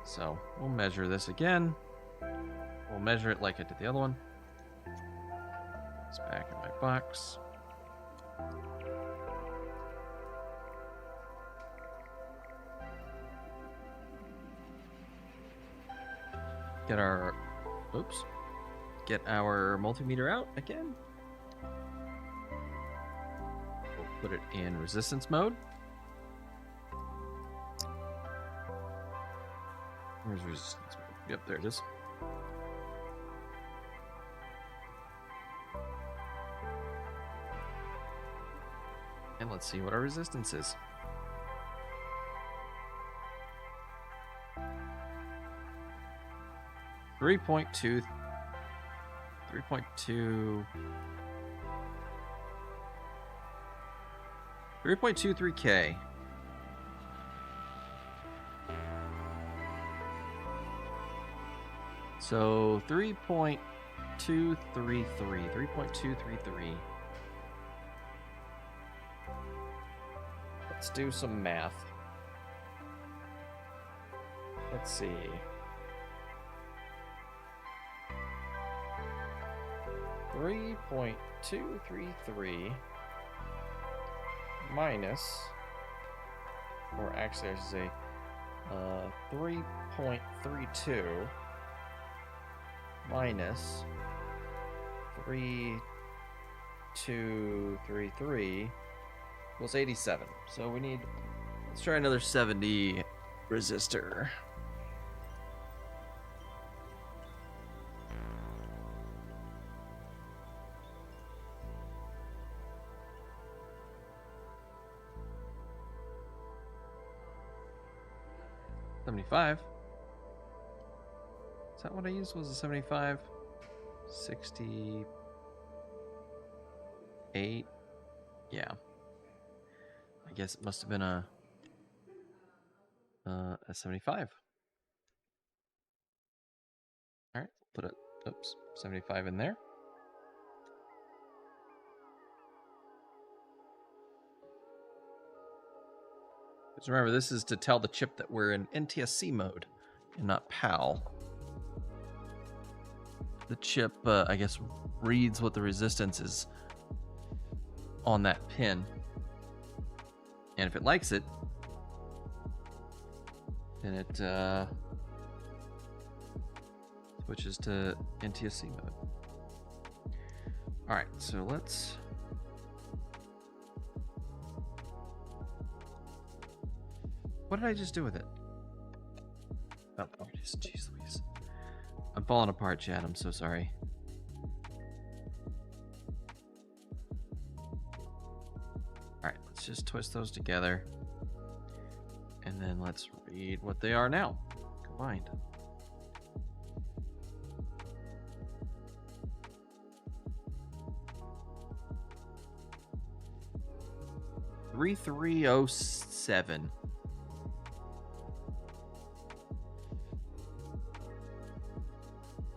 So we'll measure this again. We'll measure it like I did the other one. It's back in my box. Get our multimeter out again. We'll put it in resistance mode. Where's resistance mode? Yep, there it is. And let's see what our resistance is. $3.23K. So 3.233. Let's do some math. Let's see. $3.233 minus, or actually I should say, 3.32 minus 3.233 equals 87. So we need, let's try another 70 resistor. $75. Is that what I used? Was it 75? 68. Yeah. I guess it must have been a 75. All right, put it. 75 in there. Just remember, this is to tell the chip that we're in NTSC mode and not PAL. The chip, I guess, reads what the resistance is on that pin. And if it likes it, then it switches to NTSC mode. All right, so let's... What did I just do with it? Oh, jeez Louise. I'm falling apart, Chad. I'm so sorry. Alright, let's just twist those together. And then let's read what they are now, combined. $3,307.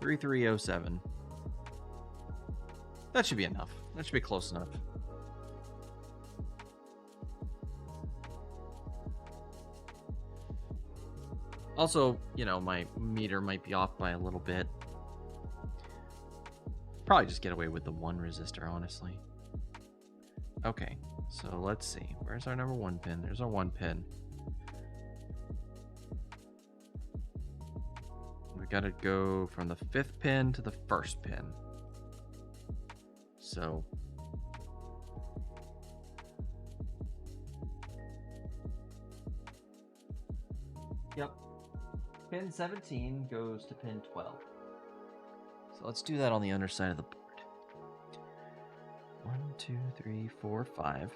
$3,307. That should be enough. That should be close enough. Also, you know, my meter might be off by a little bit. Probably just get away with the one resistor, honestly. Okay, so let's see. Where's our number 1 pin? There's our 1 pin. We gotta go from the 5th pin to the 1st pin. So yep. Pin 17 goes to pin 12. So let's do that on the underside of the board. 1, 2, 3, 4, 5.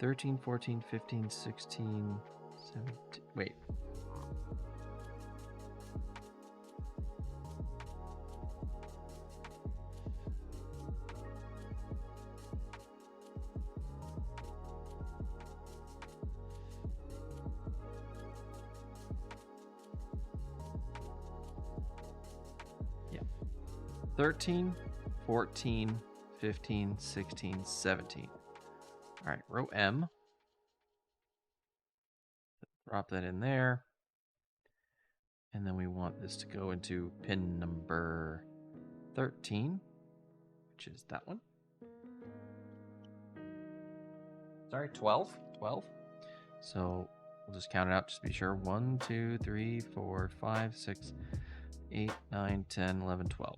13, 14, 15, 16, 17. Wait. Yeah. 13, 14, 15, 16, 17. All right, row M. Drop that in there. And then we want this to go into pin number 13, which is that one. Sorry, 12. 12. So we'll just count it out just to be sure. 1, 2, 3, 4, 5, 6, 8, 9, 10, 11, 12.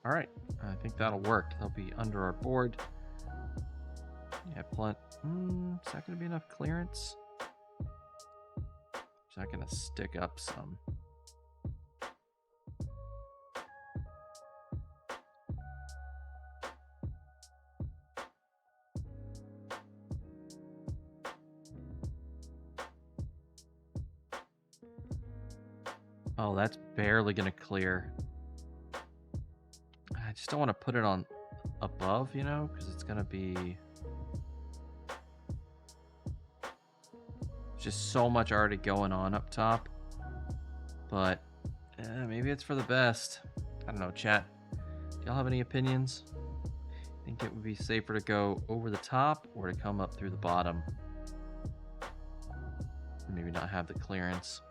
All right, I think that'll work. They'll be under our board. Yeah, blunt. Is that going to be enough clearance? Is that going to stick up some? Oh, that's barely going to clear. I just don't want to put it on above, you know, because it's going to be just so much already going on up top. But maybe it's for the best. I don't know, chat. Do y'all have any opinions? Think it would be safer to go over the top or to come up through the bottom? Maybe not have the clearance.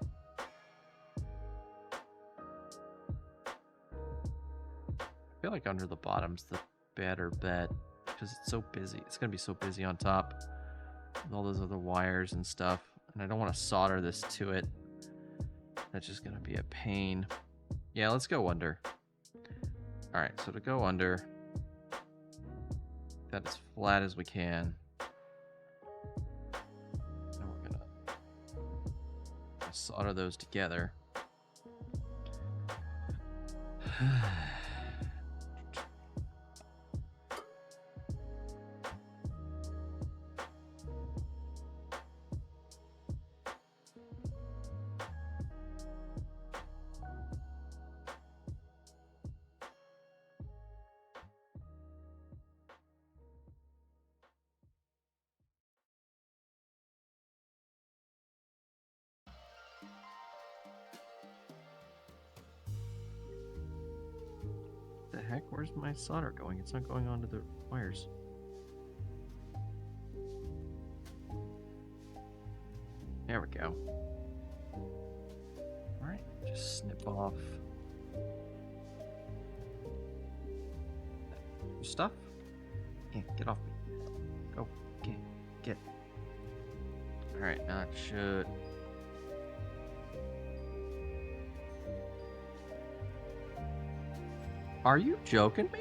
I feel like under the bottom's the better bet because it's so busy. It's going to be so busy on top with all those other wires and stuff. And I don't want to solder this to it. That's just going to be a pain. Yeah, let's go under. All right, so to go under, that as flat as we can. And we're going to solder those together. The heck? Where's my solder going? It's not going onto the wires. There we go. Alright, just snip off stuff. Yeah, get off me. Go. Get. Alright, now it should... Are you joking me?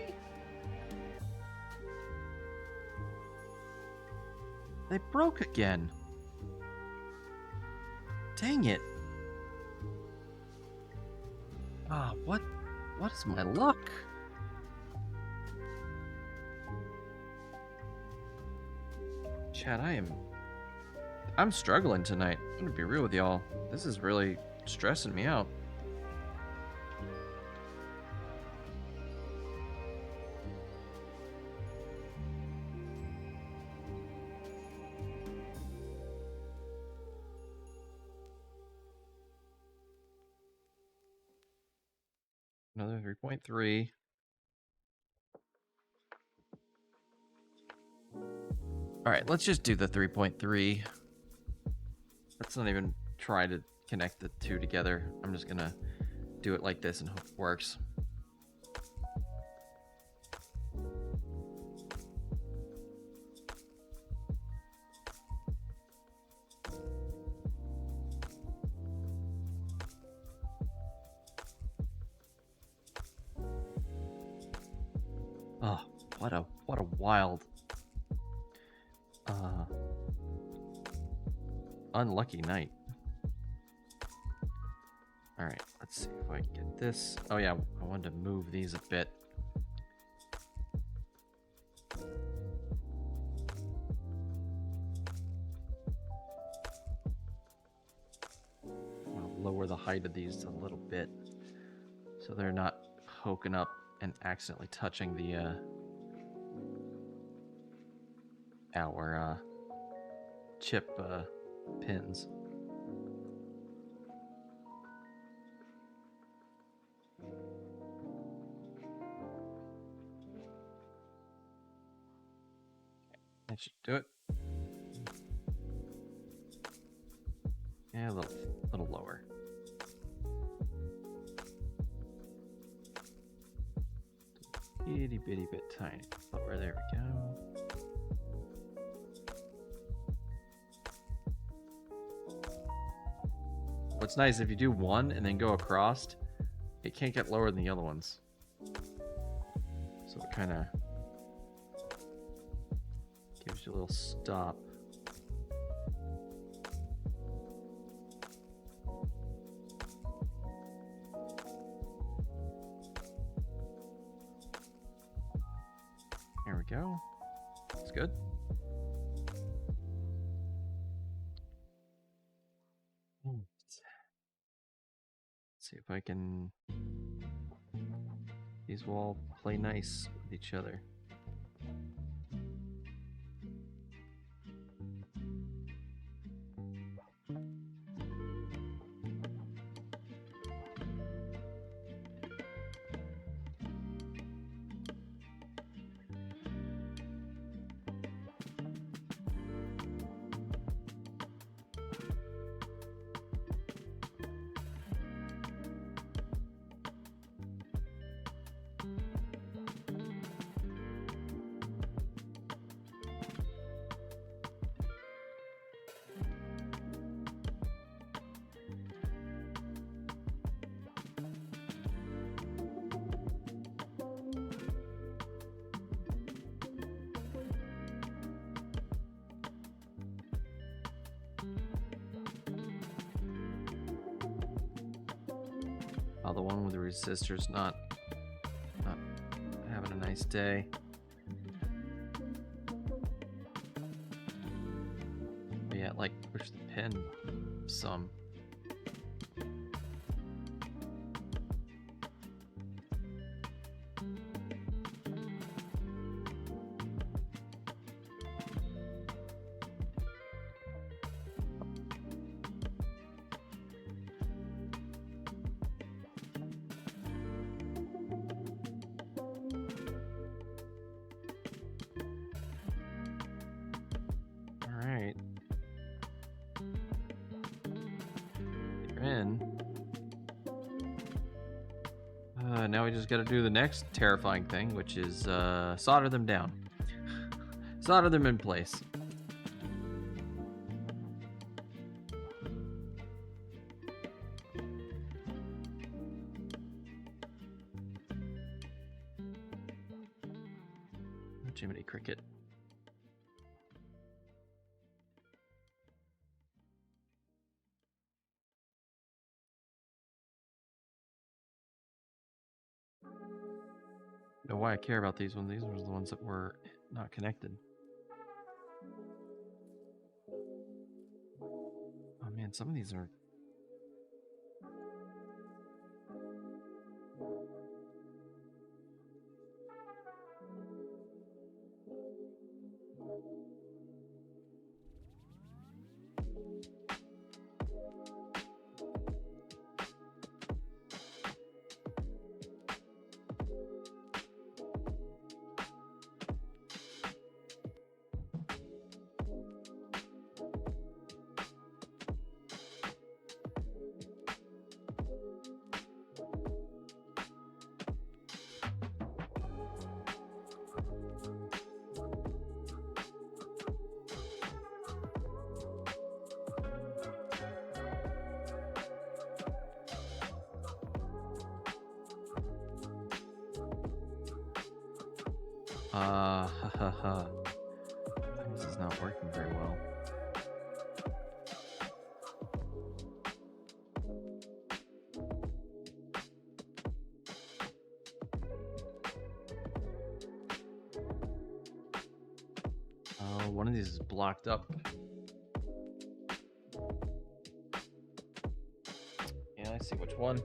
They broke again. Dang it. Ah, what is my luck? Chad, I'm struggling tonight. I'm gonna be real with y'all. This is really stressing me out. Another 3.3. All right, let's just do the 3.3. Let's not even try to connect the two together. I'm just gonna do it like this and hope it works. Oh, what a wild, unlucky night. All right, let's see if I can get this. Oh yeah, I wanted to move these a bit. I'll lower the height of these a little bit so they're not poking up and accidentally touching the our chip pins. That should do it. Yeah, a little lower. Itty bitty bit tiny. Lower, there we go. What's nice, if you do one and then go across, it can't get lower than the other ones. So it kind of gives you a little stop. There we go. That's good. Let's see if I can... These will all play nice with each other. Oh, the one with the resistor's not having a nice day. But yeah, like push the pin some. Now we just got to do the next terrifying thing, which is solder them down. Solder them in place. Jiminy Cricket. Know why I care about these ones. These were the ones that were not connected. Oh man, some of these are... This is not working very well. One of these is blocked up. Yeah, I see which one.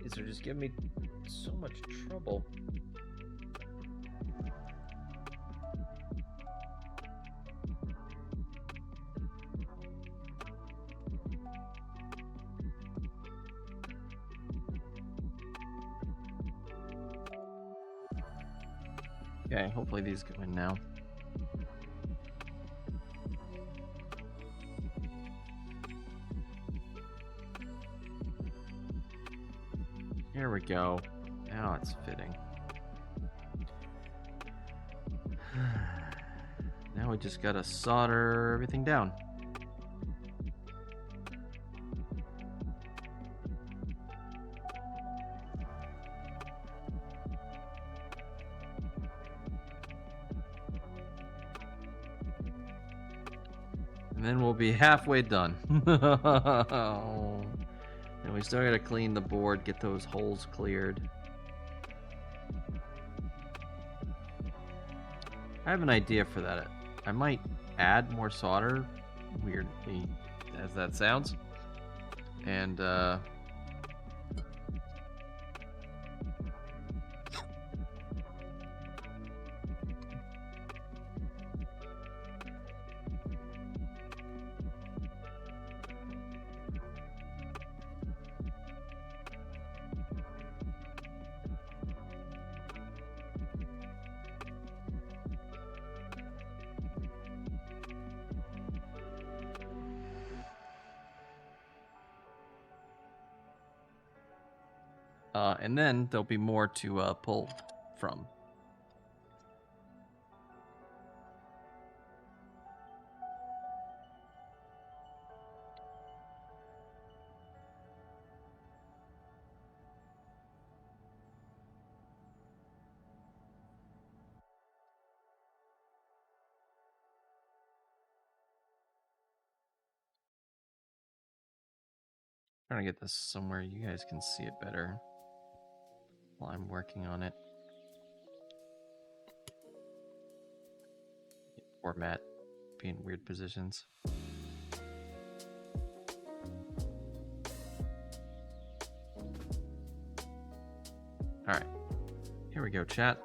These are just giving me so much trouble. Okay, hopefully these go in now. Here we go. Now it's fitting. Now we just gotta solder everything down. And then we'll be halfway done. And we still gotta clean the board, get those holes cleared. I have an idea for that. I might add more solder, weirdly as that sounds. And and then there'll be more to pull from. Trying to get this somewhere you guys can see it better while I'm working on it. Format, be in weird positions. All right, here we go, chat.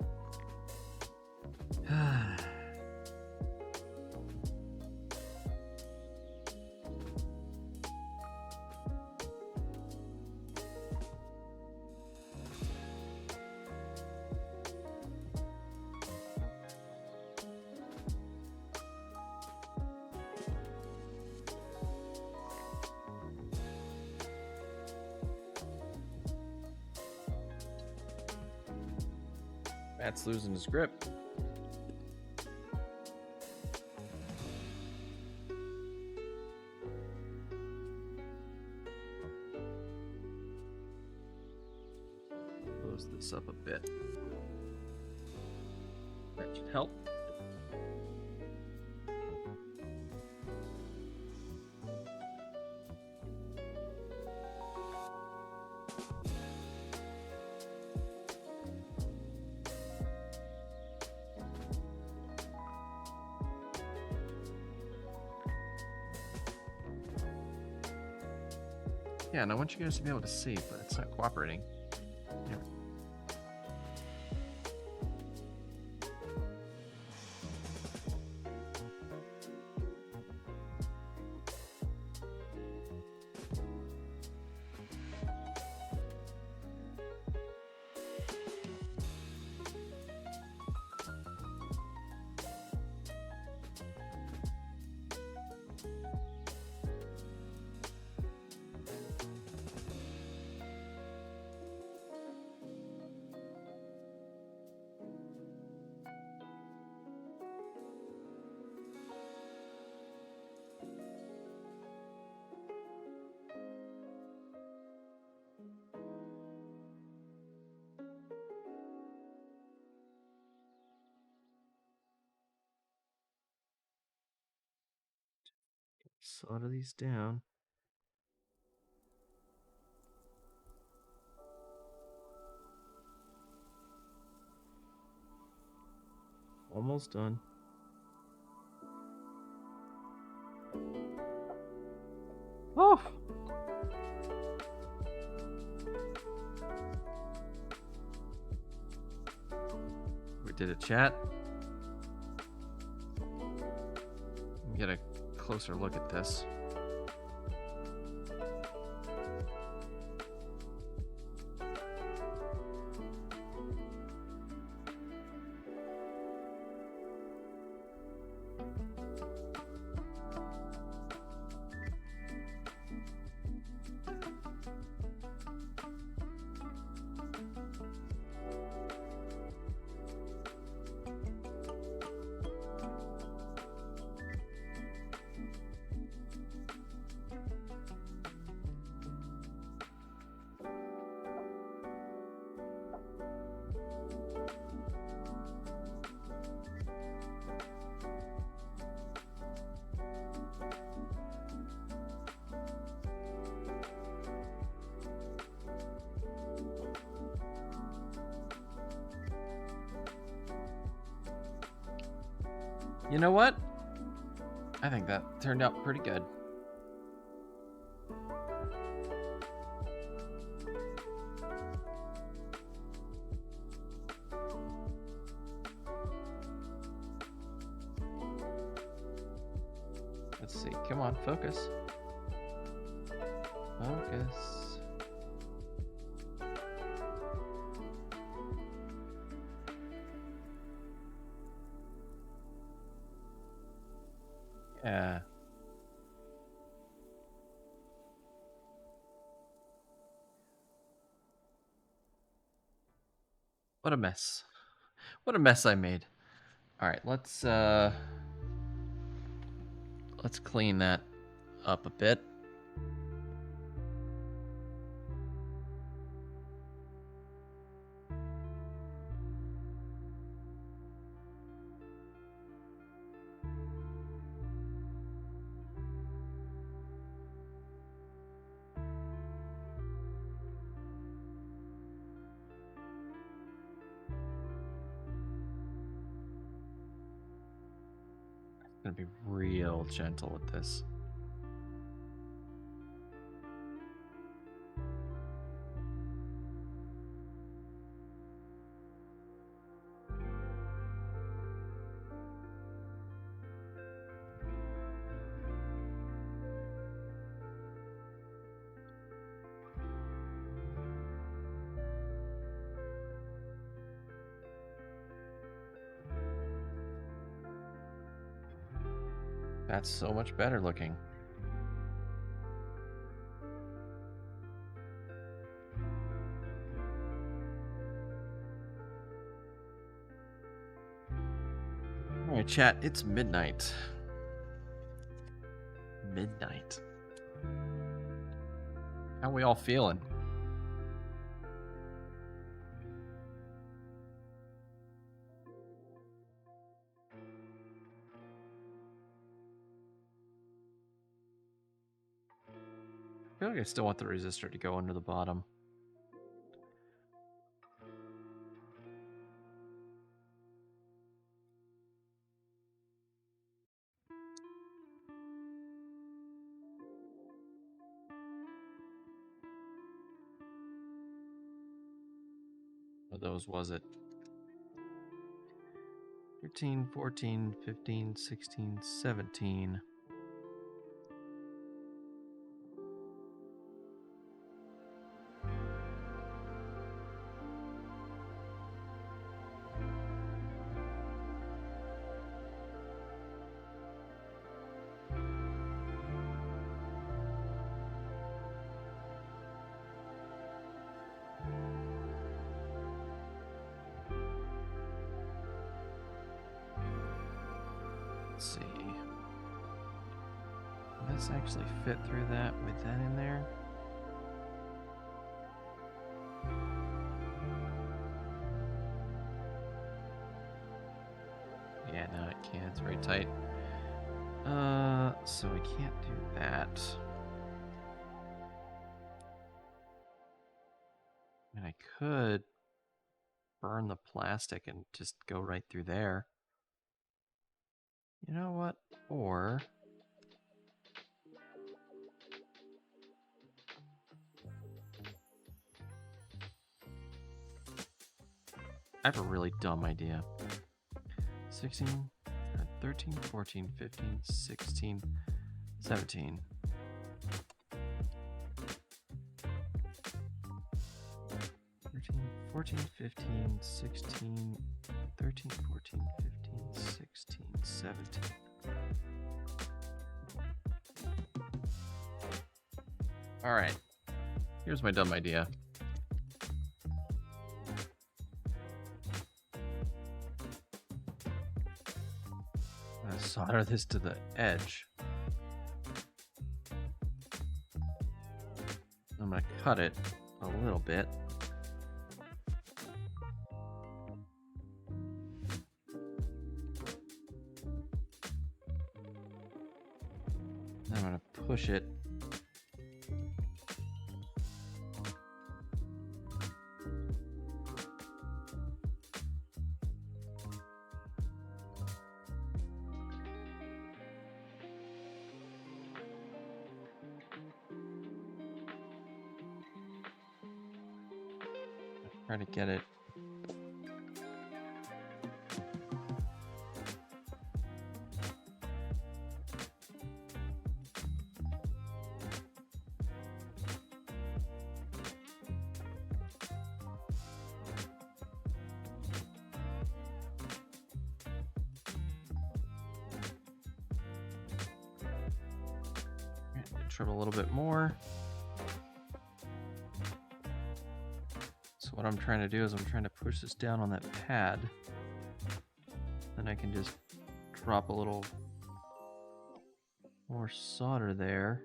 Matt's losing his grip. Close this up a bit. That should help. Yeah, and I want you guys to be able to see, but it's not cooperating. There. Solder these down. Almost done. Oh! We did it, chat. Get a closer look at this. You know what? I think that turned out pretty good. Let's see. Come on, focus. Focus. Yeah. What a mess. What a mess I made. All right, let's clean that up a bit. I'm gonna be real gentle with this. That's so much better looking. All right, chat, it's midnight. Midnight. How we all feeling? I feel like I still want the resistor to go under the bottom. of those was it? 13, 14, 15, 16, 17. Let's see. Will this actually fit through that with that in there? Yeah, no, it can't. It's very tight. So we can't do that. I mean, I could burn the plastic and just go right through there. You know what? Or I have a really dumb idea. 16, 13, 14, 15, 16, 17. 14, 15, 16, 13, 14, 15, 16, 17. All right. Here's my dumb idea. I'm going to solder this to the edge. I'm going to cut it a little bit. I'm going to push it try to get it. Trim a little bit more. So what I'm trying to do is I'm trying to push this down on that pad. Then I can just drop a little more solder there.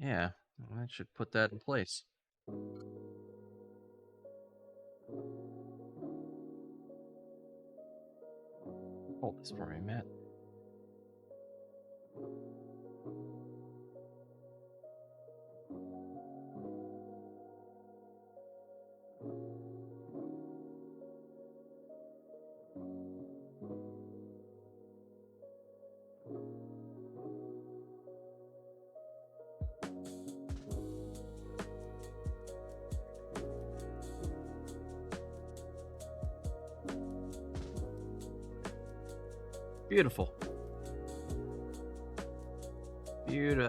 Yeah, that should put that in place. Hold this for me, Matt. Beautiful.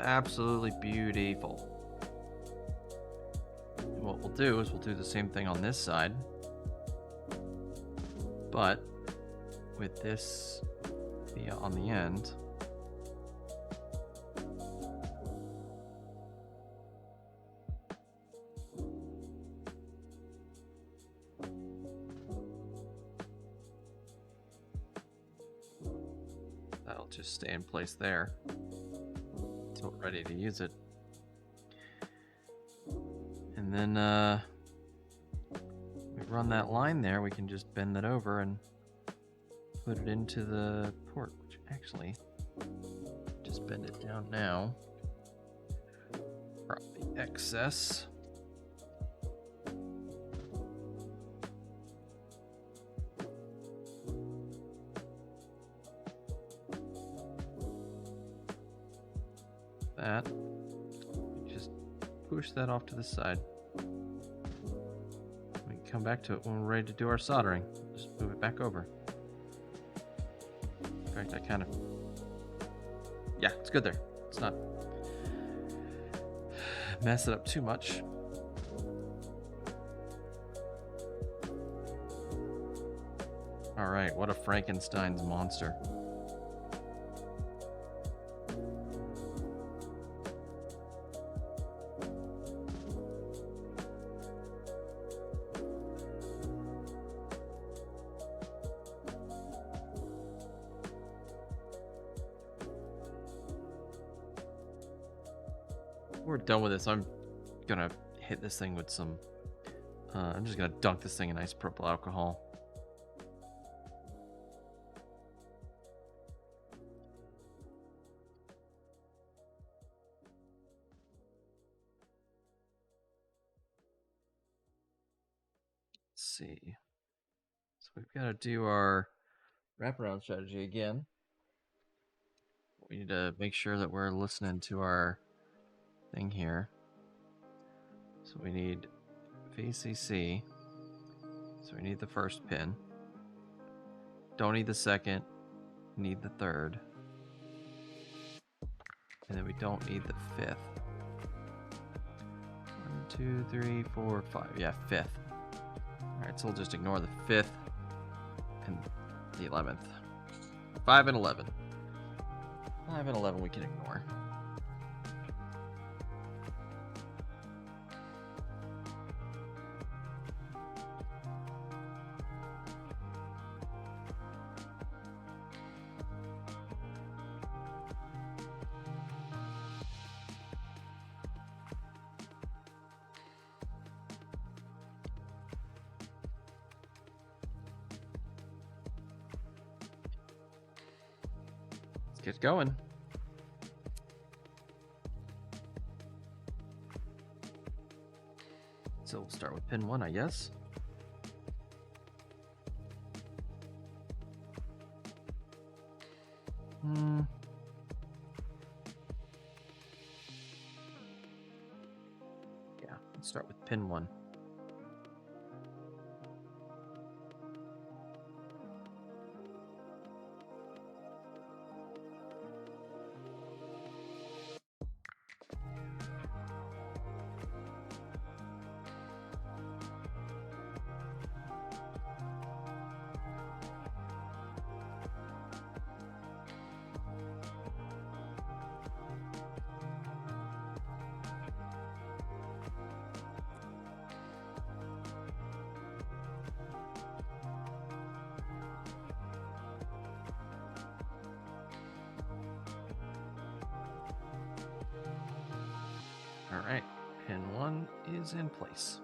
Absolutely beautiful. And what we'll do is we'll do the same thing on this side, but with this on the end. That'll just stay in place there until we're ready to use it. And then we run that line there, we can just bend that over and put it into the port, which actually, just bend it down now. Drop the excess. That. Just push that off to the side. come back to it when we're ready to do our soldering. Just move it back over. In fact, I kind of... Yeah, it's good there. It's not mess it up too much. All right, what a Frankenstein's monster. We're done with this. I'm gonna hit this thing with some I'm just gonna dunk this thing in isopropyl alcohol. Let's see. So we've got to do our wraparound strategy again. We need to make sure that we're listening to our thing here. So we need VCC. So we need the first pin. Don't need the second. Need the third. And then we don't need the fifth. 1, 2, 3, 4, 5. Yeah, fifth. Alright, so we'll just ignore the 5th and the 11th. 5 and 11. 5 and 11 we can ignore. Get going. So we'll start with pin 1, I guess. Yeah, let's start with pin 1. Alright, pin 1 is in place.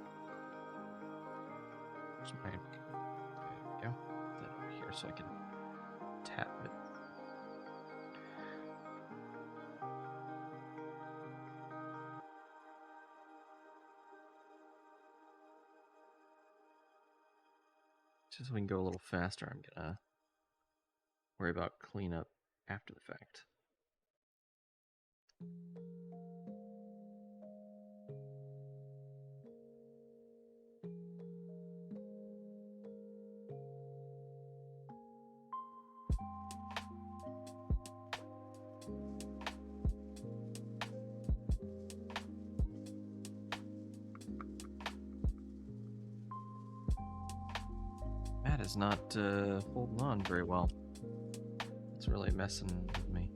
There we go. Put that over here so I can tap it. Just so we can go a little faster, I'm gonna worry about cleanup after the fact. That is not holding on very well. It's really messing with me.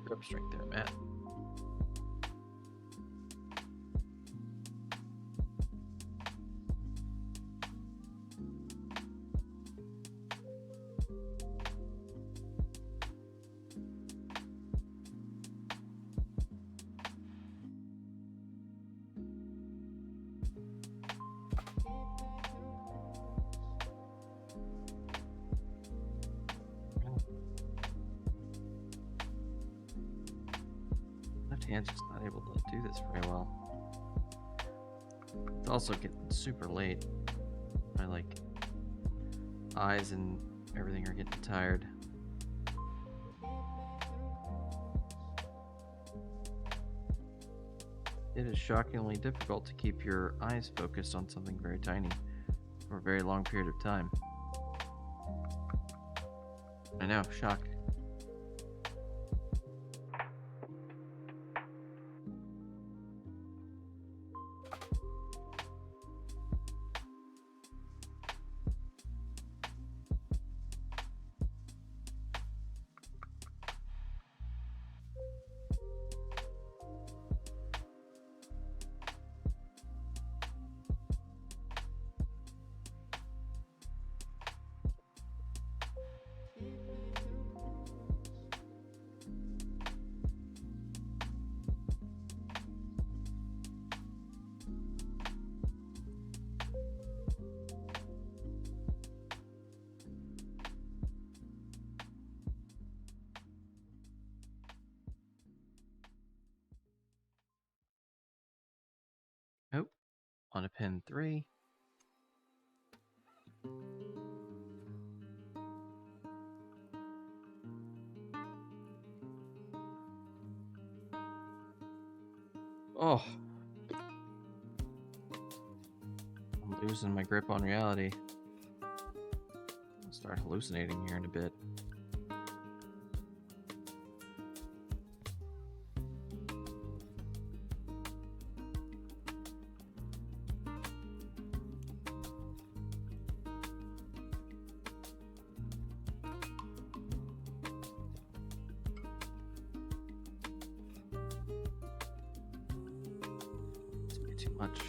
Grip strength there, Matt. Hand's just not able to do this very well. It's also getting super late. My eyes and everything are getting tired. it is shockingly difficult to keep your eyes focused on something very tiny for a very long period of time. I know, shock. Oh, on to pin 3. Oh, I'm losing my grip on reality. I'll start hallucinating here in a bit. Too much.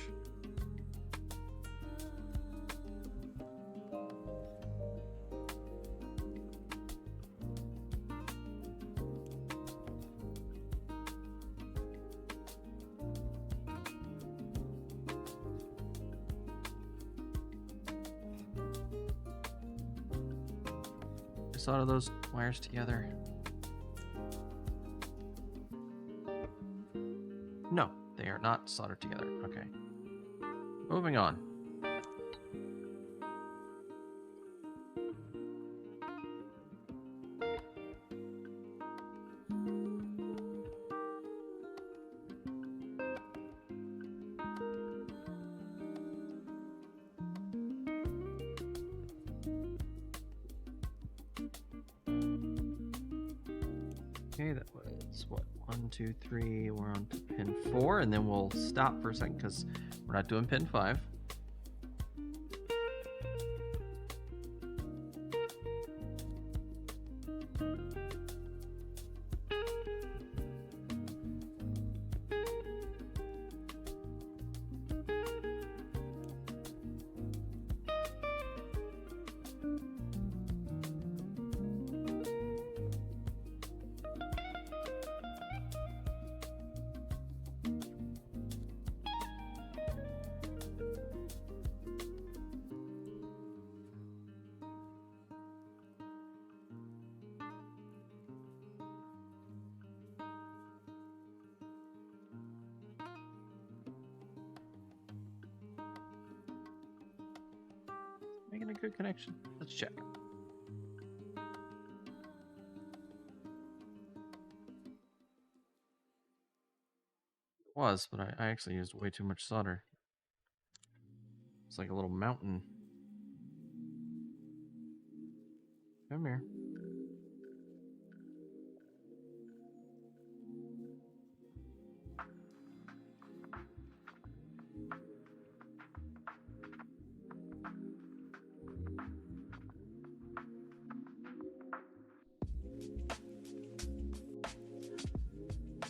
Just solder those wires together. No, they are not soldered together. Okay. Moving on. Okay, that was what? 1, 2, 3. We're on to pin 4, and then we'll stop for a second because we're not doing pin 5. Making a good connection. Let's check. It was, but I actually used way too much solder. It's like a little mountain. Come here.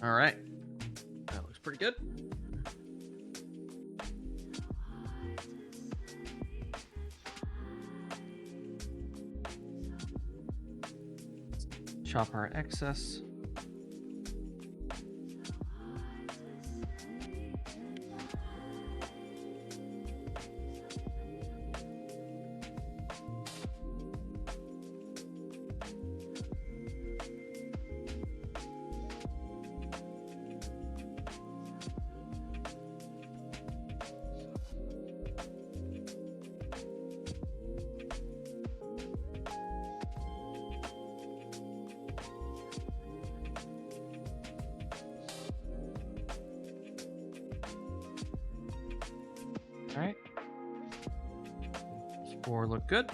All right. That looks pretty good. Chop our excess. 4 look good.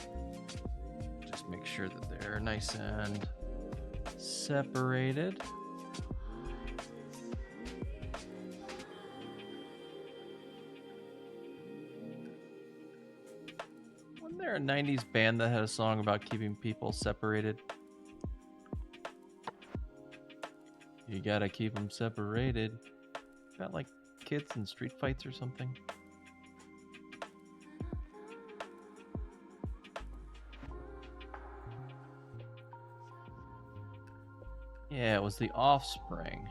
Just make sure that they're nice and separated. Wasn't there a 90s band that had a song about keeping people separated? You gotta keep them separated. About like kids and street fights or something. Yeah, it was The Offspring.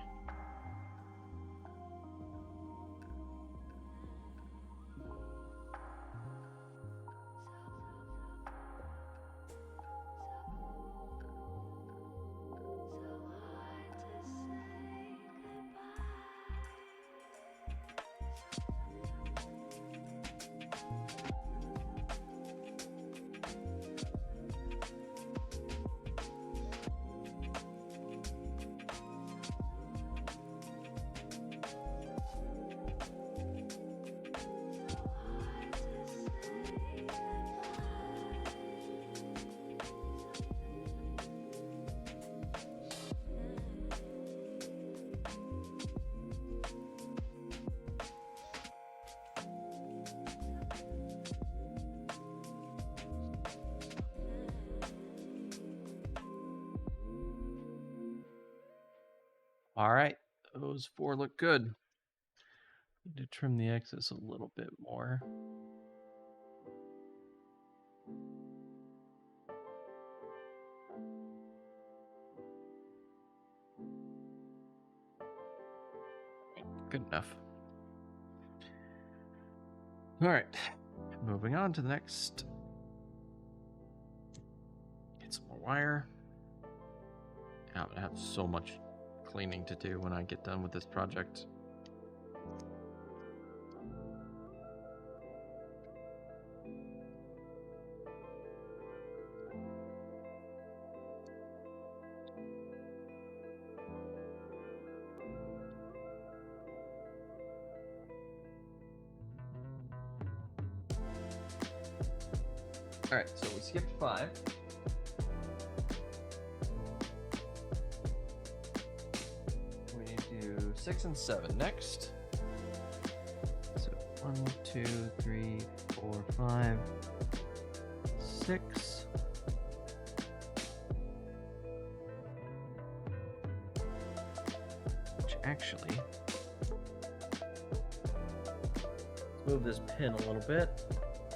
All right, those 4 look good. Need to trim the excess a little bit more. Good enough. All right, moving on to the next. Get some more wire. I'm gonna have so much cleaning to do when I get done with this project. All right, so we skipped 5. We need to do 6 and 7 next. So 1, 2, 3, 4, 5, 6. Which actually, let's move this pin a little bit.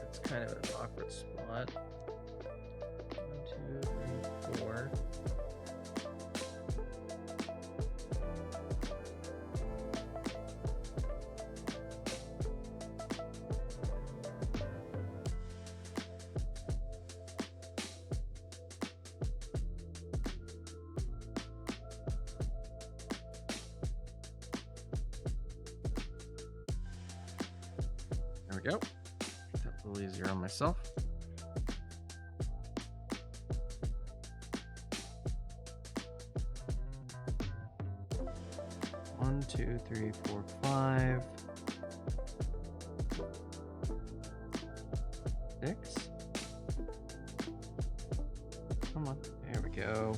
It's kind of an awkward spot. 1, 2, 3, 4. There we go. Make that a little easier on myself. One, 2, 3, 4, 5, 6. Come on, there we go.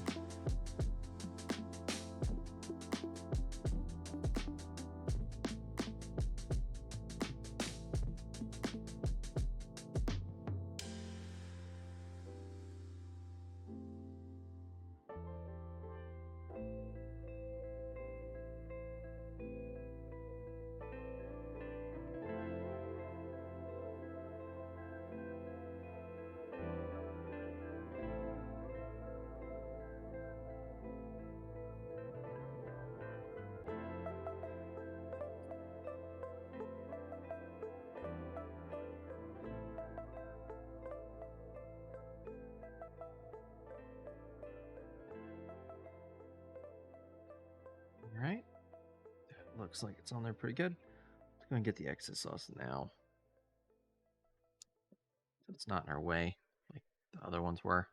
All right, looks like it's on there pretty good. Let's go and get the excess sauce now. So it's not in our way like the other ones were.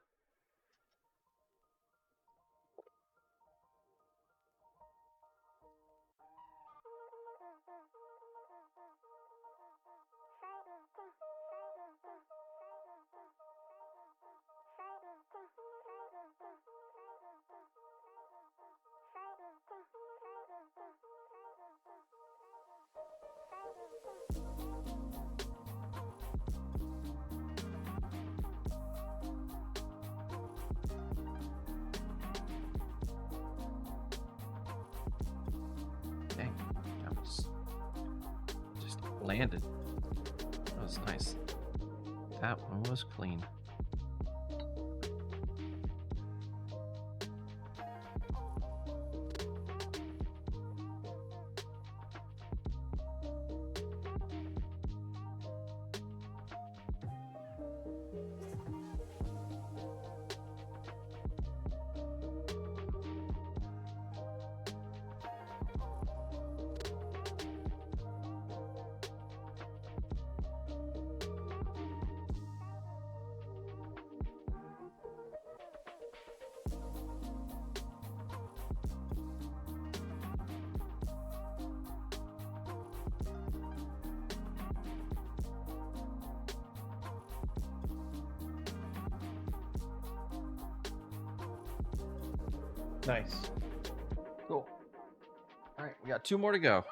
landed. That was nice. That one was clean. Nice. Cool. All right, we got 2 more to go.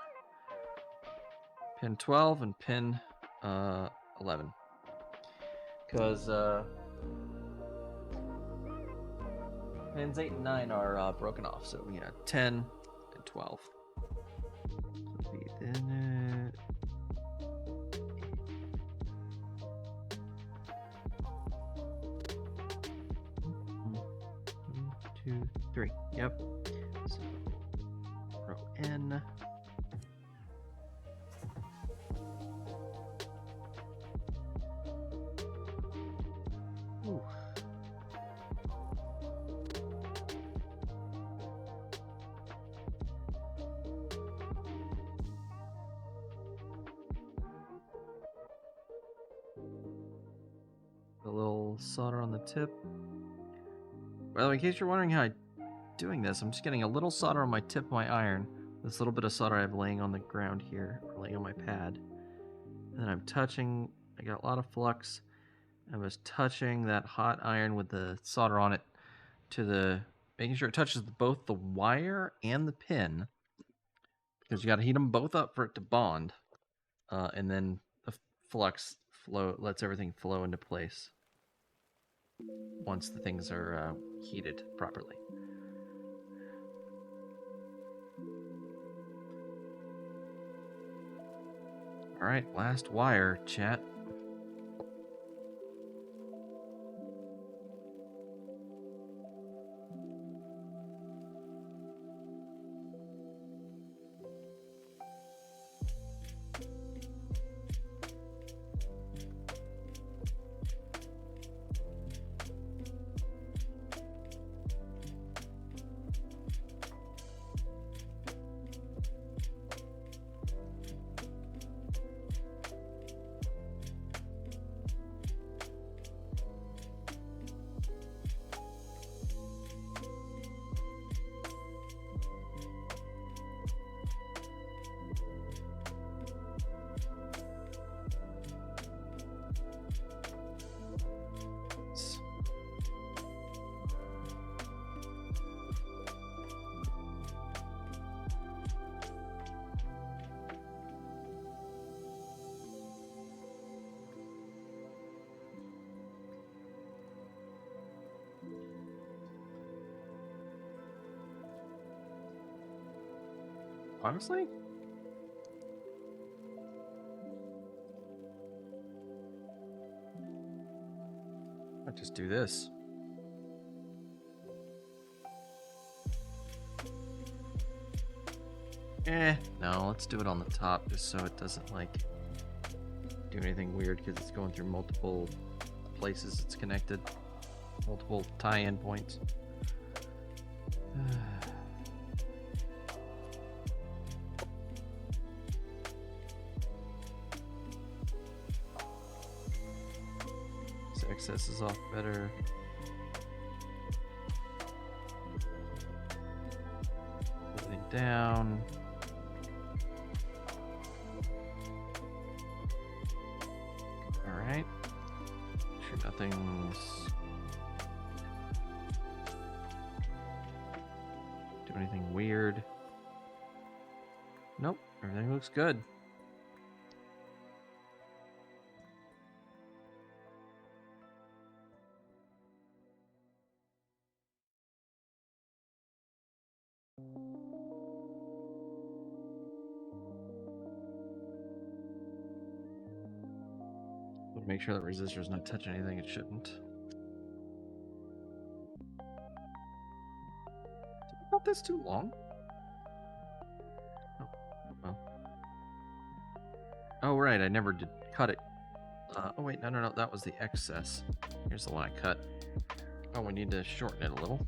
Pin 12 and pin 11. Because pins 8 and 9 are broken off, so we got 10 and 12. Then, 2, 3. Yep. So row N. Ooh. A little solder on the tip. By the way, in case you're wondering how I'm doing this, I'm just getting a little solder on my tip of my iron. This little bit of solder I have laying on the ground here, or laying on my pad. And then I'm touching, I got a lot of flux. I was touching that hot iron with the solder on it to the, making sure it touches both the wire and the pin. Because you got to heat them both up for it to bond. And then the flux lets everything flow into place once the things are heated properly. All right, last wire, chat. Honestly? I'll just do this. No, let's do it on the top just so it doesn't like do anything weird because it's going through multiple places it's connected. Multiple tie-in points. Excess is off better. Everything down. All right. Sure, nothing's do anything weird. Nope, everything looks good. Make sure that resistor's not touching anything it shouldn't. Not this too long. Oh, well. Oh, right, I never did cut it. Oh, wait, no, that was the excess. Here's the one I cut. Oh, we need to shorten it a little.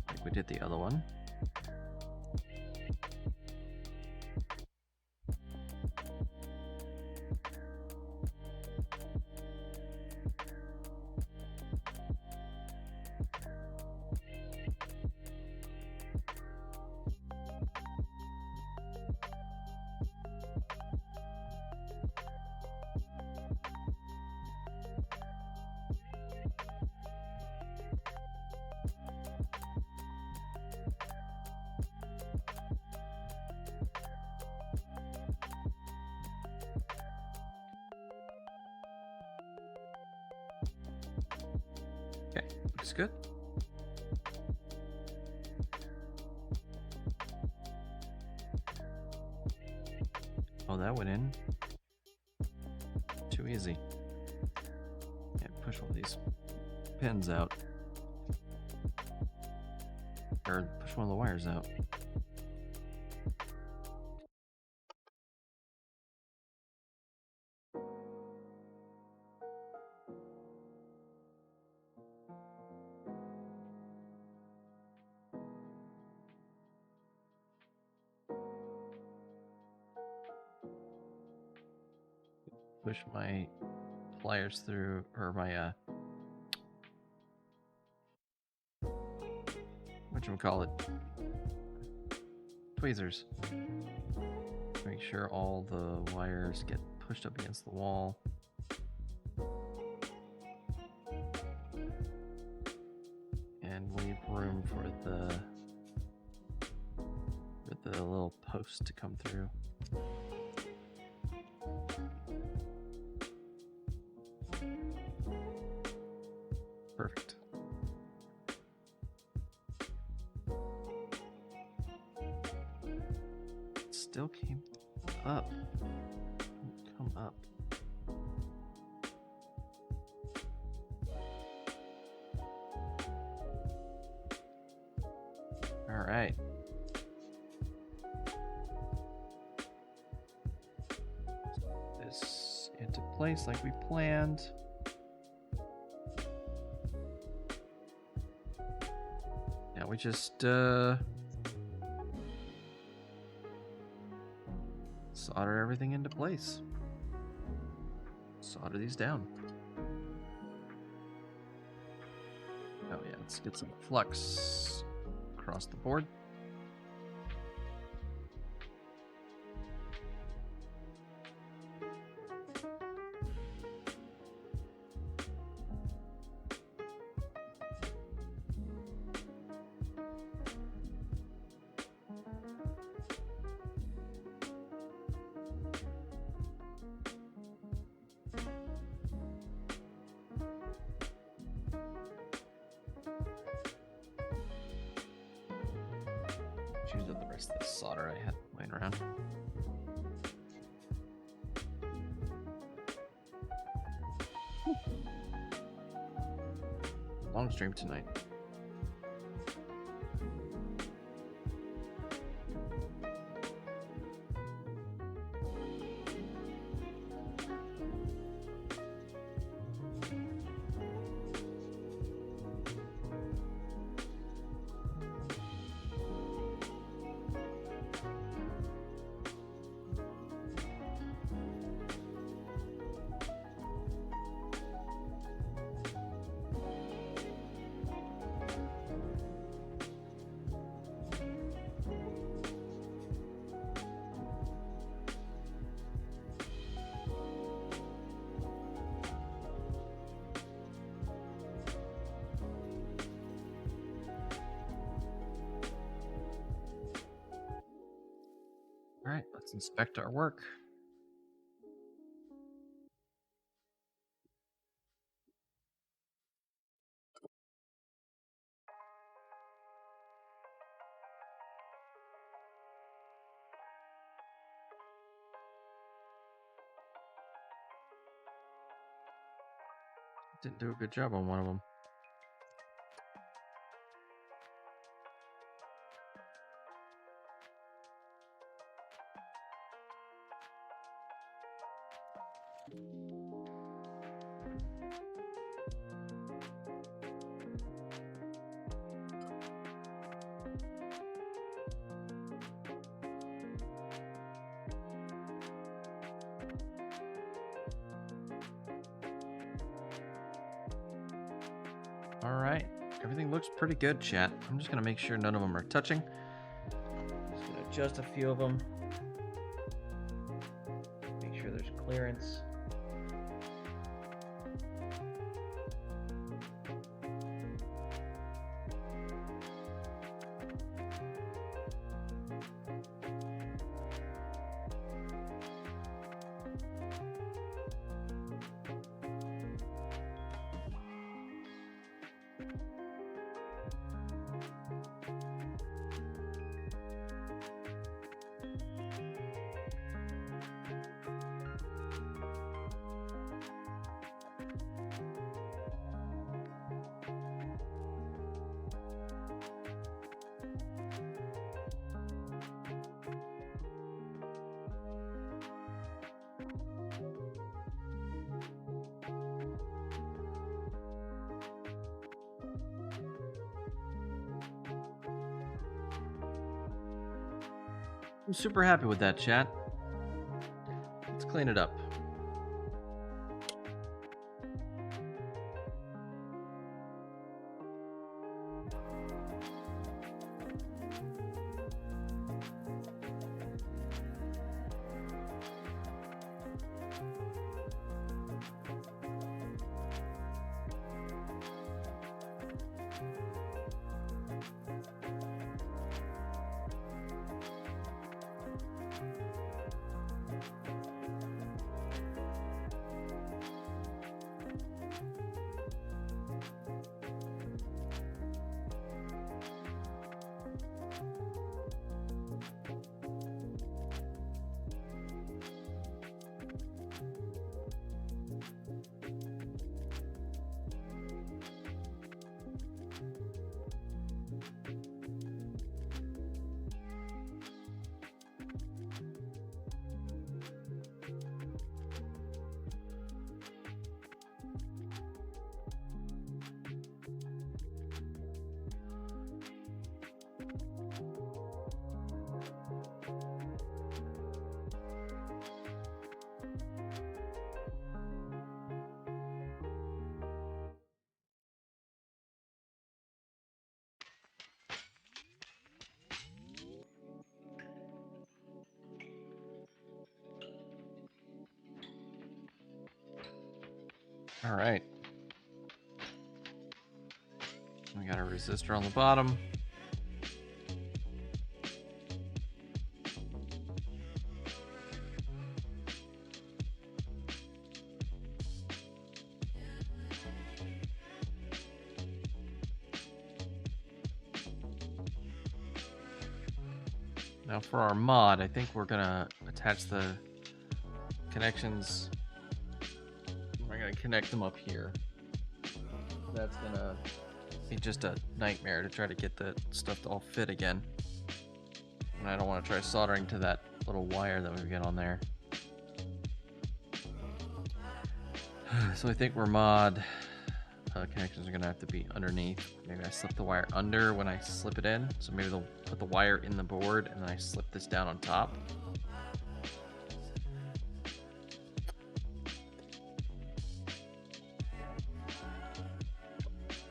Like we did the other one. Okay, looks good. Oh, that went in. Too easy. Can't push one of these pins out. Or push one of the wires out. Push my pliers through, or my whatchamacallit, tweezers. Make sure all the wires get pushed up against the wall. And leave room for the little post to come through. Perfect. It still came up. Come up. All right. This into place like we planned. Now we just solder everything into place. Solder these down. Oh yeah, let's get some flux across the board. Choose up the rest of the solder I had laying around. Long stream tonight. All right, let's inspect our work. Didn't do a good job on one of them. All right, everything looks pretty good, chat. I'm just gonna make sure none of them are touching. Just gonna adjust a few of them. Make sure there's clearance. I'm super happy with that, chat. Let's clean it up. All right. We got a resistor on the bottom. Now for our mod, I think we're gonna attach the connections. We're gonna connect them up here. That's gonna be just a nightmare to try to get the stuff to all fit again. And I don't want to try soldering to that little wire that we've got on there. So I think we're mod connections are gonna have to be underneath. Maybe I slip the wire under when I slip it in. So maybe they'll put the wire in the board and then I slip this down on top.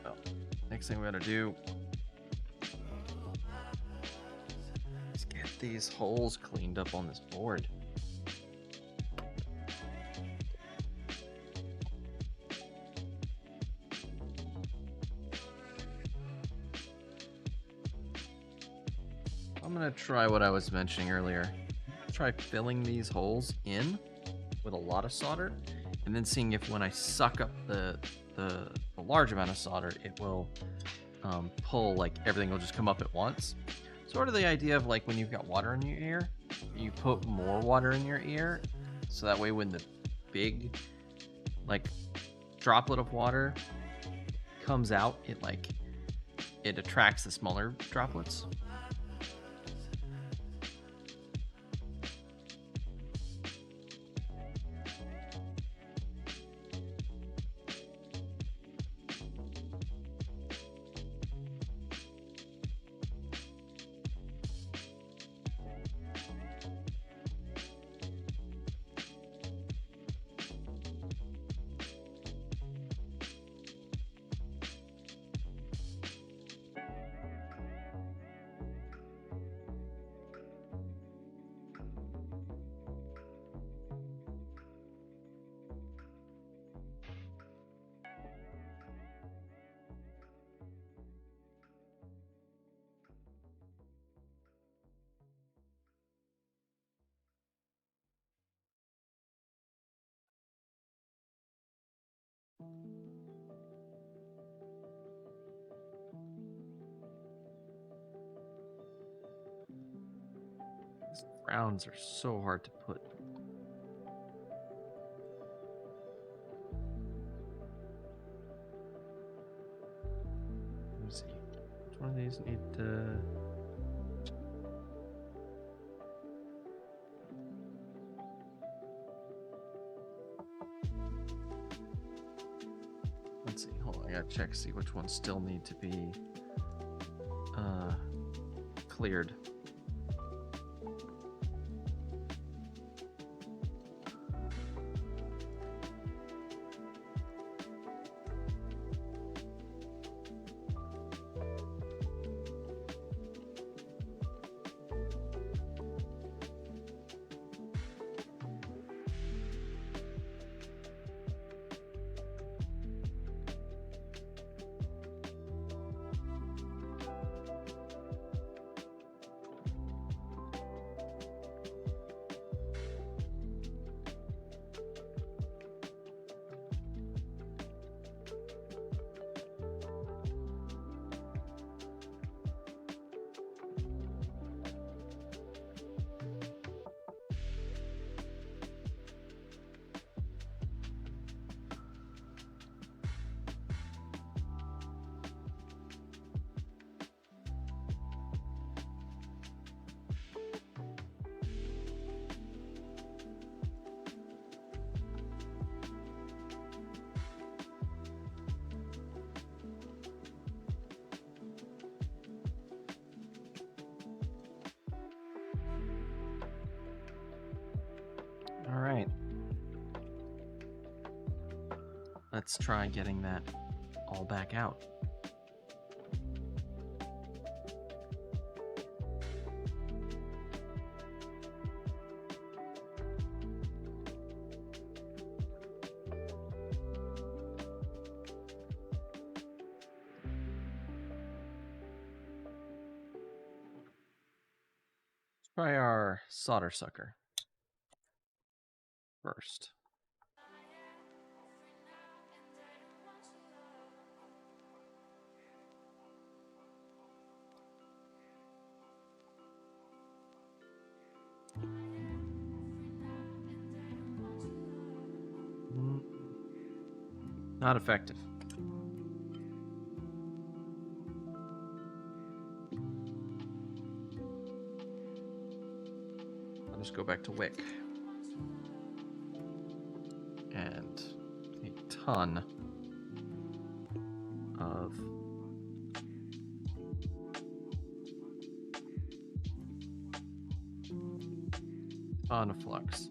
Oh, next thing we gotta do is get these holes cleaned up on this board. I'm gonna try what I was mentioning earlier. Try filling these holes in with a lot of solder, and then seeing if when I suck up the large amount of solder, it will pull, like everything will just come up at once. Sort of the idea of like when you've got water in your ear, you put more water in your ear, so that way when the big like droplet of water comes out, it attracts the smaller droplets. These rounds are so hard to put. Let me see. Which one of these need to... Let's see. Hold on, I gotta check, see which ones still need to be cleared. All right. Let's try getting that all back out. Let's try our solder sucker first. Not effective. I'll just go back to Wick. And a ton of flux.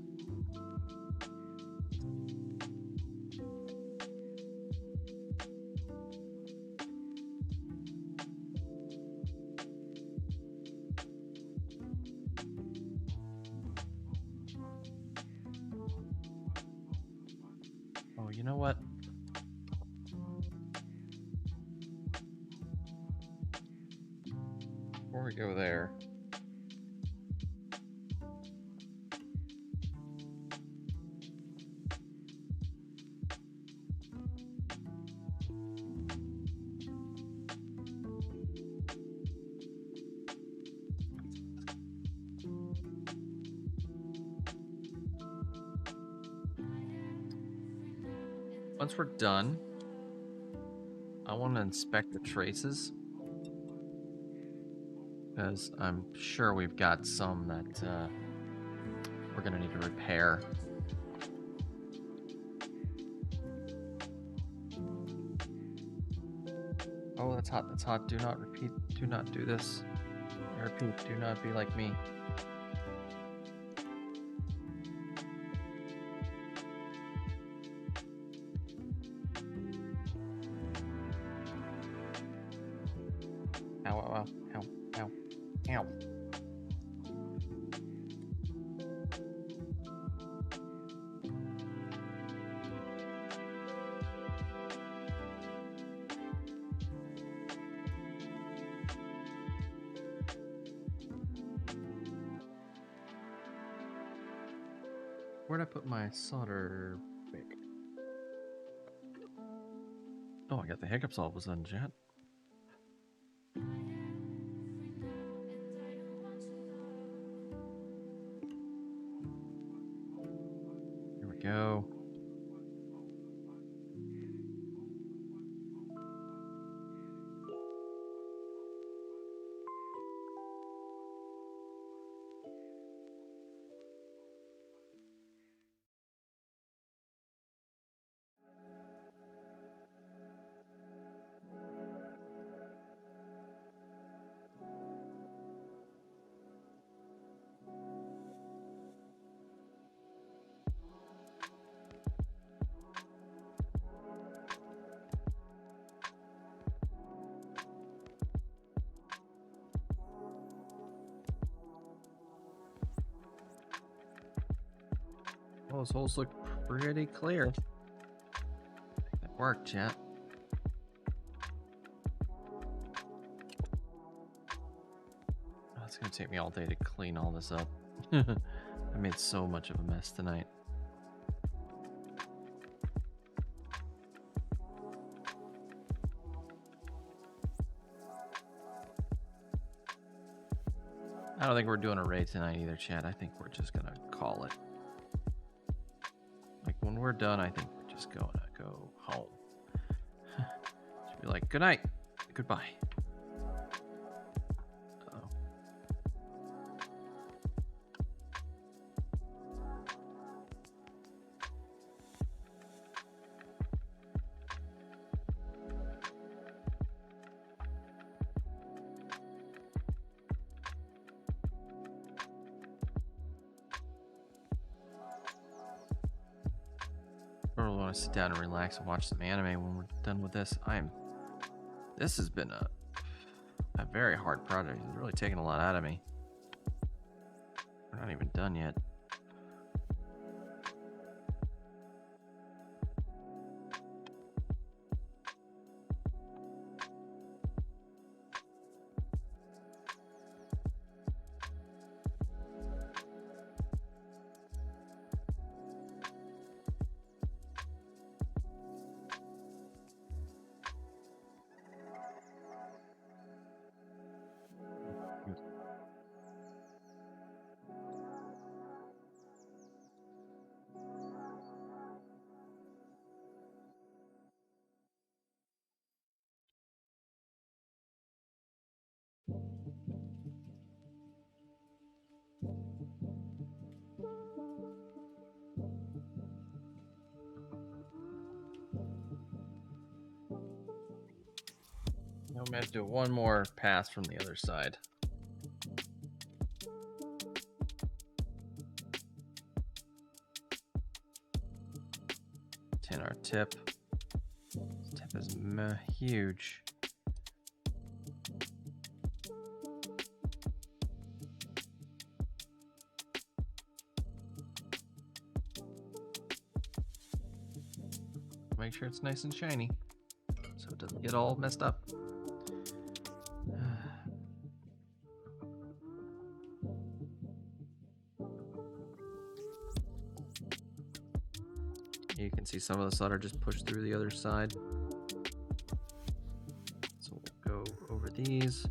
Oh, you know what? Before we go there, Once we're done, I want to inspect the traces, because I'm sure we've got some that we're going to need to repair. Oh, that's hot. That's hot. Do not repeat. Do not do this. I repeat, do not be like me. Ow, ow, ow, ow, ow, ow. Where'd I put my solder pick? Oh, I got the hiccups all of a sudden, chat. Here we go. Oh, those holes look pretty clear. That worked, chat. Oh, it's gonna take me all day to clean all this up. I made so much of a mess tonight. I don't think we're doing a raid tonight either, chat. I think we're just gonna call it. Like, when we're done, I think we're just gonna go home. Just be like, good night, goodbye. Uh-oh. I really want to sit down and relax and watch some anime when we're done with this. This has been a very hard project. It's really taken a lot out of me. We're not even done yet. I'm gonna have to do one more pass from the other side. Tin our tip. This tip is huge. Make sure it's nice and shiny so it doesn't get all messed up. You can see some of the solder just pushed through the other side. So we'll go over these.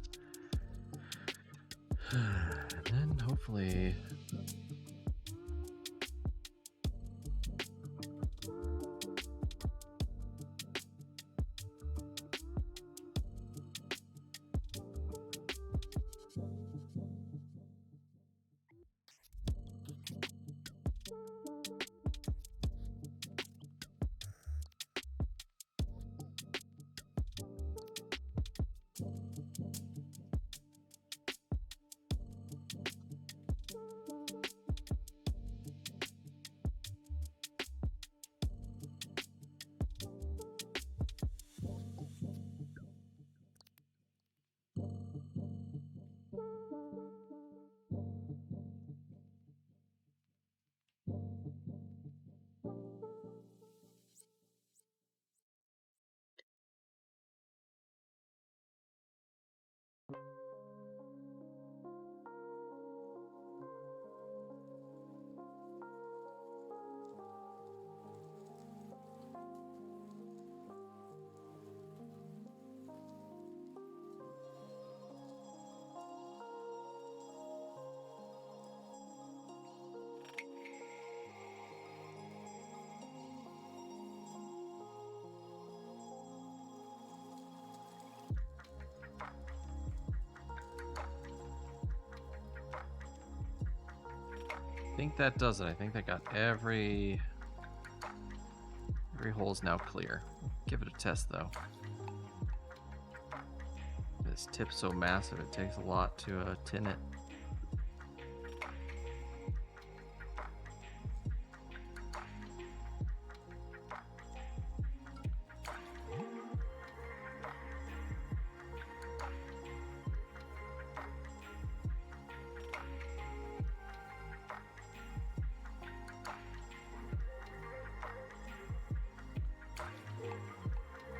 And then hopefully... I think that does it. I think that got every hole's now clear. Give it a test though. This tip's so massive, it takes a lot to tin it.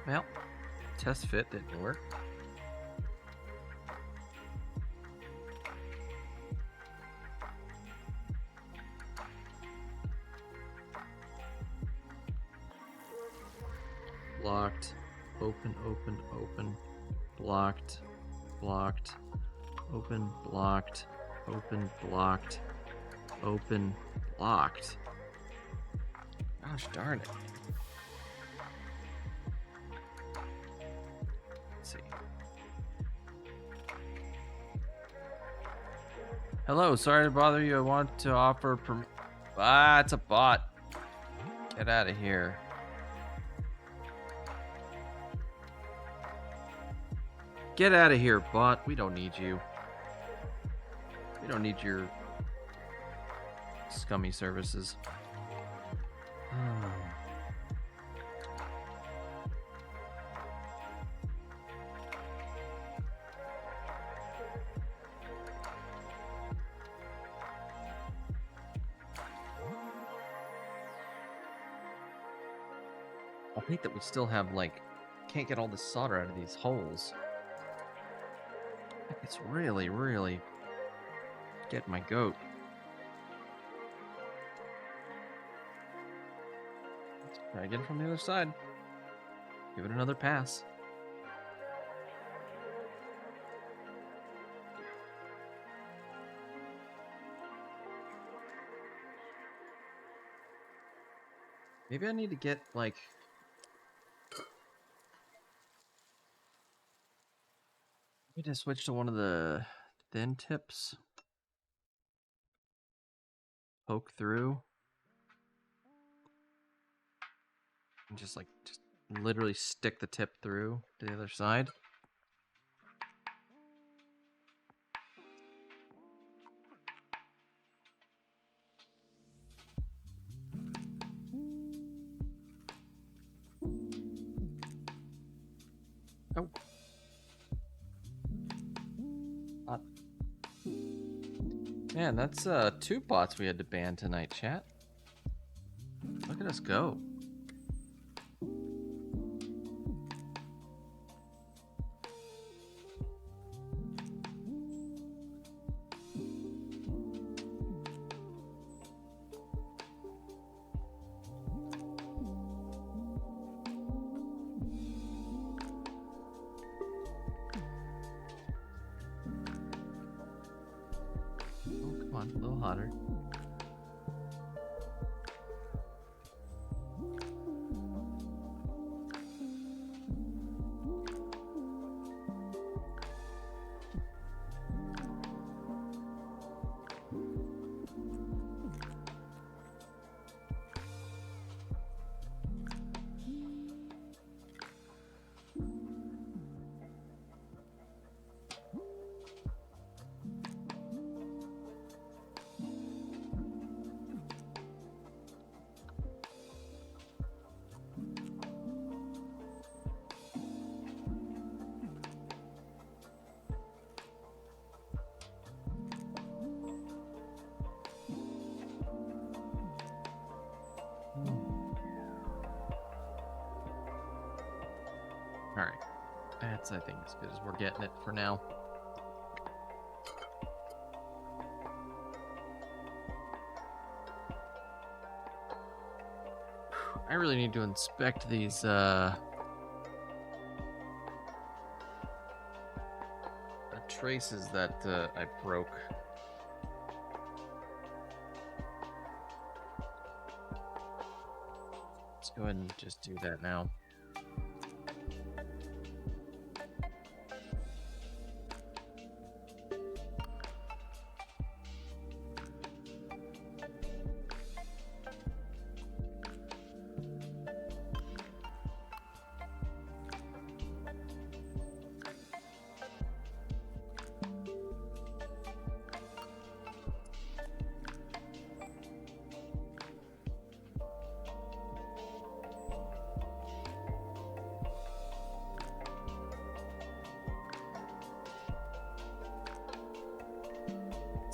Well, test fit didn't work. Blocked, open, open, open, blocked, blocked, open, blocked, open, blocked, open, blocked. Gosh darn it. Let's see. Hello, sorry to bother you. I want to offer it's a bot. Get out of here. Get out of here, bot. We don't need you. We don't need your scummy services. I hate that we still have, like, can't get all the solder out of these holes. It's really, really getting my goat. Let's try again from the other side. Give it another pass. Maybe I need to get, like... Maybe to switch to one of the thin tips. Poke through. And just literally stick the tip through to the other side. Oh. Man, that's 2 bots we had to ban tonight, chat. Look at us go. A little hotter. Alright. That's, I think, as good as we're getting it for now. I really need to inspect these, traces that, I broke. Let's go ahead and just do that now.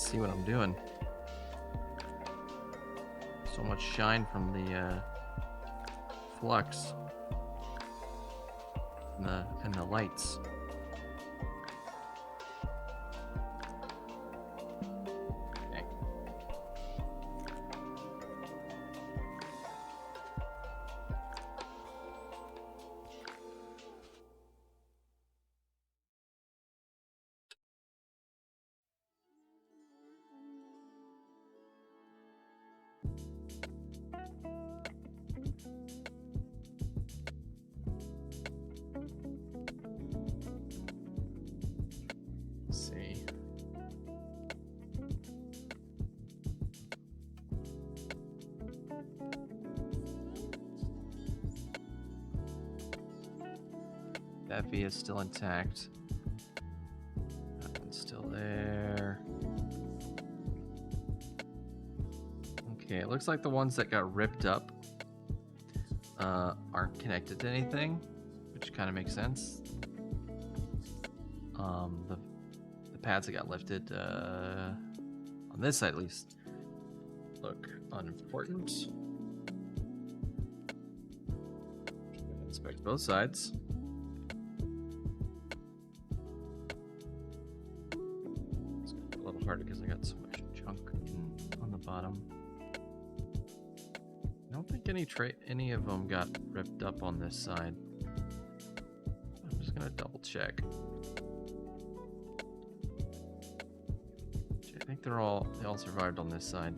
see what I'm doing. So much shine from the flux and the lights. Okay. See. That V is still intact. That one's still there. Okay, it looks like the ones that got ripped up aren't connected to anything, which kind of makes sense. The pads that got lifted on this side at least look unimportant. Inspect both sides. It's a little harder because I got so much junk on the bottom. I don't think any of them got ripped up on this side. I'm just gonna double check. I think they all survived on this side.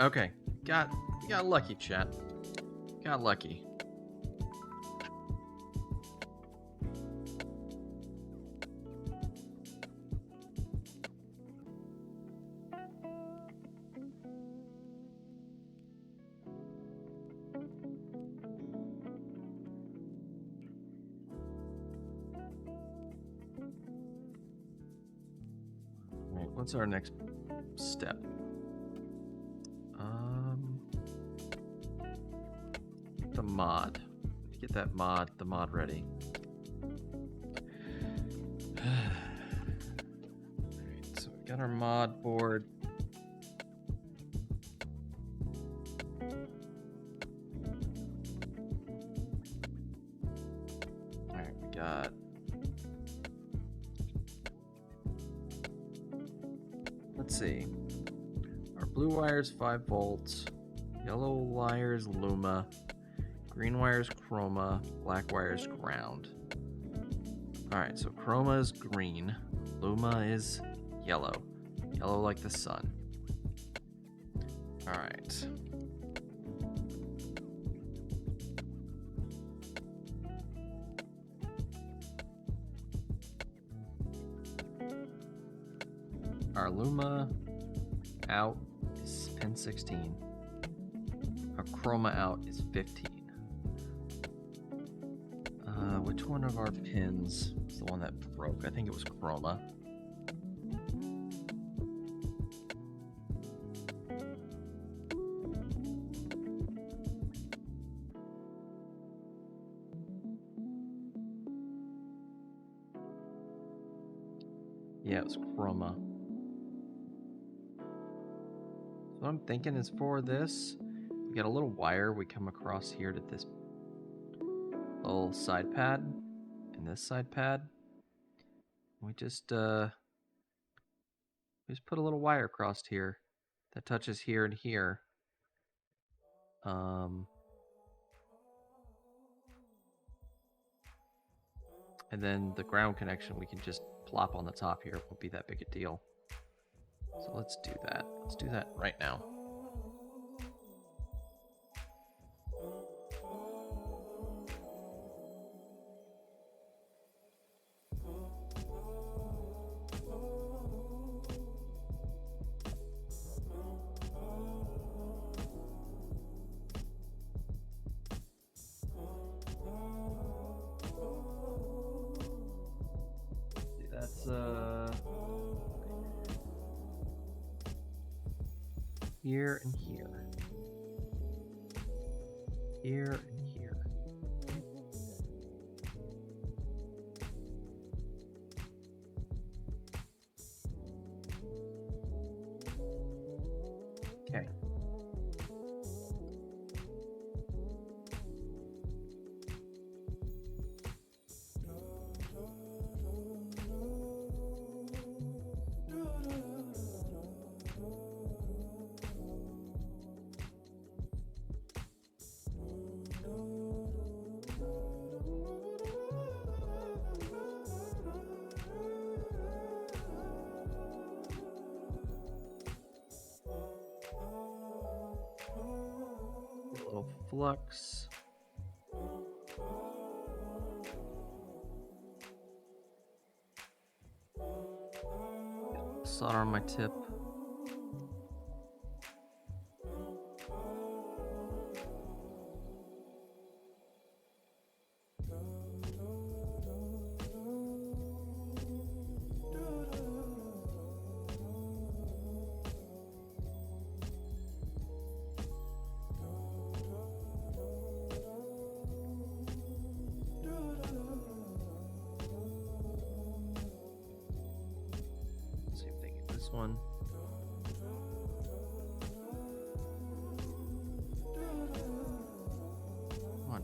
Okay, got lucky, chat. Got lucky. What's our next step? The mod. Get that the mod ready. Alright, so we got our mod board. Alright, we got let's see. Our blue wire is 5 volts, yellow wire is Luma, green wire is Chroma, black wire is ground. Alright, so Chroma is green, Luma is yellow. Yellow like the sun. Alright. Our Luma out is pin 16. Our Chroma out is 15. Which one of our pins was the one that broke? I think it was Chroma. Yeah, it was Chroma. So what I'm thinking is for this, we got a little wire. We come across here to this little side pad and this side pad. We just put a little wire across here that touches here and here. And then the ground connection we can just plop on the top here. It won't be that big a deal. So let's do that. Let's do that right now. Here and here. Here and here. Okay. Little flux. Solder on my tip. Same thing in this one. Come on.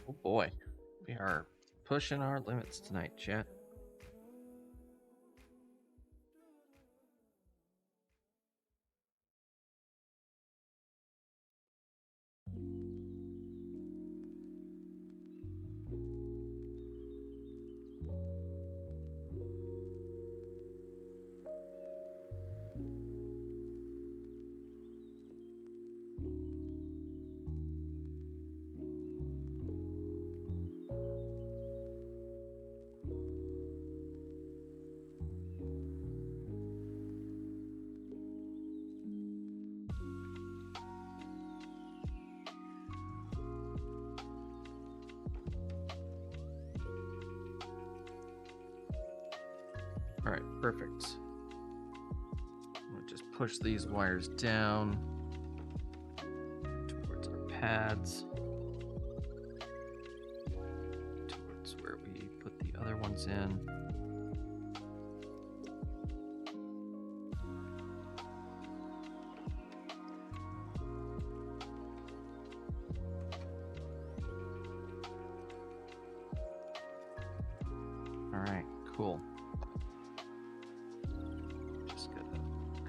Oh boy, we are pushing our limits tonight, chat. All right, perfect. I'm gonna just push these wires down towards our pads, towards where we put the other ones in. All right, cool.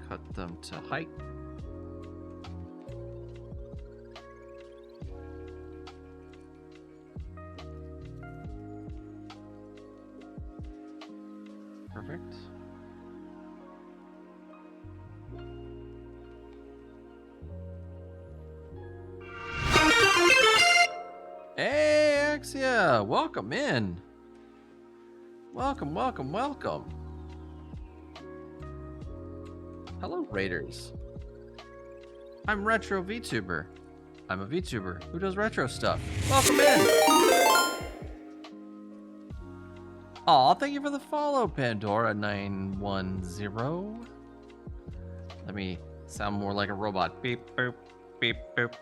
Cut them to height. Perfect. Hey, Axia, welcome in. Welcome, welcome, welcome. Hello, Raiders. I'm Retro VTuber. I'm a VTuber who does retro stuff. Welcome in. Aw, thank you for the follow, Pandora910. Let me sound more like a robot. Beep, boop, beep, boop.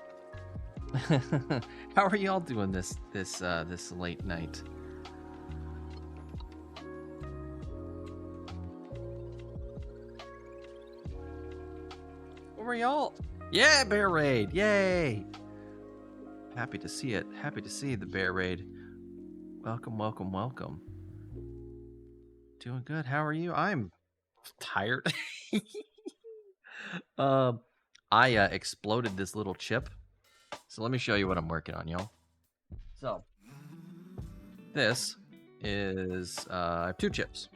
How are y'all doing this late night? Where are y'all? Yeah, Bear Raid! Yay! Happy to see it. Happy to see the Bear Raid. Welcome, welcome, welcome. Doing good. How are you? I'm tired. I exploded this little chip. So let me show you what I'm working on, y'all. So this is I have two chips.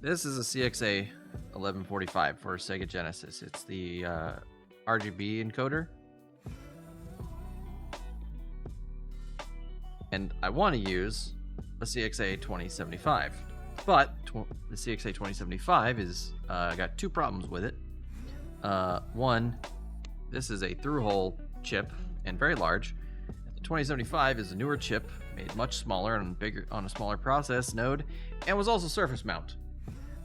This is a CXA 1145 for Sega Genesis. It's the RGB encoder. And I want to use a CXA 2075. But CXA 2075 is got two problems with it. One, this is a through-hole chip and very large. The 2075 is a newer chip, made much smaller and bigger on a smaller process node, and was also surface mount.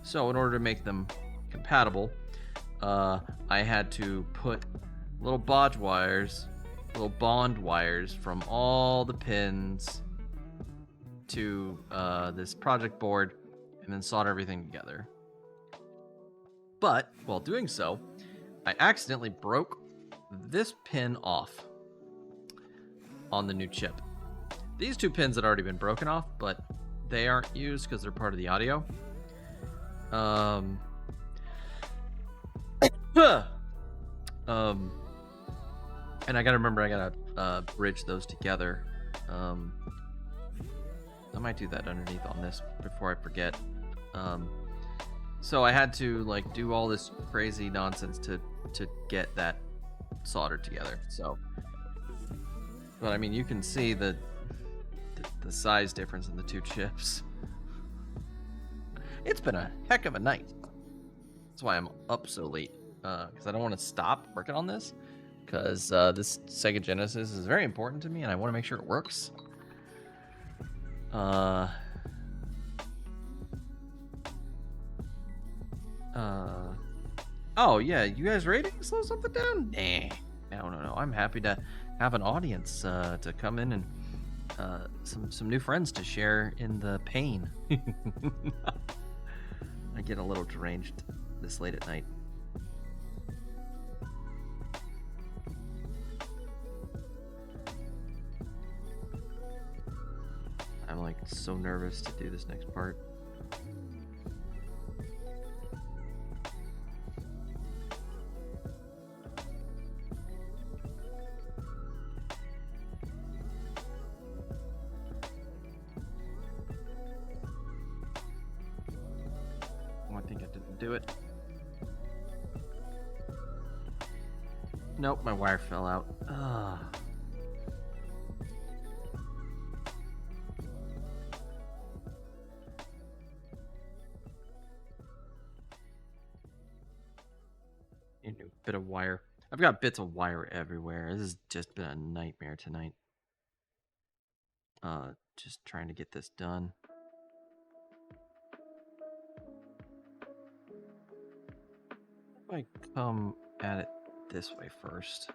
So in order to make them compatible, I had to put little bodge wires, little bond wires from all the pins to this project board and then solder everything together. But while doing so, I accidentally broke this pin off on the new chip. These two pins had already been broken off, but they aren't used because they're part of the audio. And I gotta remember, I gotta bridge those together. I might do that underneath on this before I forget. So I had to like do all this crazy nonsense to get that soldered together. So, but I mean, you can see the size difference in the two chips. It's been a heck of a night. That's why I'm up so late, because I don't want to stop working on this, because this Sega Genesis is very important to me, and I want to make sure it works. Oh yeah, you guys ready to slow something down? Nah, no. I'm happy to have an audience to come in and some new friends to share in the pain. I get a little deranged this late at night. I'm like so nervous to do this next part. I think I didn't do it. Nope, my wire fell out. A bit of wire. I've got bits of wire everywhere. This has just been a nightmare tonight. Just trying to get this done. If I come at it this way first.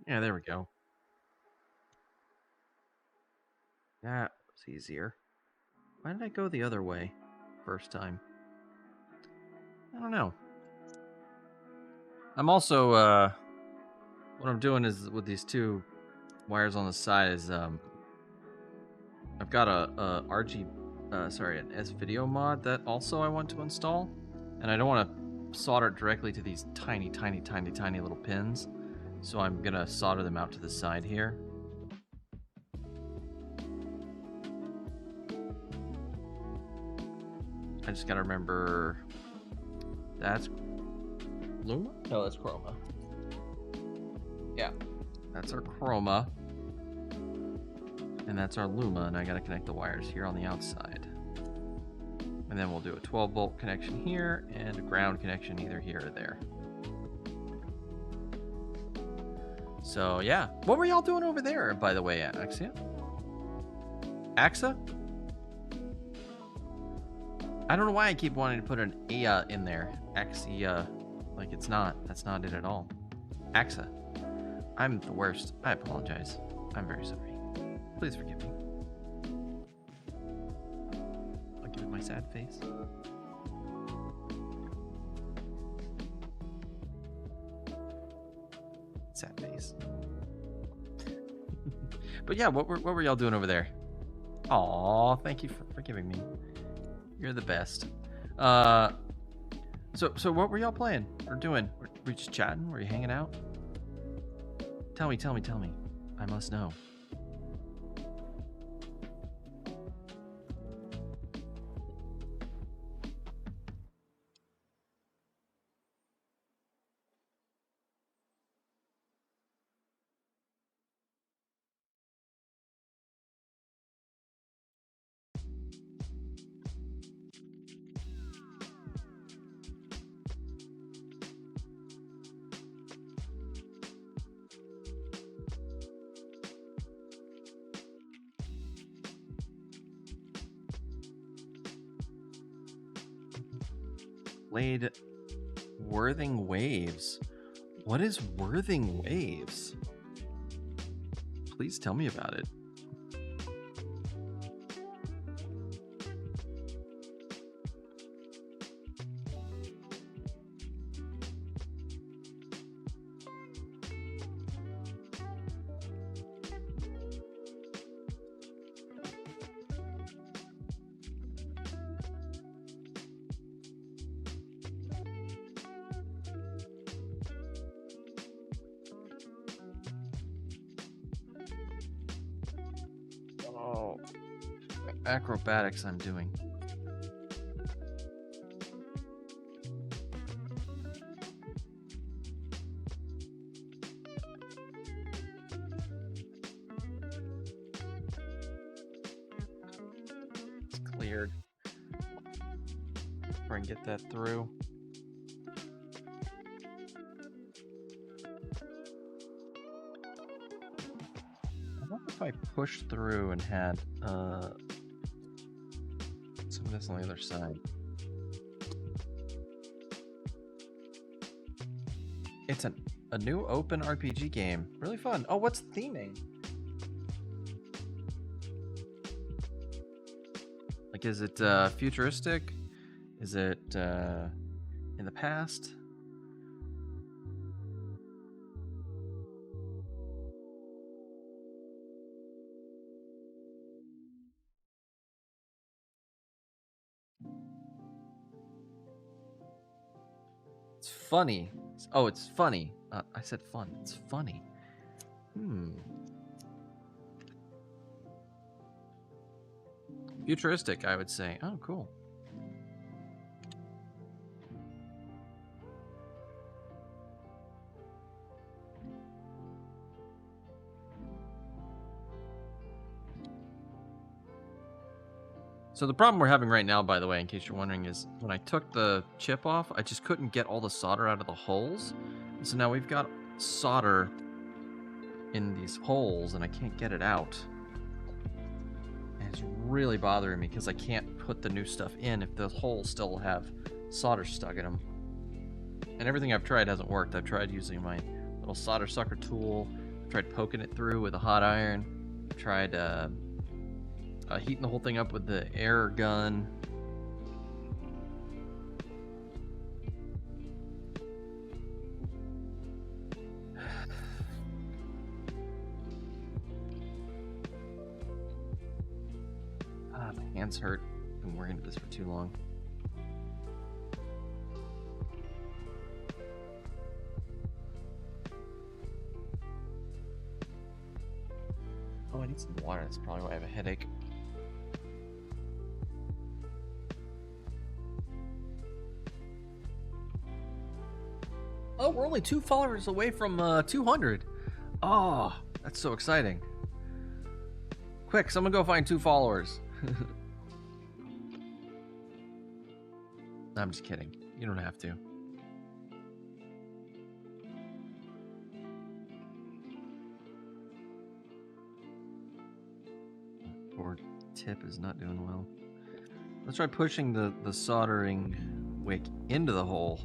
Yeah, there we go. That was easier. Why did I go the other way first time? I don't know. I'm also, what I'm doing is with these two wires on the side is, I've got an S-Video mod that also I want to install, and I don't want to solder it directly to these tiny little pins, so I'm gonna solder them out to the side here. I just gotta remember, that's Luma? No, that's Chroma. Yeah, that's our Chroma. And that's our Luma, and I gotta connect the wires here on the outside. And then we'll do a 12-volt connection here, and a ground connection either here or there. So, yeah. What were y'all doing over there, by the way, Axia? AXA? I don't know why I keep wanting to put an A in there. Axia. Like it's not. That's not it at all. AXA. I'm the worst. I apologize. I'm very sorry. Please forgive me. I'll give it my sad face. Sad face. But yeah, what were y'all doing over there? Aw, thank you for forgiving me. You're the best. So what were y'all playing or doing? Were you just chatting? Were you hanging out? Tell me. I must know. played Worthing Waves. What is Worthing Waves? Please tell me about it. Acrobatics I'm doing. It's cleared. Try and get that through. I wonder if I pushed through and had some of this on the other side. It's a new open RPG game. Really fun. Oh, what's the theming? Like, is it futuristic? Is it in the past? It's funny. Oh, it's funny. I said fun. It's funny. Futuristic, I would say. Oh, cool. So the problem we're having right now, by the way, in case you're wondering, is when I took the chip off, I just couldn't get all the solder out of the holes. And so now we've got solder in these holes, and I can't get it out. And it's really bothering me because I can't put the new stuff in if the holes still have solder stuck in them. And everything I've tried hasn't worked. I've tried using my little solder sucker tool. I've tried poking it through with a hot iron. I've tried heating the whole thing up with the air gun. My hands hurt. I've been working at this for too long. Oh, I need some water. That's probably why I have a headache. Oh, we're only 2 followers away from 200. Oh, that's so exciting. Quick, someone go find 2 followers. I'm just kidding. You don't have to. Poor tip is not doing well. Let's try pushing the soldering wick into the hole.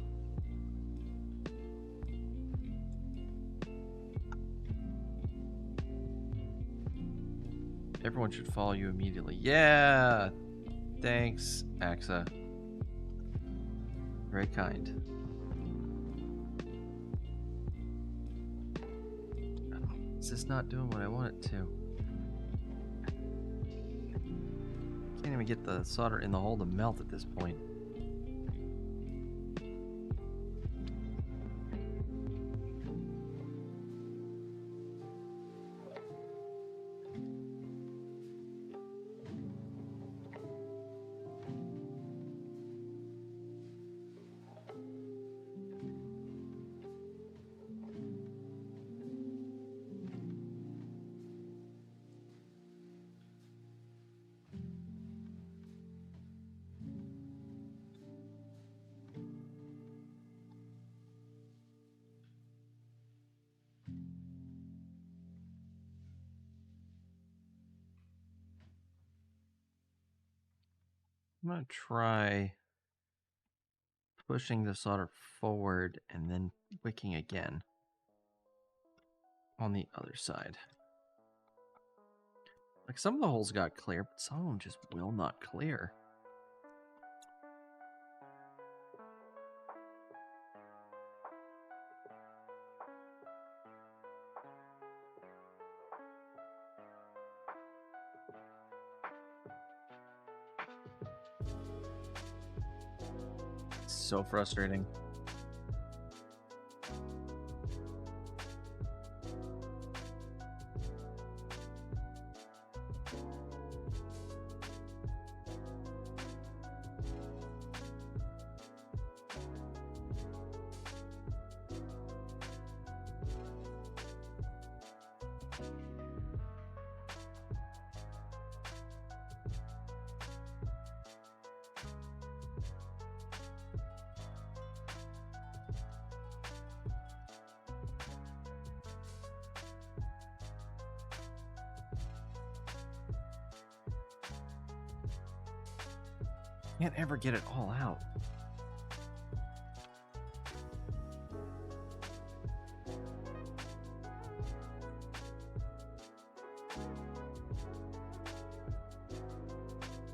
Everyone should follow you immediately. Yeah! Thanks, Axa. Very kind. Is this not doing what I want it to? Can't even get the solder in the hole to melt at this point. I'm gonna try pushing the solder forward and then wicking again on the other side. Like, some of the holes got clear, but some of them just will not clear. It's so frustrating. Can't ever get it all out.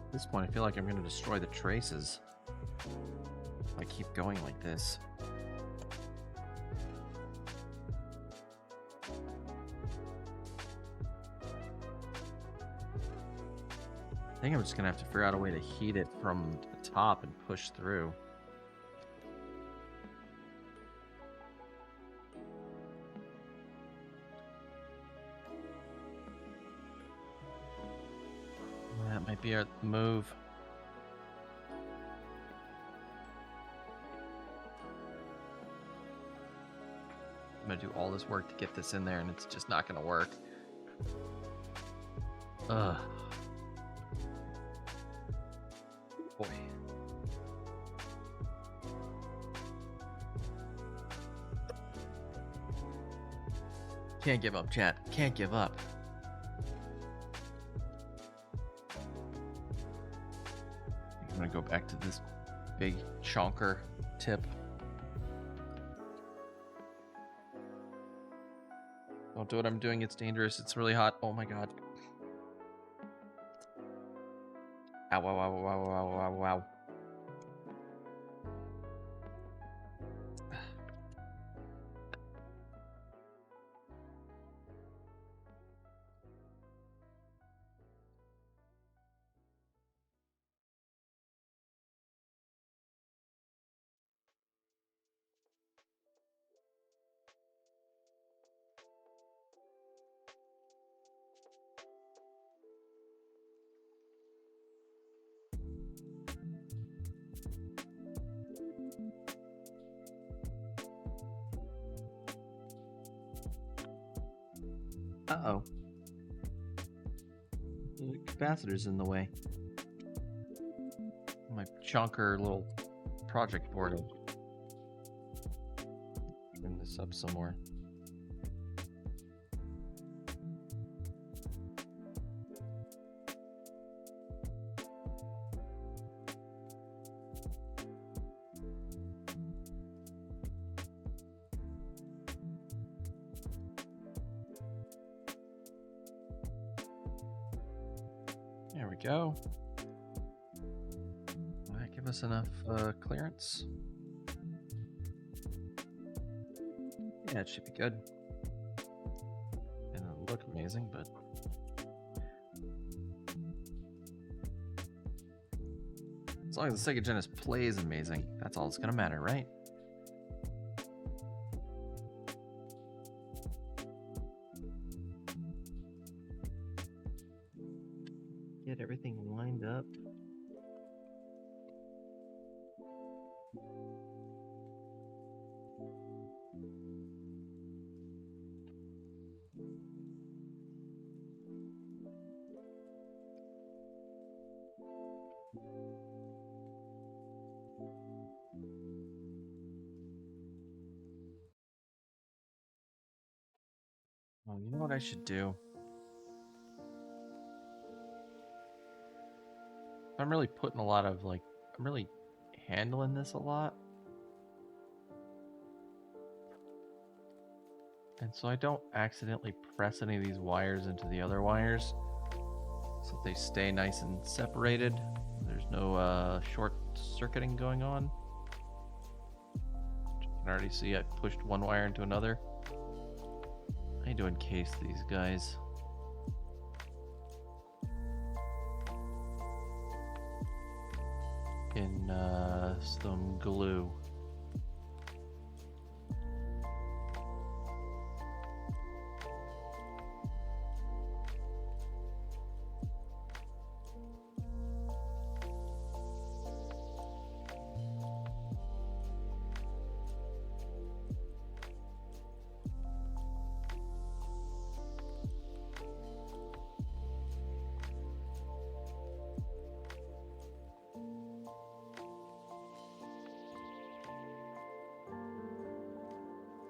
At this point, I feel like I'm going to destroy the traces if I keep going like this. I think I'm just going to have to figure out a way to heat it from the top and push through. That might be our move. I'm going to do all this work to get this in there, and it's just not going to work. Ugh. Boy. Can't give up, chat. Can't give up. I'm gonna go back to this big chonker tip. Don't do what I'm doing. It's dangerous. It's really hot. Oh my god. Ow, ow, ow, ow, ow, ow, ow, ow. Uh-oh. The capacitor's in the way. My chunker little project board. Bring this up some more. There we go. Will that give us enough clearance? Yeah, it should be good. And it'll look amazing, but as long as the Sega Genesis plays amazing, that's all that's gonna matter, right? Get everything lined up. Oh, you know what I should do? I'm really putting a lot of, like, I'm really handling this a lot. And so I don't accidentally press any of these wires into the other wires, so they stay nice and separated. There's no short circuiting going on. You can already see I pushed one wire into another. I need to encase these guys. In some glue.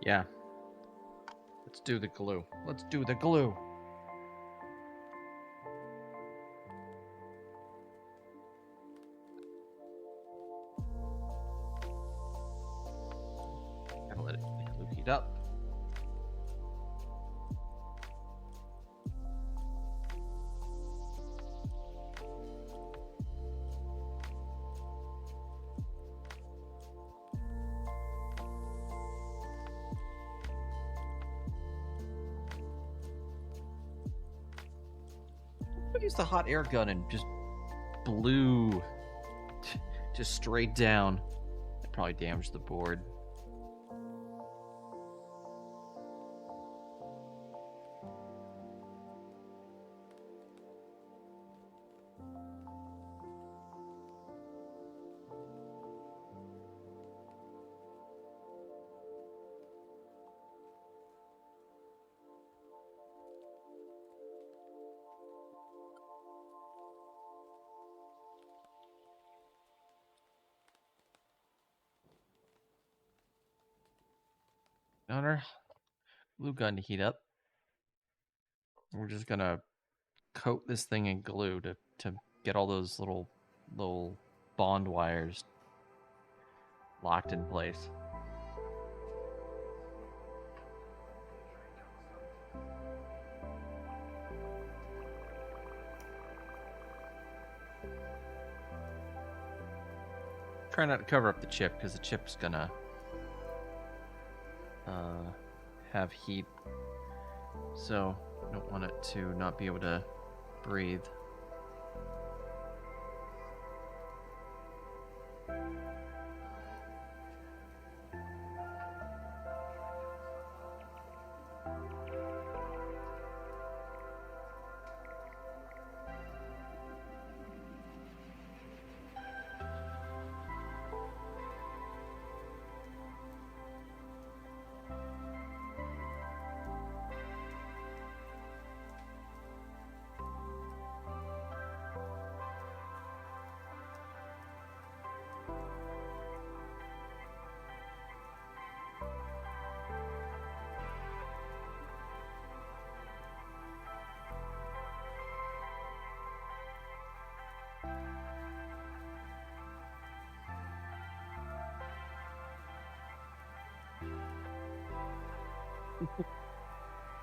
Yeah. Let's do the glue. Let's do the glue. Gotta let the glue heat up. I used the hot air gun and just blew just straight down. It probably damaged the board. On our glue gun to heat up. We're just gonna coat this thing in glue to get all those little bond wires locked in place. Try not to cover up the chip because the chip's gonna have heat, so I don't want it to not be able to breathe.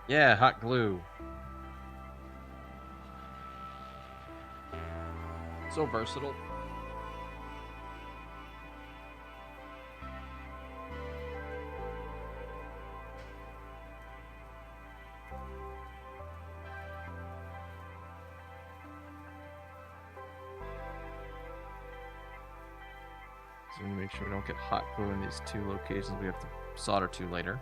Yeah, hot glue. So versatile. So we make sure we don't get hot glue in these two locations we have to solder to later.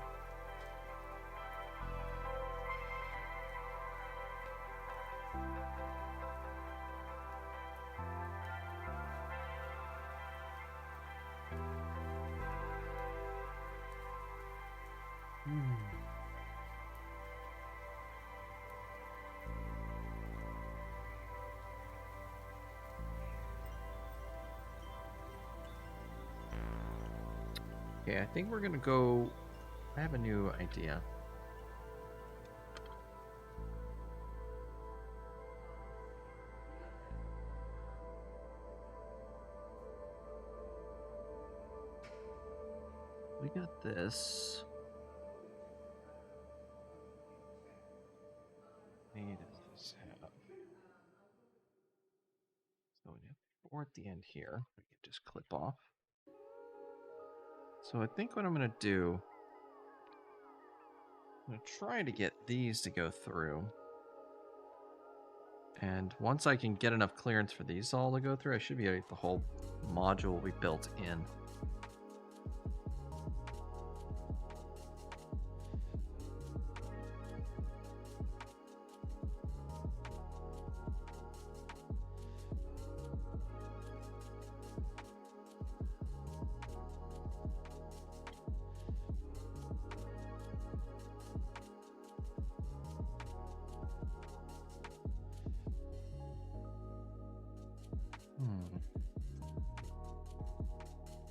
Okay, I think we're gonna go. I have a new idea. We got this. or at the end here. We can just clip off. So I think what I'm going to do, I'm going to try to get these to go through. And once I can get enough clearance for these all to go through, I should be able to get the whole module we built in.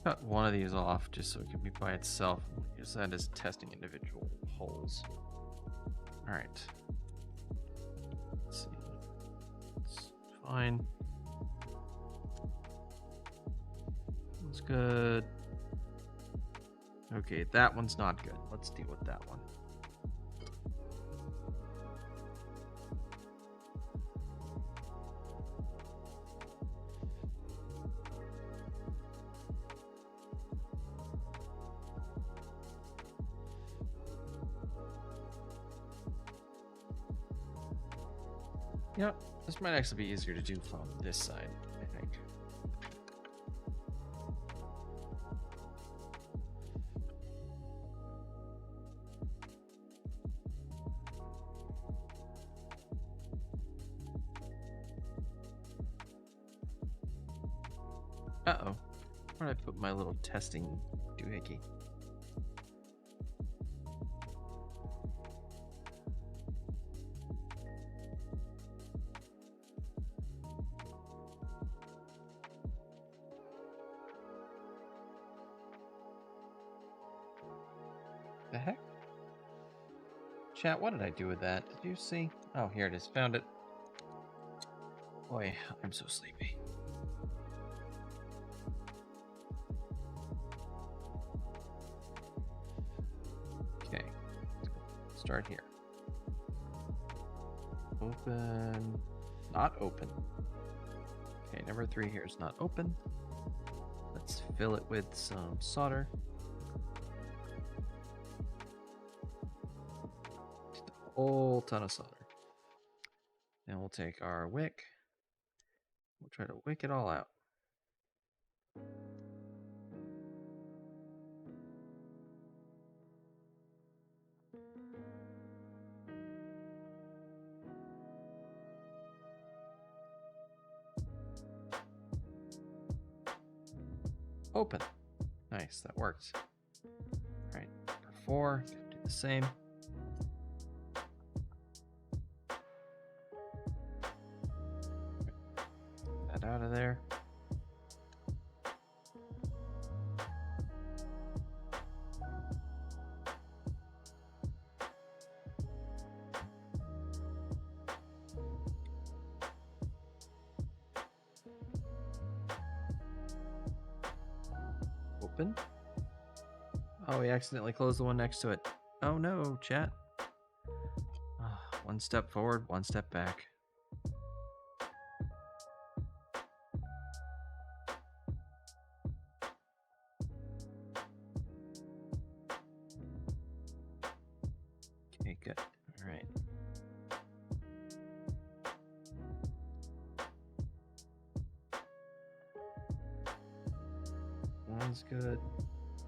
Cut one of these off just so it can be by itself. Use that as testing individual holes. All right. Let's see. It's fine. That's good. Okay, that one's not good. Let's deal with that one. Yep, this might actually be easier to do from this side, I think. Uh-oh. Where did I put my little testing doohickey? The heck? Chat, what did I do with that? Did you see? Oh, here it is. Found it. Boy, I'm so sleepy. Okay. Start here. Open. Not open. Okay, number 3 here is not open. Let's fill it with some solder. Whole ton of solder. Then we'll take our wick. We'll try to wick it all out. Open. Nice, that works. All right, number 4, do the same. Out of there. Open. Oh, we accidentally closed the one next to it. Oh no, chat. One step forward, one step back. Okay, good. All right. One's good.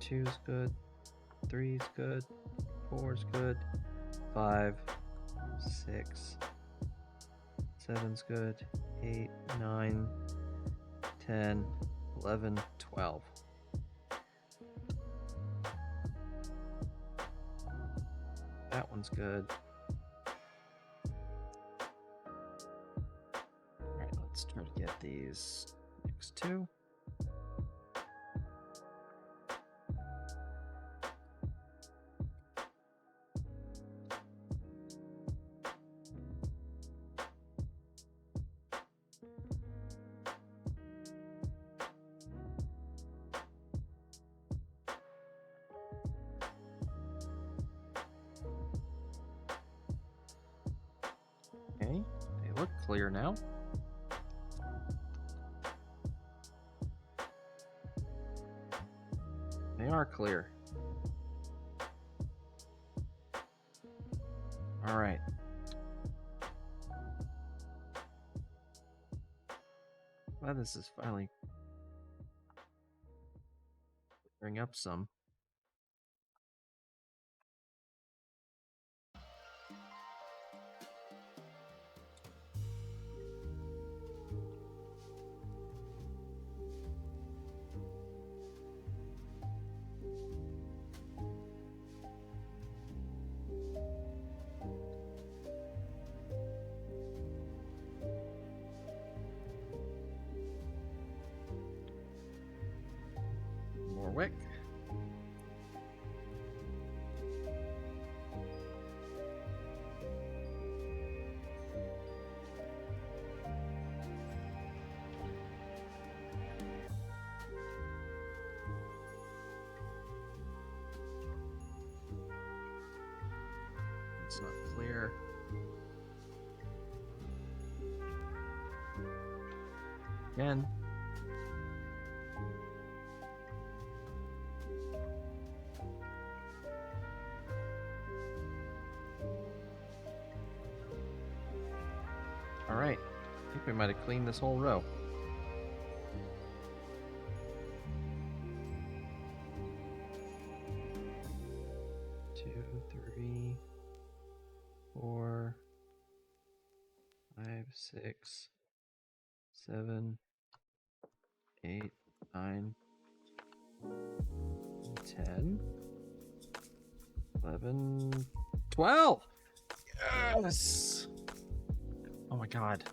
2's good. 3's good. 4's good. 5, 6, 7's good. 8, 9, 10, 11, 12. That one's good. Alright, let's try to get these next 2. Okay, they look clear now. They are clear. All right. Well, this is finally clearing up some. More wick. It's not clear. Again. All right. I think we might have cleaned this whole row. Two, three, 4, 5, 6, 7, 8, 9, 10, 11, 12. Yes! Oh my god.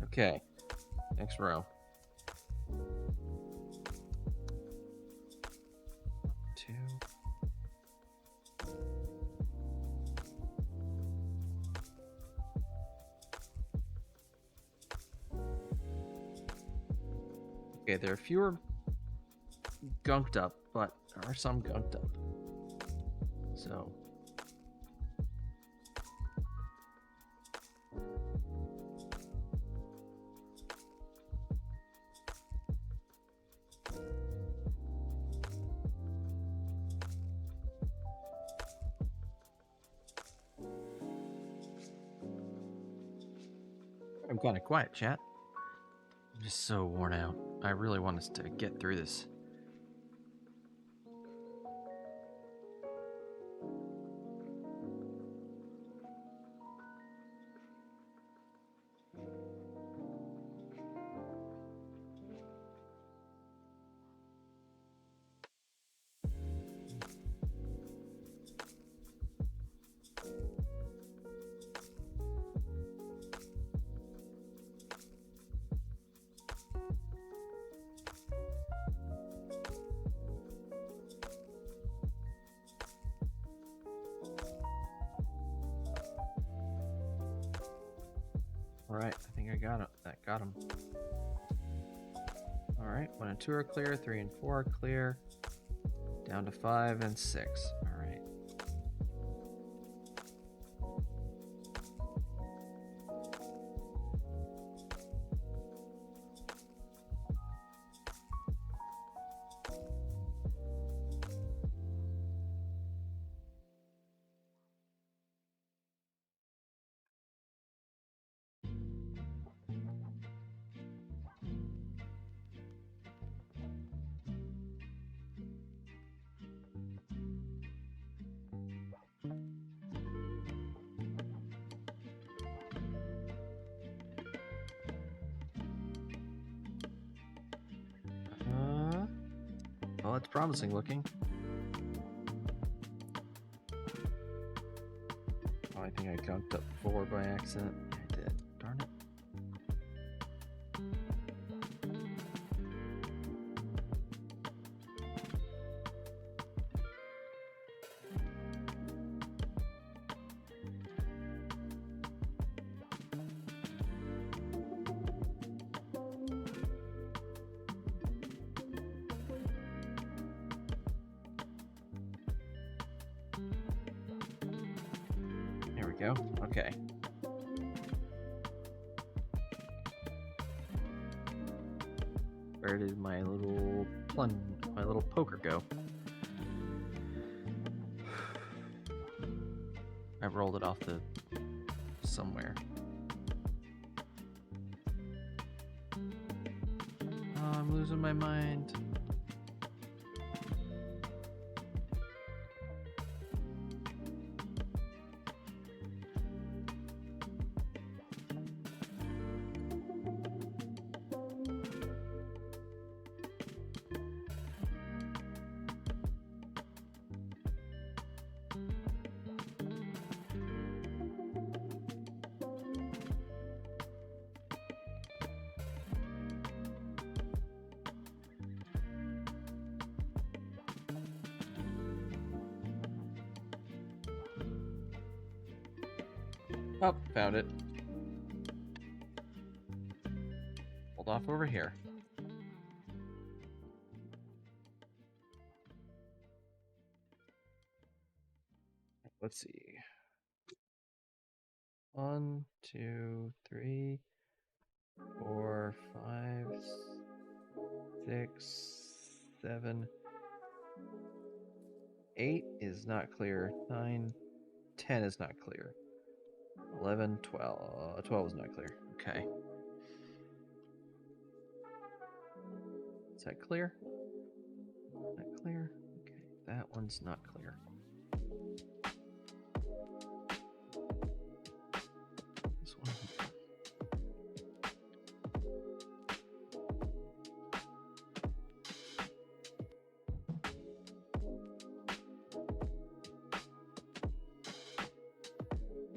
Okay. Next row. 2. Okay, there are fewer gunked up, but there are some gunked up. So. I'm kind of quiet, chat. I'm just so worn out. I really want us to get through this. All right, I think I got it. That got him. All right, 1 and 2 are clear, 3 and 4 are clear. Down to 5 and 6. All right. Well, it's promising looking. Oh, I think I gunked up 4 by accident. I did. Darn it. Go. Okay. Where did my little poker go? I rolled it off the somewhere. Oh, I'm losing my mind. Oh, found it. Hold off over here. Let's see. 1, 2, 3, 4, 5, 6, 7, 8 is not clear. 9, 10 is not clear. 11, 12. 12 is not clear. Okay. Is that clear? Not clear? Okay. That one's not clear. This one.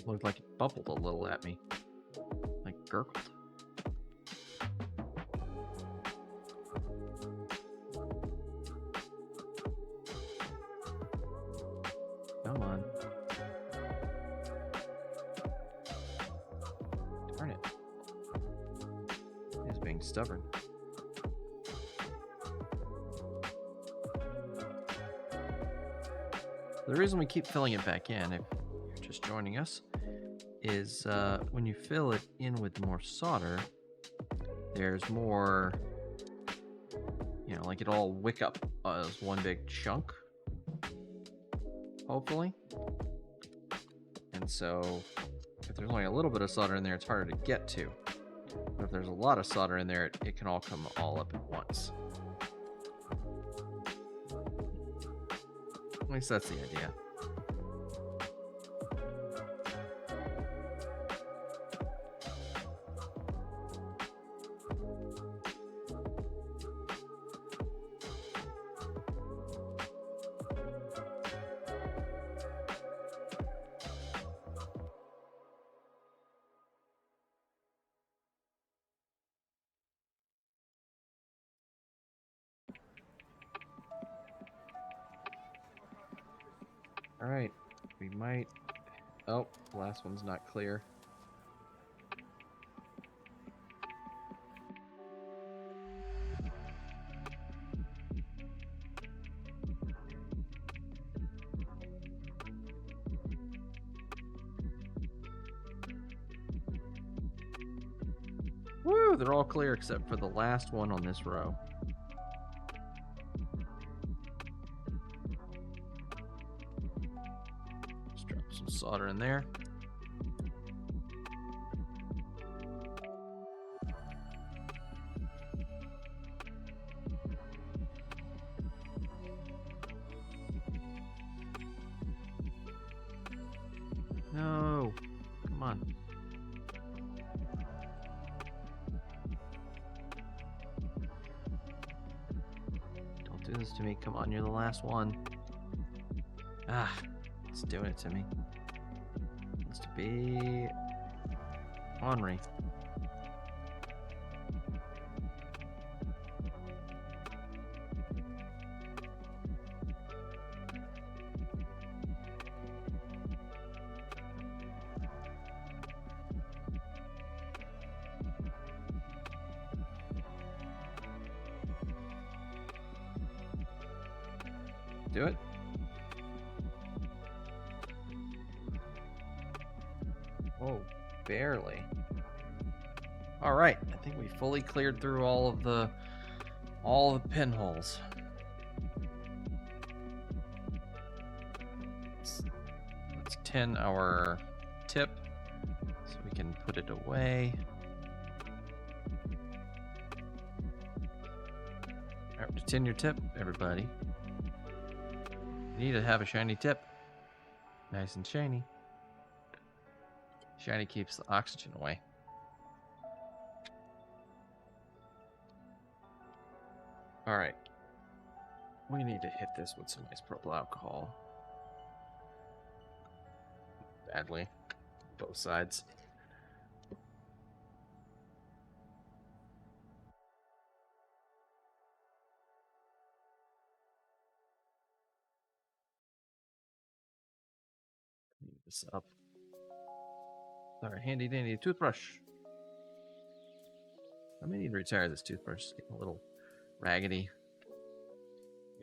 Looked like it bubbled a little at me. Like gurgled. Come on. Darn it. He's being stubborn. The reason we keep filling it back in, if you're just joining us, is when you fill it in with more solder, there's more, like it'll all wick up as one big chunk, hopefully. And so if there's only a little bit of solder in there, it's harder to get to. But if there's a lot of solder in there, it can all come all up at once. At least that's the idea. All right, we might... Oh, the last one's not clear. Woo, they're all clear except for the last one on this row. Some solder in there. No, come on. Don't do this to me. Come on, you're the last one. Ah, it's doing it to me. Needs to be ornery. Do it. Oh, barely. All right, I think we fully cleared through all of the all the pinholes. Let's tin our tip so we can put it away. Alright, to tin your tip, everybody. You need to have a shiny tip. Nice and shiny. Shiny keeps the oxygen away. Alright. We need to hit this with some nice purple alcohol. Badly. Both sides. Clean this up. Our handy dandy toothbrush. I may need to retire this toothbrush. It's getting a little raggedy.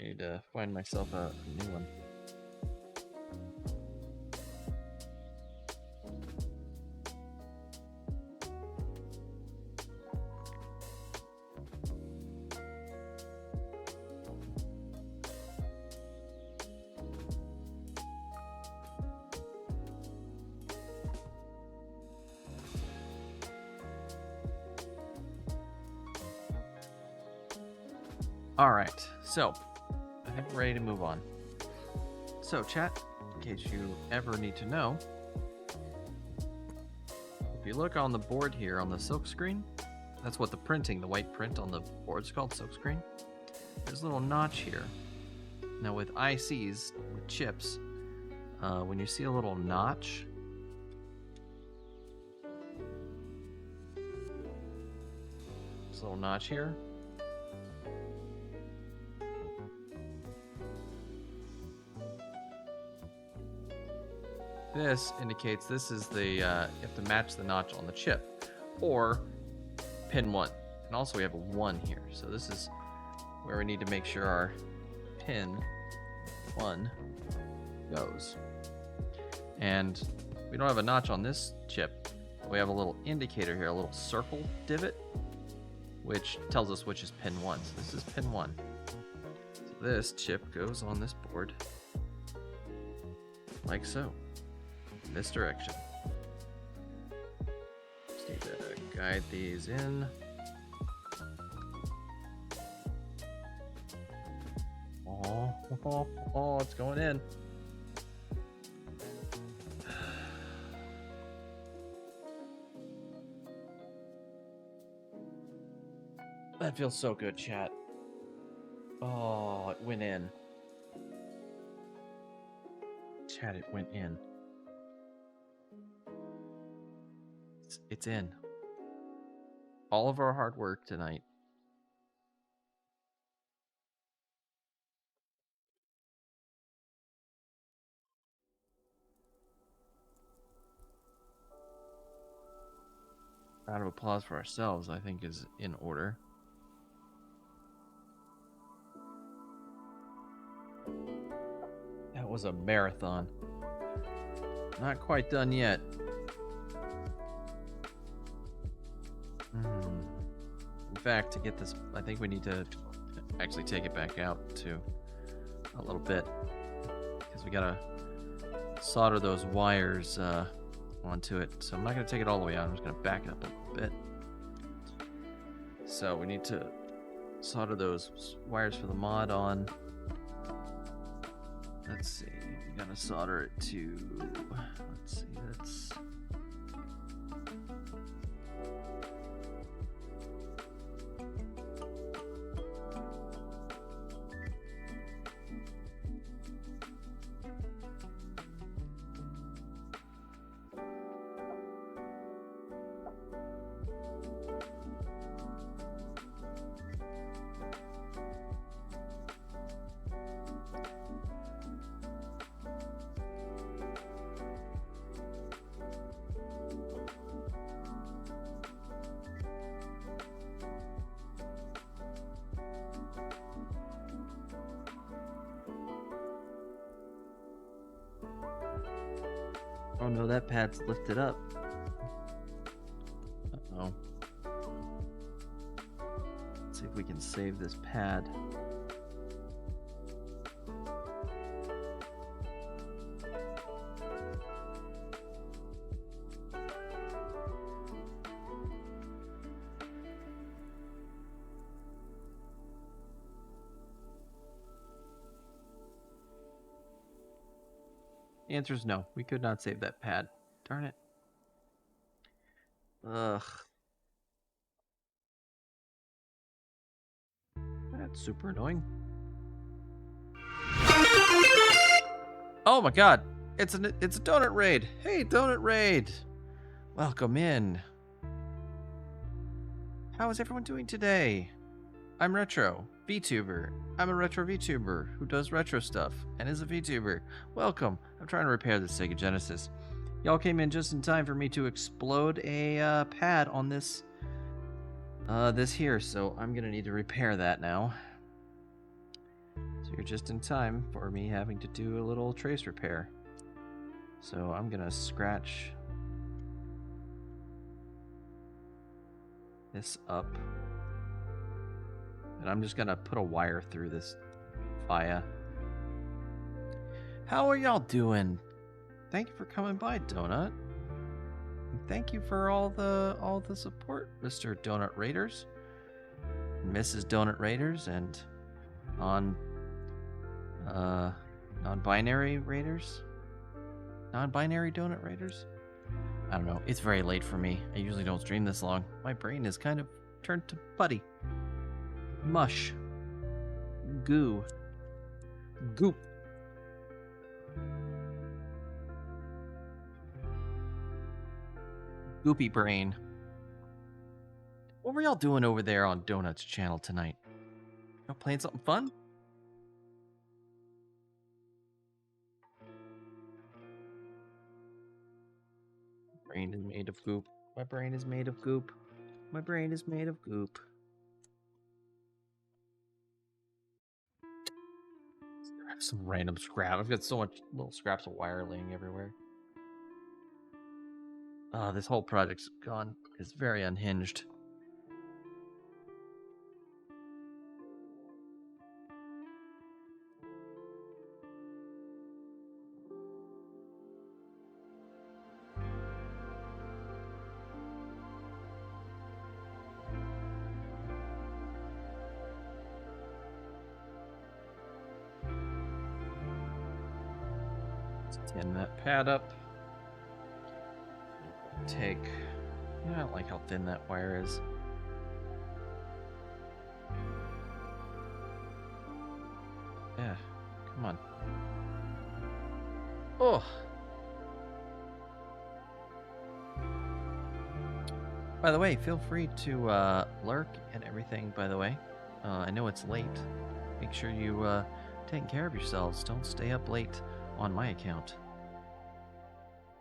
I need to find myself a new one. All right, so I think we're ready to move on. So chat, in case you ever need to know, if you look on the board here on the silk screen, that's what the printing, the white print on the board is called, silk screen. There's a little notch here. Now with ICs, with chips, when you see a little notch, this little notch here, this indicates this is the, you have to match the notch on the chip, or pin 1. And also we have a 1 here, so this is where we need to make sure our pin 1 goes. And we don't have a notch on this chip. We have a little indicator here, a little circle divot, which tells us which is pin 1. So this is pin 1. So this chip goes on this board, like so. This direction. Just need to guide these in. Oh, it's going in. That feels so good, chat. Oh, it went in. Chat, it went in. It's in. All of our hard work tonight. Round of applause for ourselves, I think, is in order. That was a marathon. Not quite done yet. In fact, to get this, I think we need to actually take it back out to a little bit, because we gotta solder those wires onto it. So I'm not gonna take it all the way out. I'm just gonna back it up a bit. So we need to solder those wires for the mod on. Let's see. We gotta solder it to. Let's see. That's. Oh no, that pad's lifted up. Uh-oh. Let's see if we can save this pad. The answer is no. We could not save that pad. Darn it. Ugh. That's super annoying. Oh my god. It's a donut raid. Hey, donut raid. Welcome in. How is everyone doing today? I'm Retro VTuber. I'm a retro VTuber who does retro stuff and is a VTuber. Welcome. I'm trying to repair the Sega Genesis. Y'all came in just in time for me to explode a pad on this here, so I'm gonna need to repair that now. So you're just in time for me having to do a little trace repair. So I'm gonna scratch this up. And I'm just gonna put a wire through this via. How are y'all doing? Thank you for coming by, Donut. And thank you for all the support, Mr. Donut Raiders, and Mrs. Donut Raiders, and non-binary Raiders, non-binary Donut Raiders. I don't know. It's very late for me. I usually don't stream this long. My brain is kind of turned to putty. Mush. Goo. Goop. Goopy brain. What were y'all doing over there on Donut's channel tonight? Y'all playing something fun? My brain is made of goop. My brain is made of goop. My brain is made of goop. Some random scrap. I've got so much little scraps of wire laying everywhere. This whole project's gone. It's very unhinged. Tin that pad up. Take. I don't like how thin that wire is. Yeah, come on. Oh. By the way, feel free to lurk and everything. By the way, I know it's late. Make sure you take care of yourselves. Don't stay up late on my account.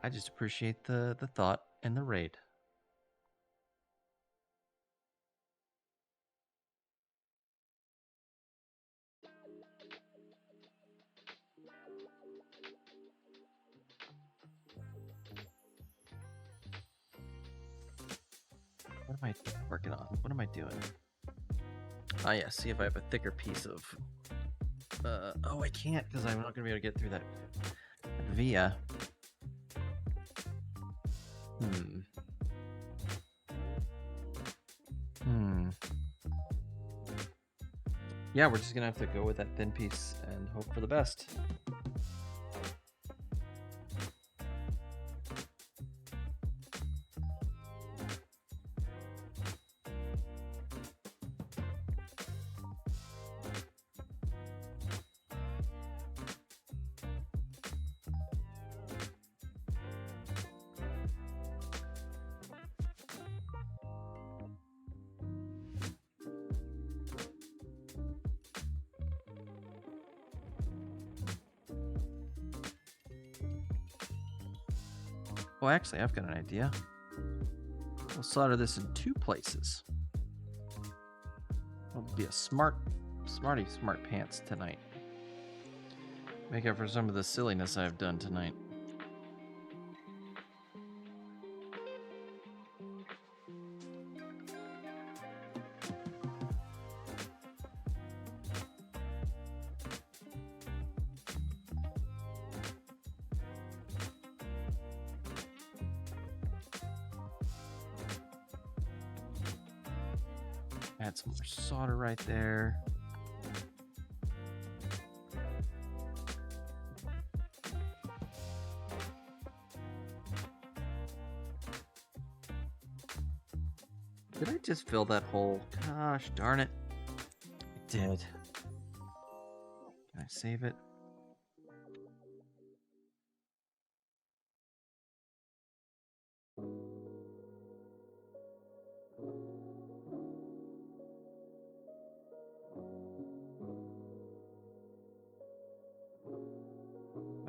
I just appreciate the thought and the raid. What am I working on? What am I doing? Ah, yeah, see if I have a thicker piece of... oh, I can't, because I'm not going to be able to get through that via. Yeah, we're just going to have to go with that thin piece and hope for the best. Well, actually, I've got an idea. We'll solder this in 2 places. It'll be a smart pants tonight. Make up for some of the silliness I've done tonight. Add some more solder right there. Did I just fill that hole? Gosh darn it. I did. Can I save it?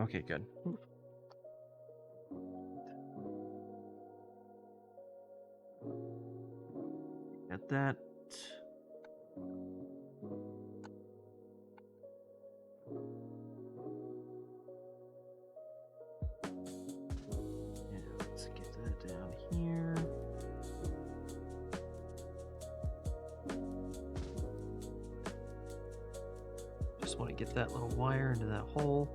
Okay, good. Get that. Yeah, let's get that down here. Just want to get that little wire into that hole.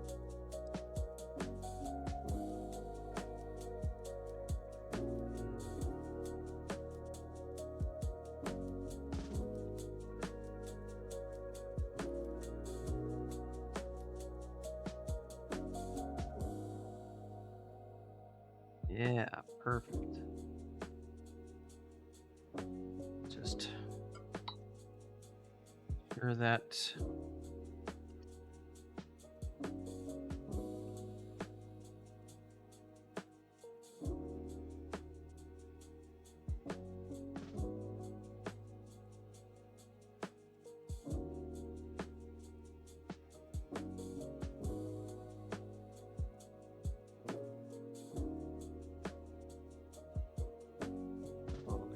Yeah, perfect. Just sure that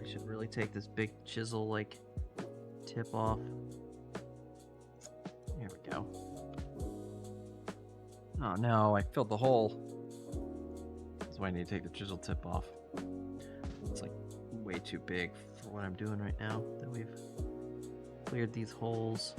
should really take this big chisel like tip off. There we go. Oh no, I filled the hole. That's why I need to take the chisel tip off. It's like way too big for what I'm doing right now that we've cleared these holes.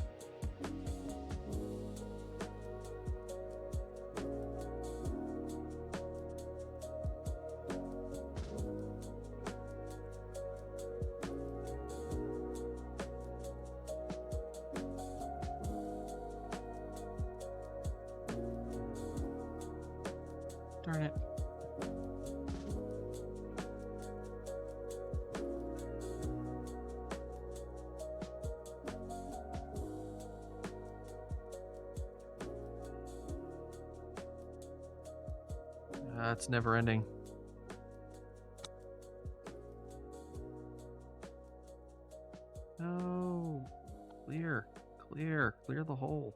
Darn it. It's never ending. No. Clear. Clear. Clear the hole.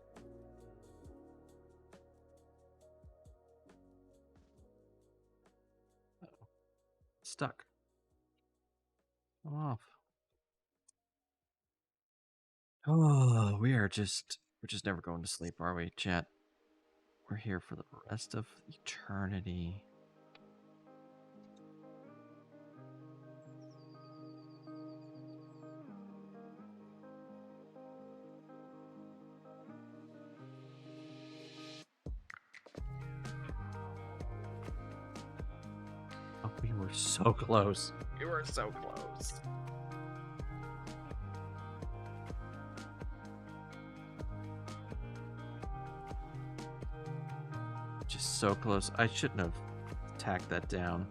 Stuck. I'm off. Oh, we're just never going to sleep, are we, chat? We're here for the rest of eternity. Oh, we were so close. We were so close. Just so close. I shouldn't have tacked that down.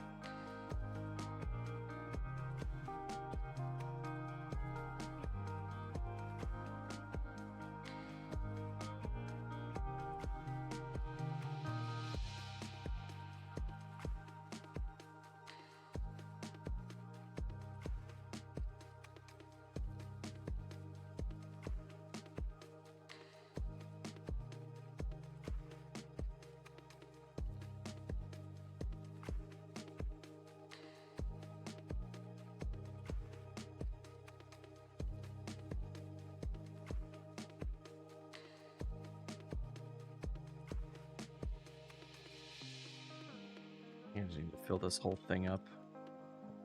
I just need to fill this whole thing up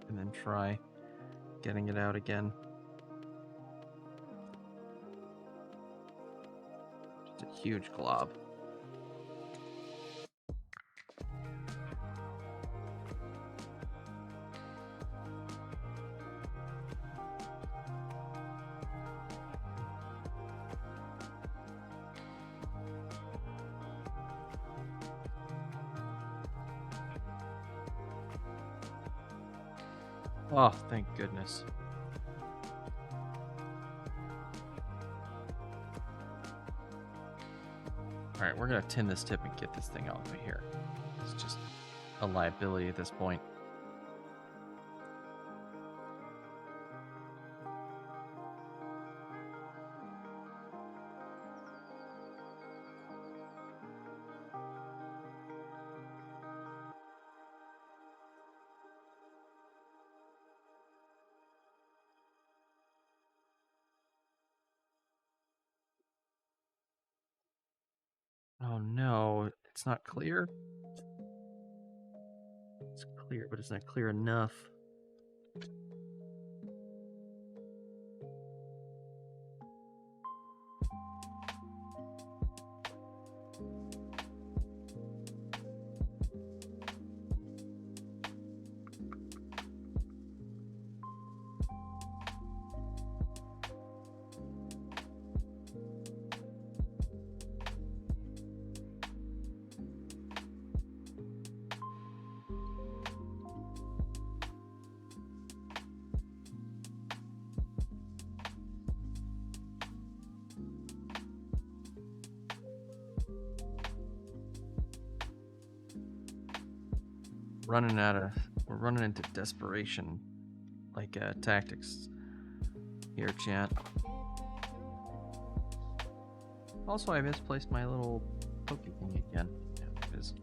and then try getting it out again. Just a huge glob. Oh, thank goodness. Alright, we're gonna tin this tip and get this thing out of here. It's just a liability at this point. Oh no, it's not clear. It's clear, but it's not clear enough. We're running into desperation, like tactics here, chat. Also, I misplaced my little pokey thing again. Yeah, it is.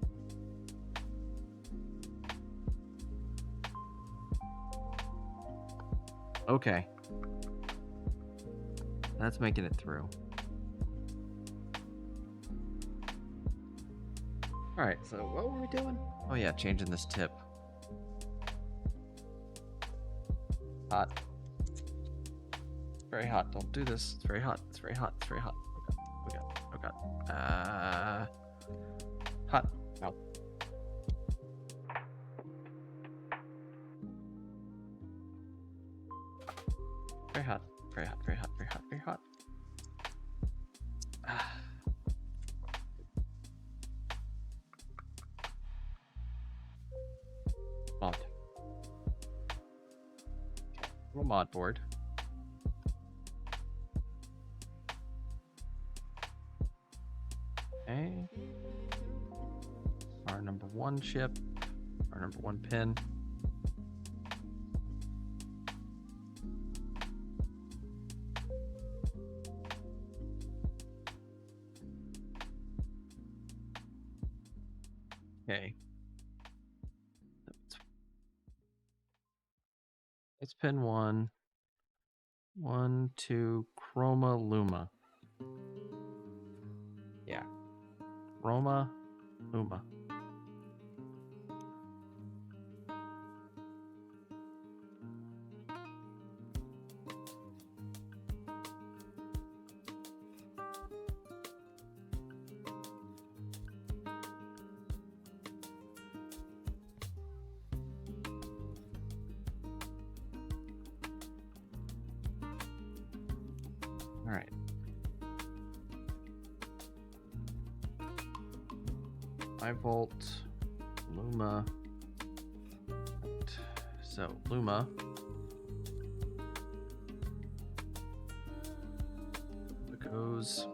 Okay. That's making it through. Alright, so what were we doing? Oh yeah, changing this tip. Hot. Very hot. Don't do this. It's very hot. It's very hot. It's very hot. Oh god. Hot. No. Very hot. Very hot. Very hot. Very hot. Very hot. Mod. Little mod board. Okay. Our number 1 chip. Our number 1 pin. Okay. It's pin 1. 1, 2, Chroma Luma. Yeah. Chroma Luma. All right. I volt Luma. So Luma. It goes.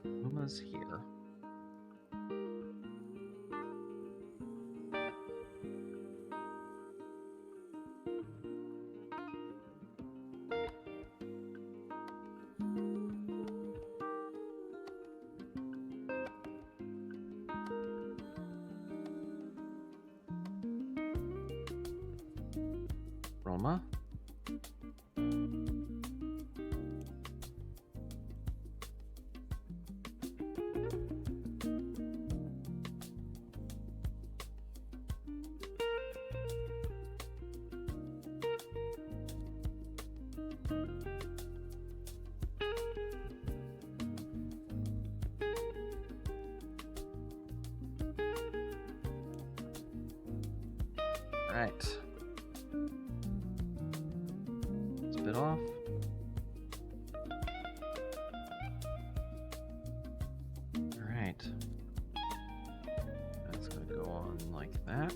Luma's here. Roma. Right. It's a bit off. Alright. That's going to go on like that.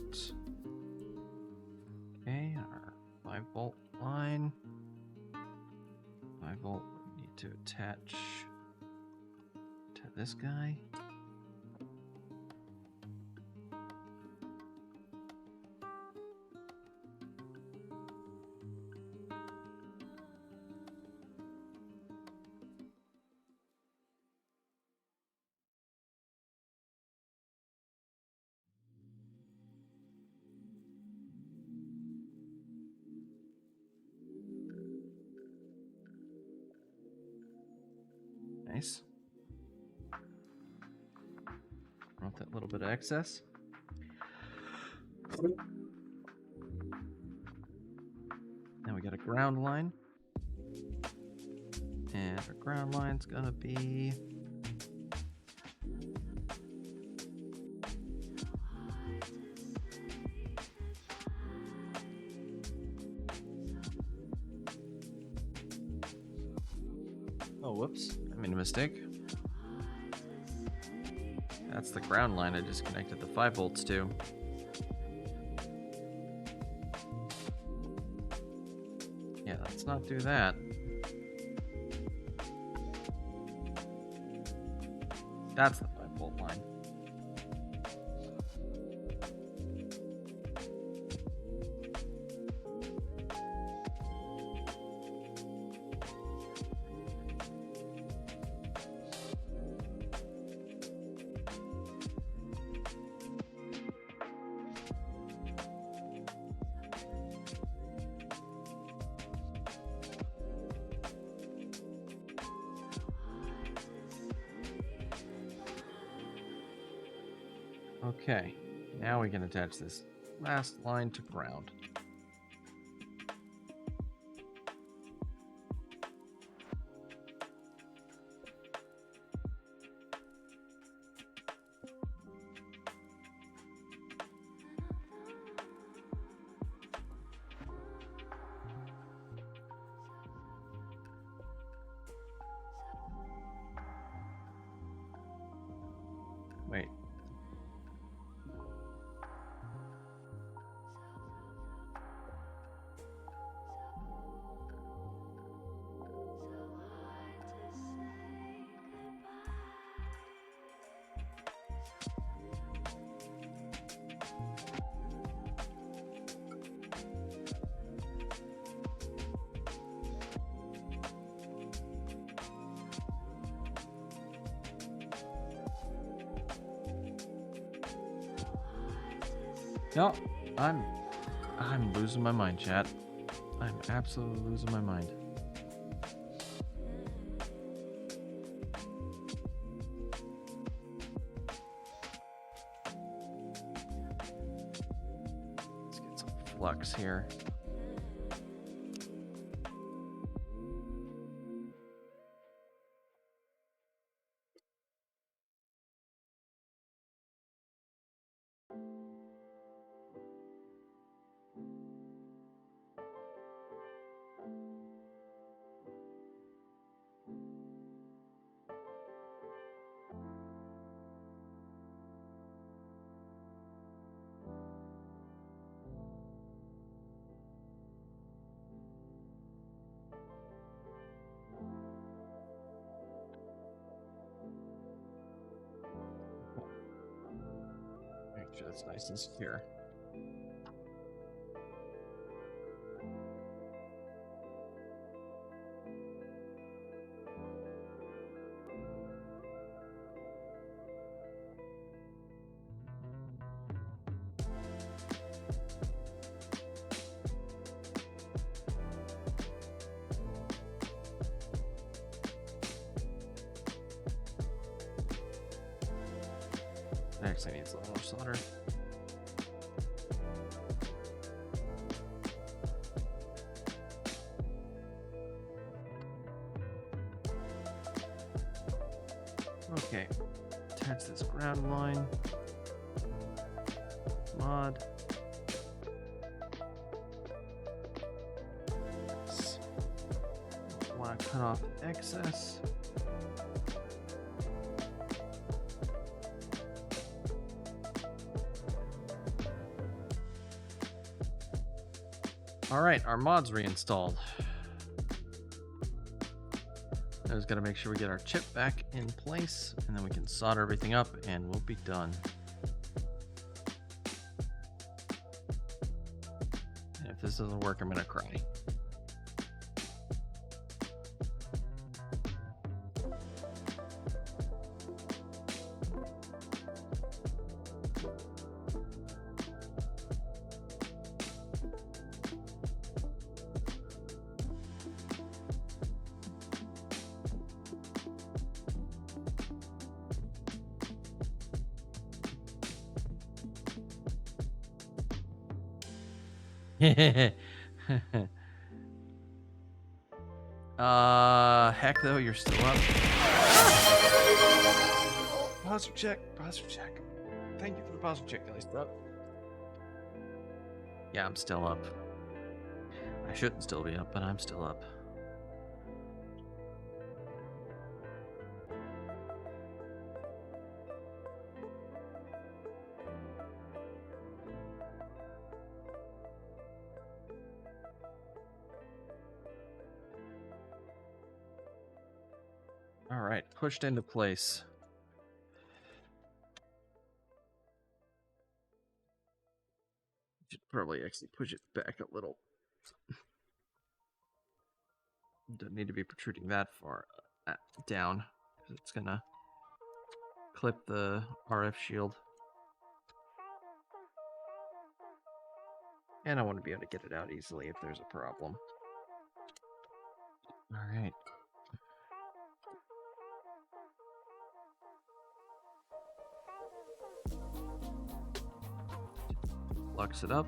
Okay, our 5-volt line. 5-volt we need to attach to this guy. Nice. Want that little bit of excess. Now we got a ground line. And our ground line's gonna be oh, whoops. I made a mistake. That's the ground line I just connected the 5 volts to. Yeah, let's not do that. That's the 5-volt line. Okay, now we can attach this last line to ground. Wait. No, I'm losing my mind, chat. I'm absolutely losing my mind. Let's get some flux here. Make sure that's nice and secure. Actually needs a little more solder. Okay, attach this ground line. Mod. Cut off excess. All right, our mod's reinstalled. I just gotta make sure we get our chip back in place, and then we can solder everything up, and we'll be done. And if this doesn't work, I'm gonna cry. Heck though, you're still up. Posture check. Thank you for the posture check, at least, bro. Yeah, I'm still up. I shouldn't still be up, but I'm still up. All right, pushed into place. Should probably actually push it back a little. Don't need to be protruding that far down, because it's gonna clip the RF shield. And I want to be able to get it out easily if there's a problem. All right. Lux it up.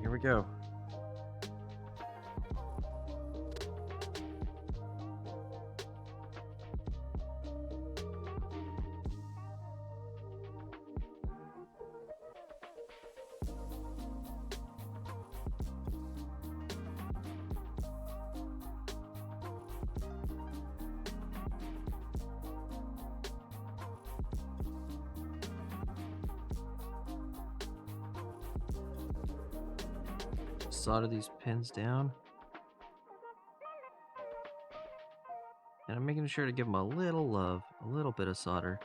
Here we go. Solder these pins down, and I'm making sure to give them a little love, a little bit of solder,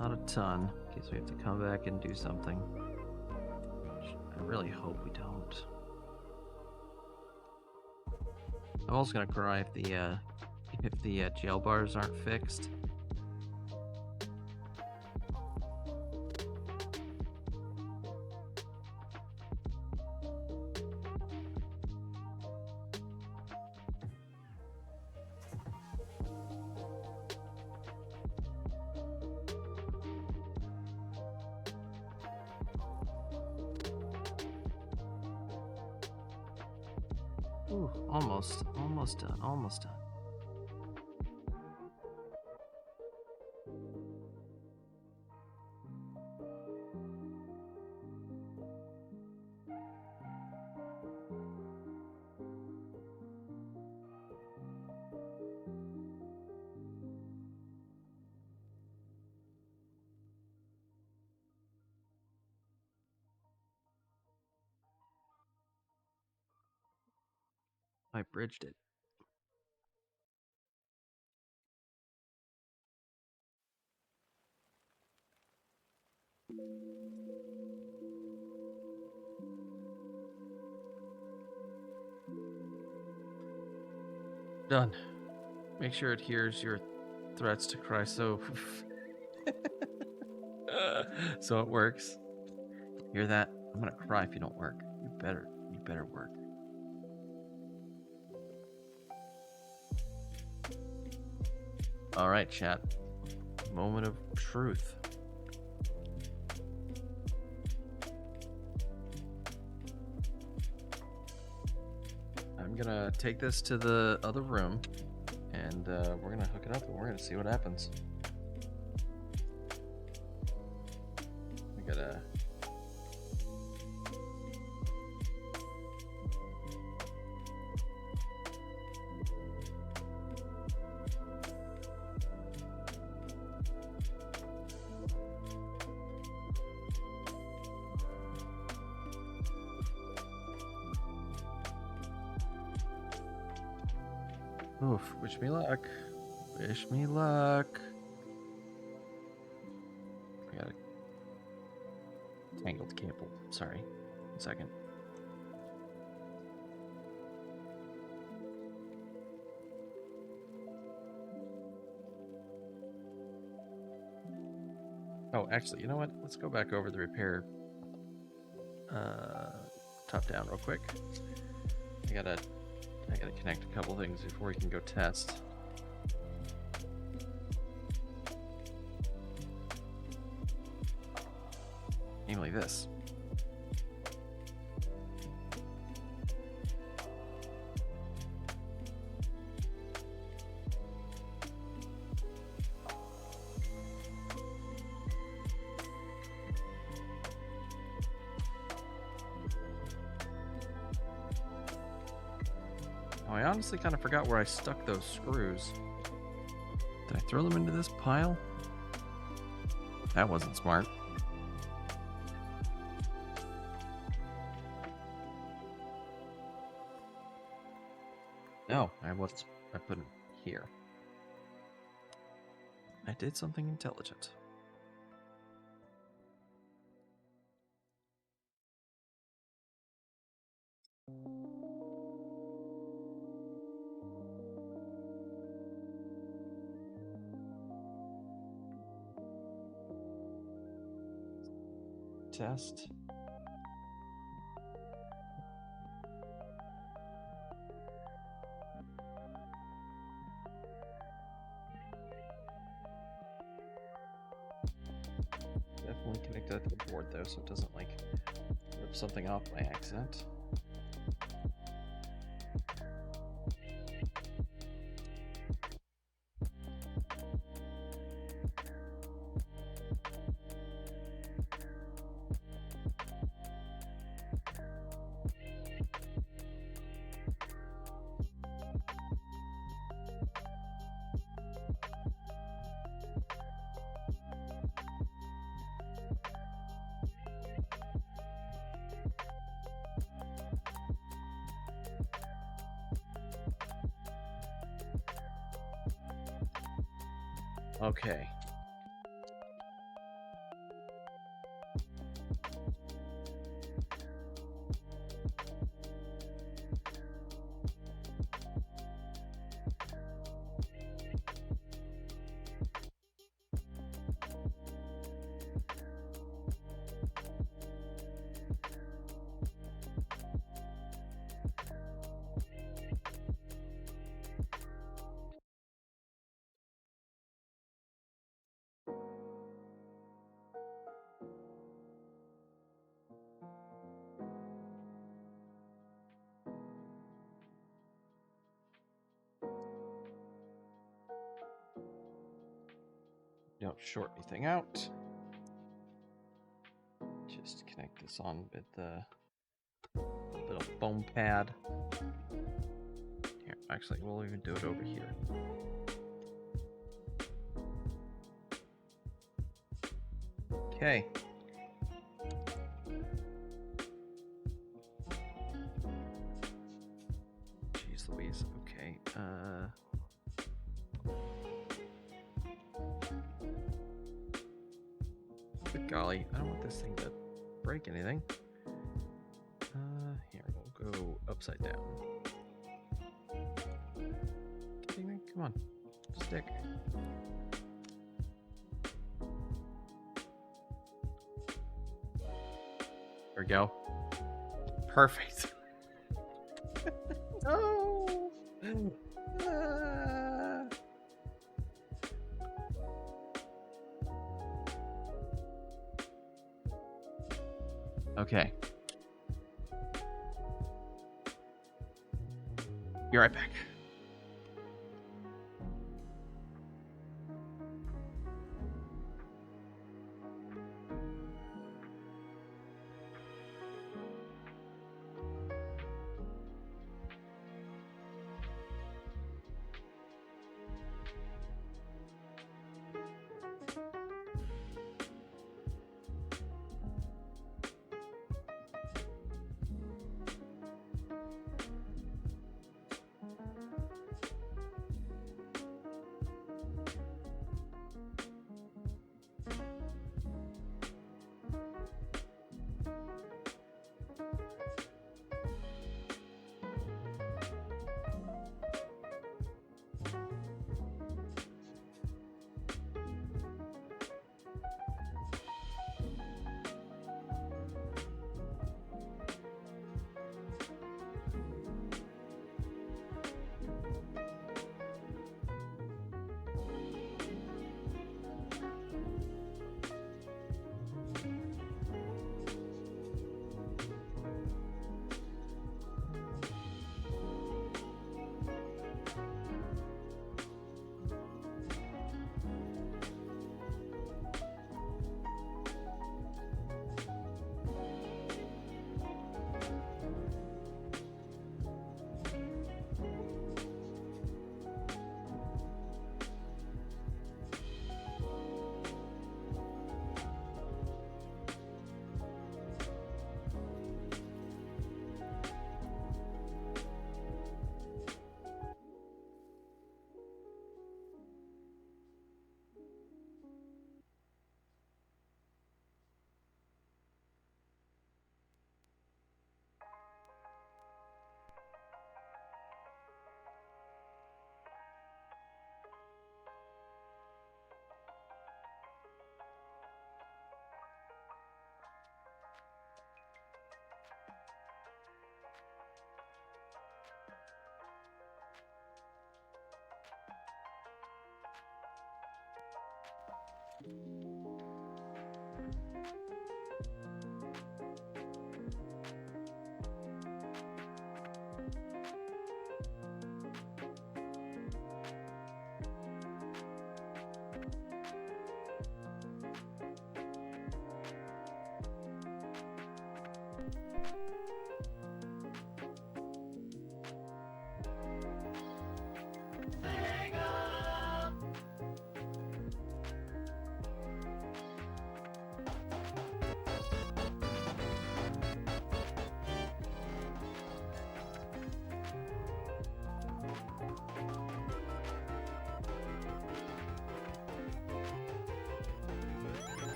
not a ton, in case we have to come back and do something, which I really hope we don't. I'm also gonna cry if the jail bars aren't fixed. Ooh, almost done. I bridged it. Done. Make sure it hears your threats to cry so so it works. Hear that? I'm gonna cry if you don't work. You better work. All right, chat. Moment of truth. I'm gonna take this to the other room, and we're gonna hook it up, and we're gonna see what happens. We gotta. Oof, wish me luck. Wish me luck. I got a tangled cable. Sorry. 1 second. Oh, actually, you know what? Let's go back over the repair top down real quick. I gotta connect a couple things before we can go test. Namely this. Oh, I honestly kind of forgot where I stuck those screws. Did I throw them into this pile? That wasn't smart. No, I put them here. I did something intelligent. Test. Definitely connect that to the board though, so it doesn't like rip something off by accident. Okay. Don't short anything out. Just connect this on with the little foam pad. Here, actually, we'll even do it over here. Okay. Jeez Louise. Okay. Good golly, I don't want this thing to break anything. Here, we'll go upside down. Come on, stick. There we go. Perfect. Oh. Okay. Be right back.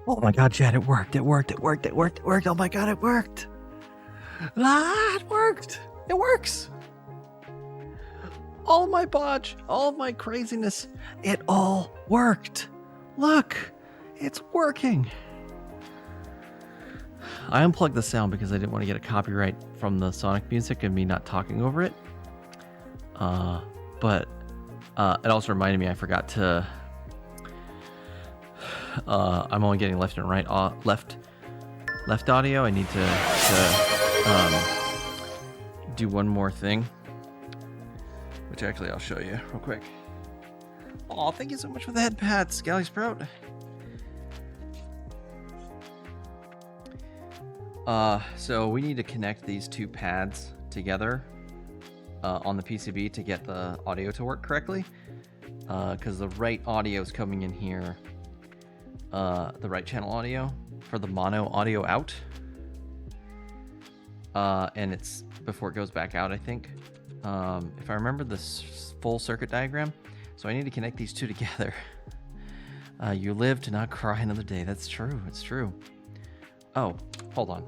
Oh my God, Chad, it worked. It worked. It worked. It worked. It worked. Oh my God, it worked. It worked. It works. All my botch, all my craziness, it all worked. Look, it's working. I unplugged the sound because I didn't want to get a copyright from the Sonic music and me not talking over it. But it also reminded me I forgot to. I'm only getting left and right, left audio. I need to do one more thing, which actually I'll show you real quick. Oh, thank you so much for the head pats, Galley Sprout. So we need to connect these two pads together on the PCB to get the audio to work correctly, because the right audio is coming in here the right channel audio for the mono audio out. And it's before it goes back out, I think. If I remember the full circuit diagram. So I need to connect these two together. You live to not cry another day. That's true. It's true. Oh, hold on.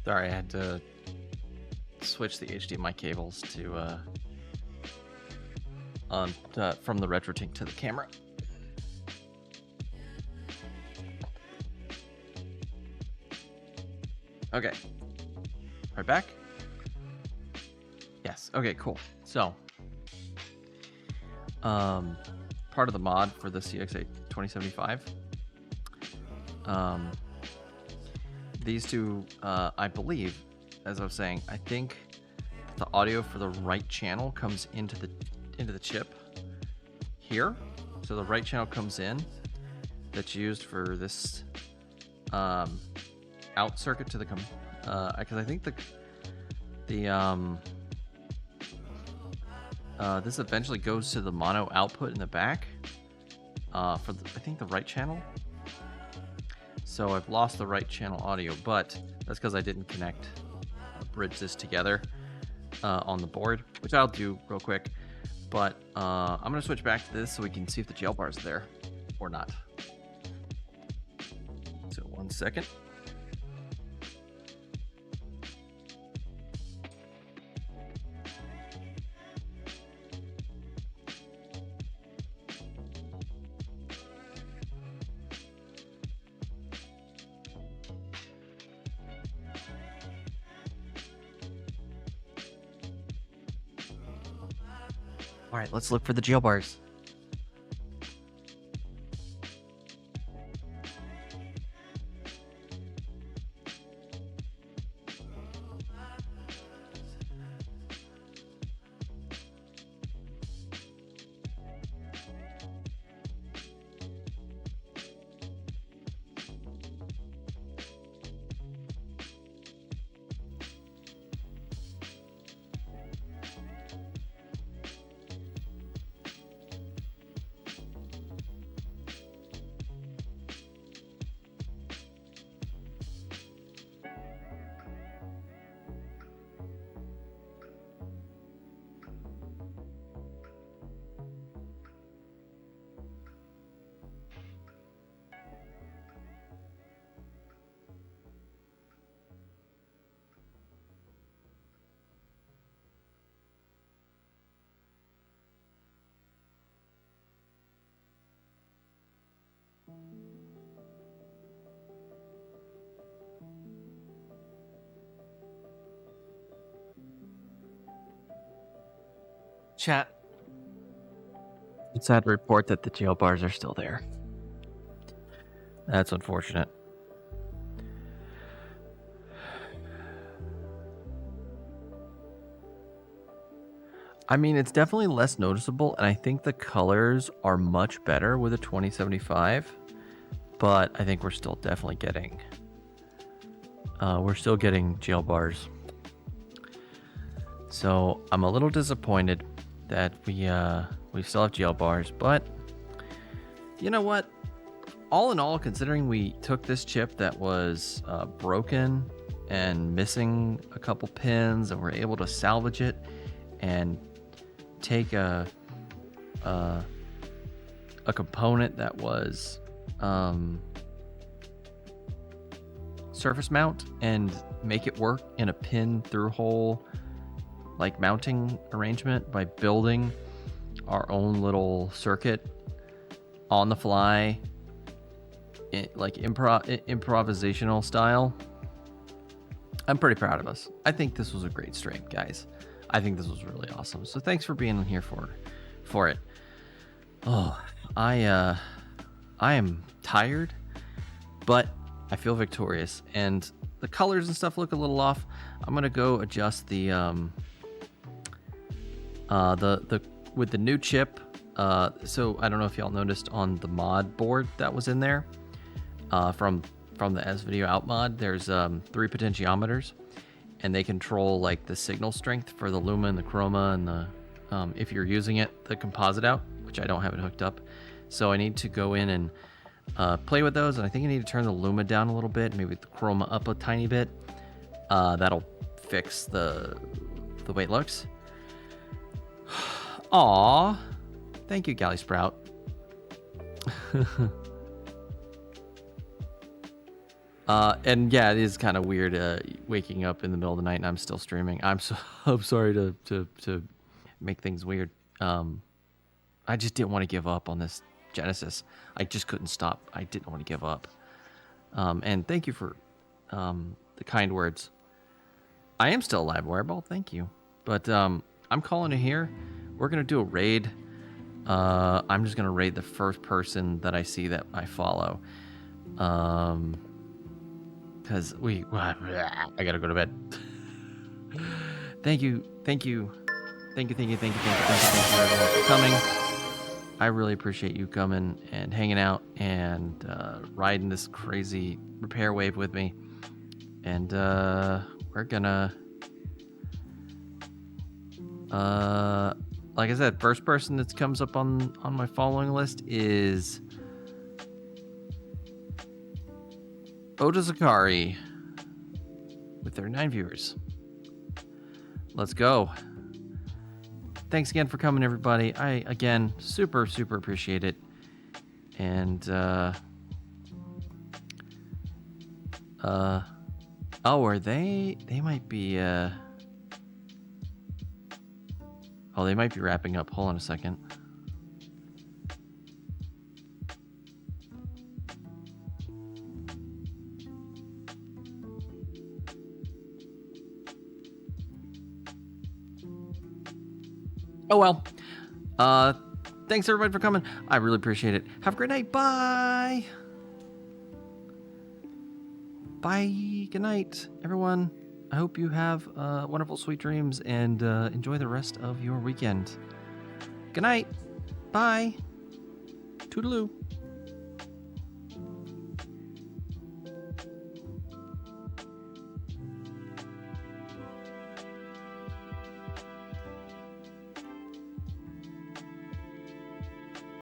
Sorry, I had to switch the HDMI cables to from the RetroTink to the camera. Okay, right back. Yes. Okay. Cool. So, part of the mod for the CX8 2075. These two, I believe, as I was saying, I think the audio for the right channel comes into the chip here. So the right channel comes in. That's used for this out circuit to the because I think this eventually goes to the mono output in the back for I think the right channel. So I've lost the right channel audio, but that's because I didn't bridge this together on the board, which I'll do real quick. But I'm going to switch back to this so we can see if the jail bar is there or not. So 1 second. All right, let's look for the jail bars. Chat. It's sad to report that the jail bars are still there. That's unfortunate. I mean, it's definitely less noticeable, and I think the colors are much better with a 2075, but I think we're still definitely getting jail bars. So I'm a little disappointed that we still have jail bars, but you know what? All in all, considering we took this chip that was broken and missing a couple pins, and we're able to salvage it and take a component that was surface mount and make it work in a pin through hole like mounting arrangement by building our own little circuit on the fly, like improvisational style. I'm pretty proud of us. I think this was a great stream, guys. I think this was really awesome. So thanks for being here for it. Oh, I am tired, but I feel victorious, and the colors and stuff look a little off. I'm gonna go adjust the with the new chip. So I don't know if y'all noticed on the mod board that was in there from the S Video Out mod. There's 3 potentiometers, and they control like the signal strength for the luma and the chroma and the if you're using it, the composite out, which I don't have it hooked up. So I need to go in and play with those, and I think I need to turn the luma down a little bit, maybe the chroma up a tiny bit. That'll fix the way it looks. Aw, thank you, Galley Sprout. And yeah, it is kind of weird waking up in the middle of the night and I'm still streaming. I'm sorry to make things weird. I just didn't want to give up on this Genesis. I just couldn't stop. I didn't want to give up. And thank you for the kind words. I am still alive, Wireball. Thank you. But I'm calling it here. We're going to do a raid. I'm just going to raid the first person that I see that I follow. Because I got to go to bed. Thank you everyone for coming. I really appreciate you coming and hanging out and riding this crazy repair wave with me. And we're gonna like I said, first person that comes up on my following list is Oda Zakari with their 9 viewers. Let's go. Thanks again for coming, everybody. I, again, super appreciate it. And, oh, are they might be, oh, they might be wrapping up. Hold on a second. Oh, well. Thanks, everybody, for coming. I really appreciate it. Have a great night. Bye. Bye. Good night, everyone. I hope you have wonderful, sweet dreams and enjoy the rest of your weekend. Good night. Bye. Toodaloo.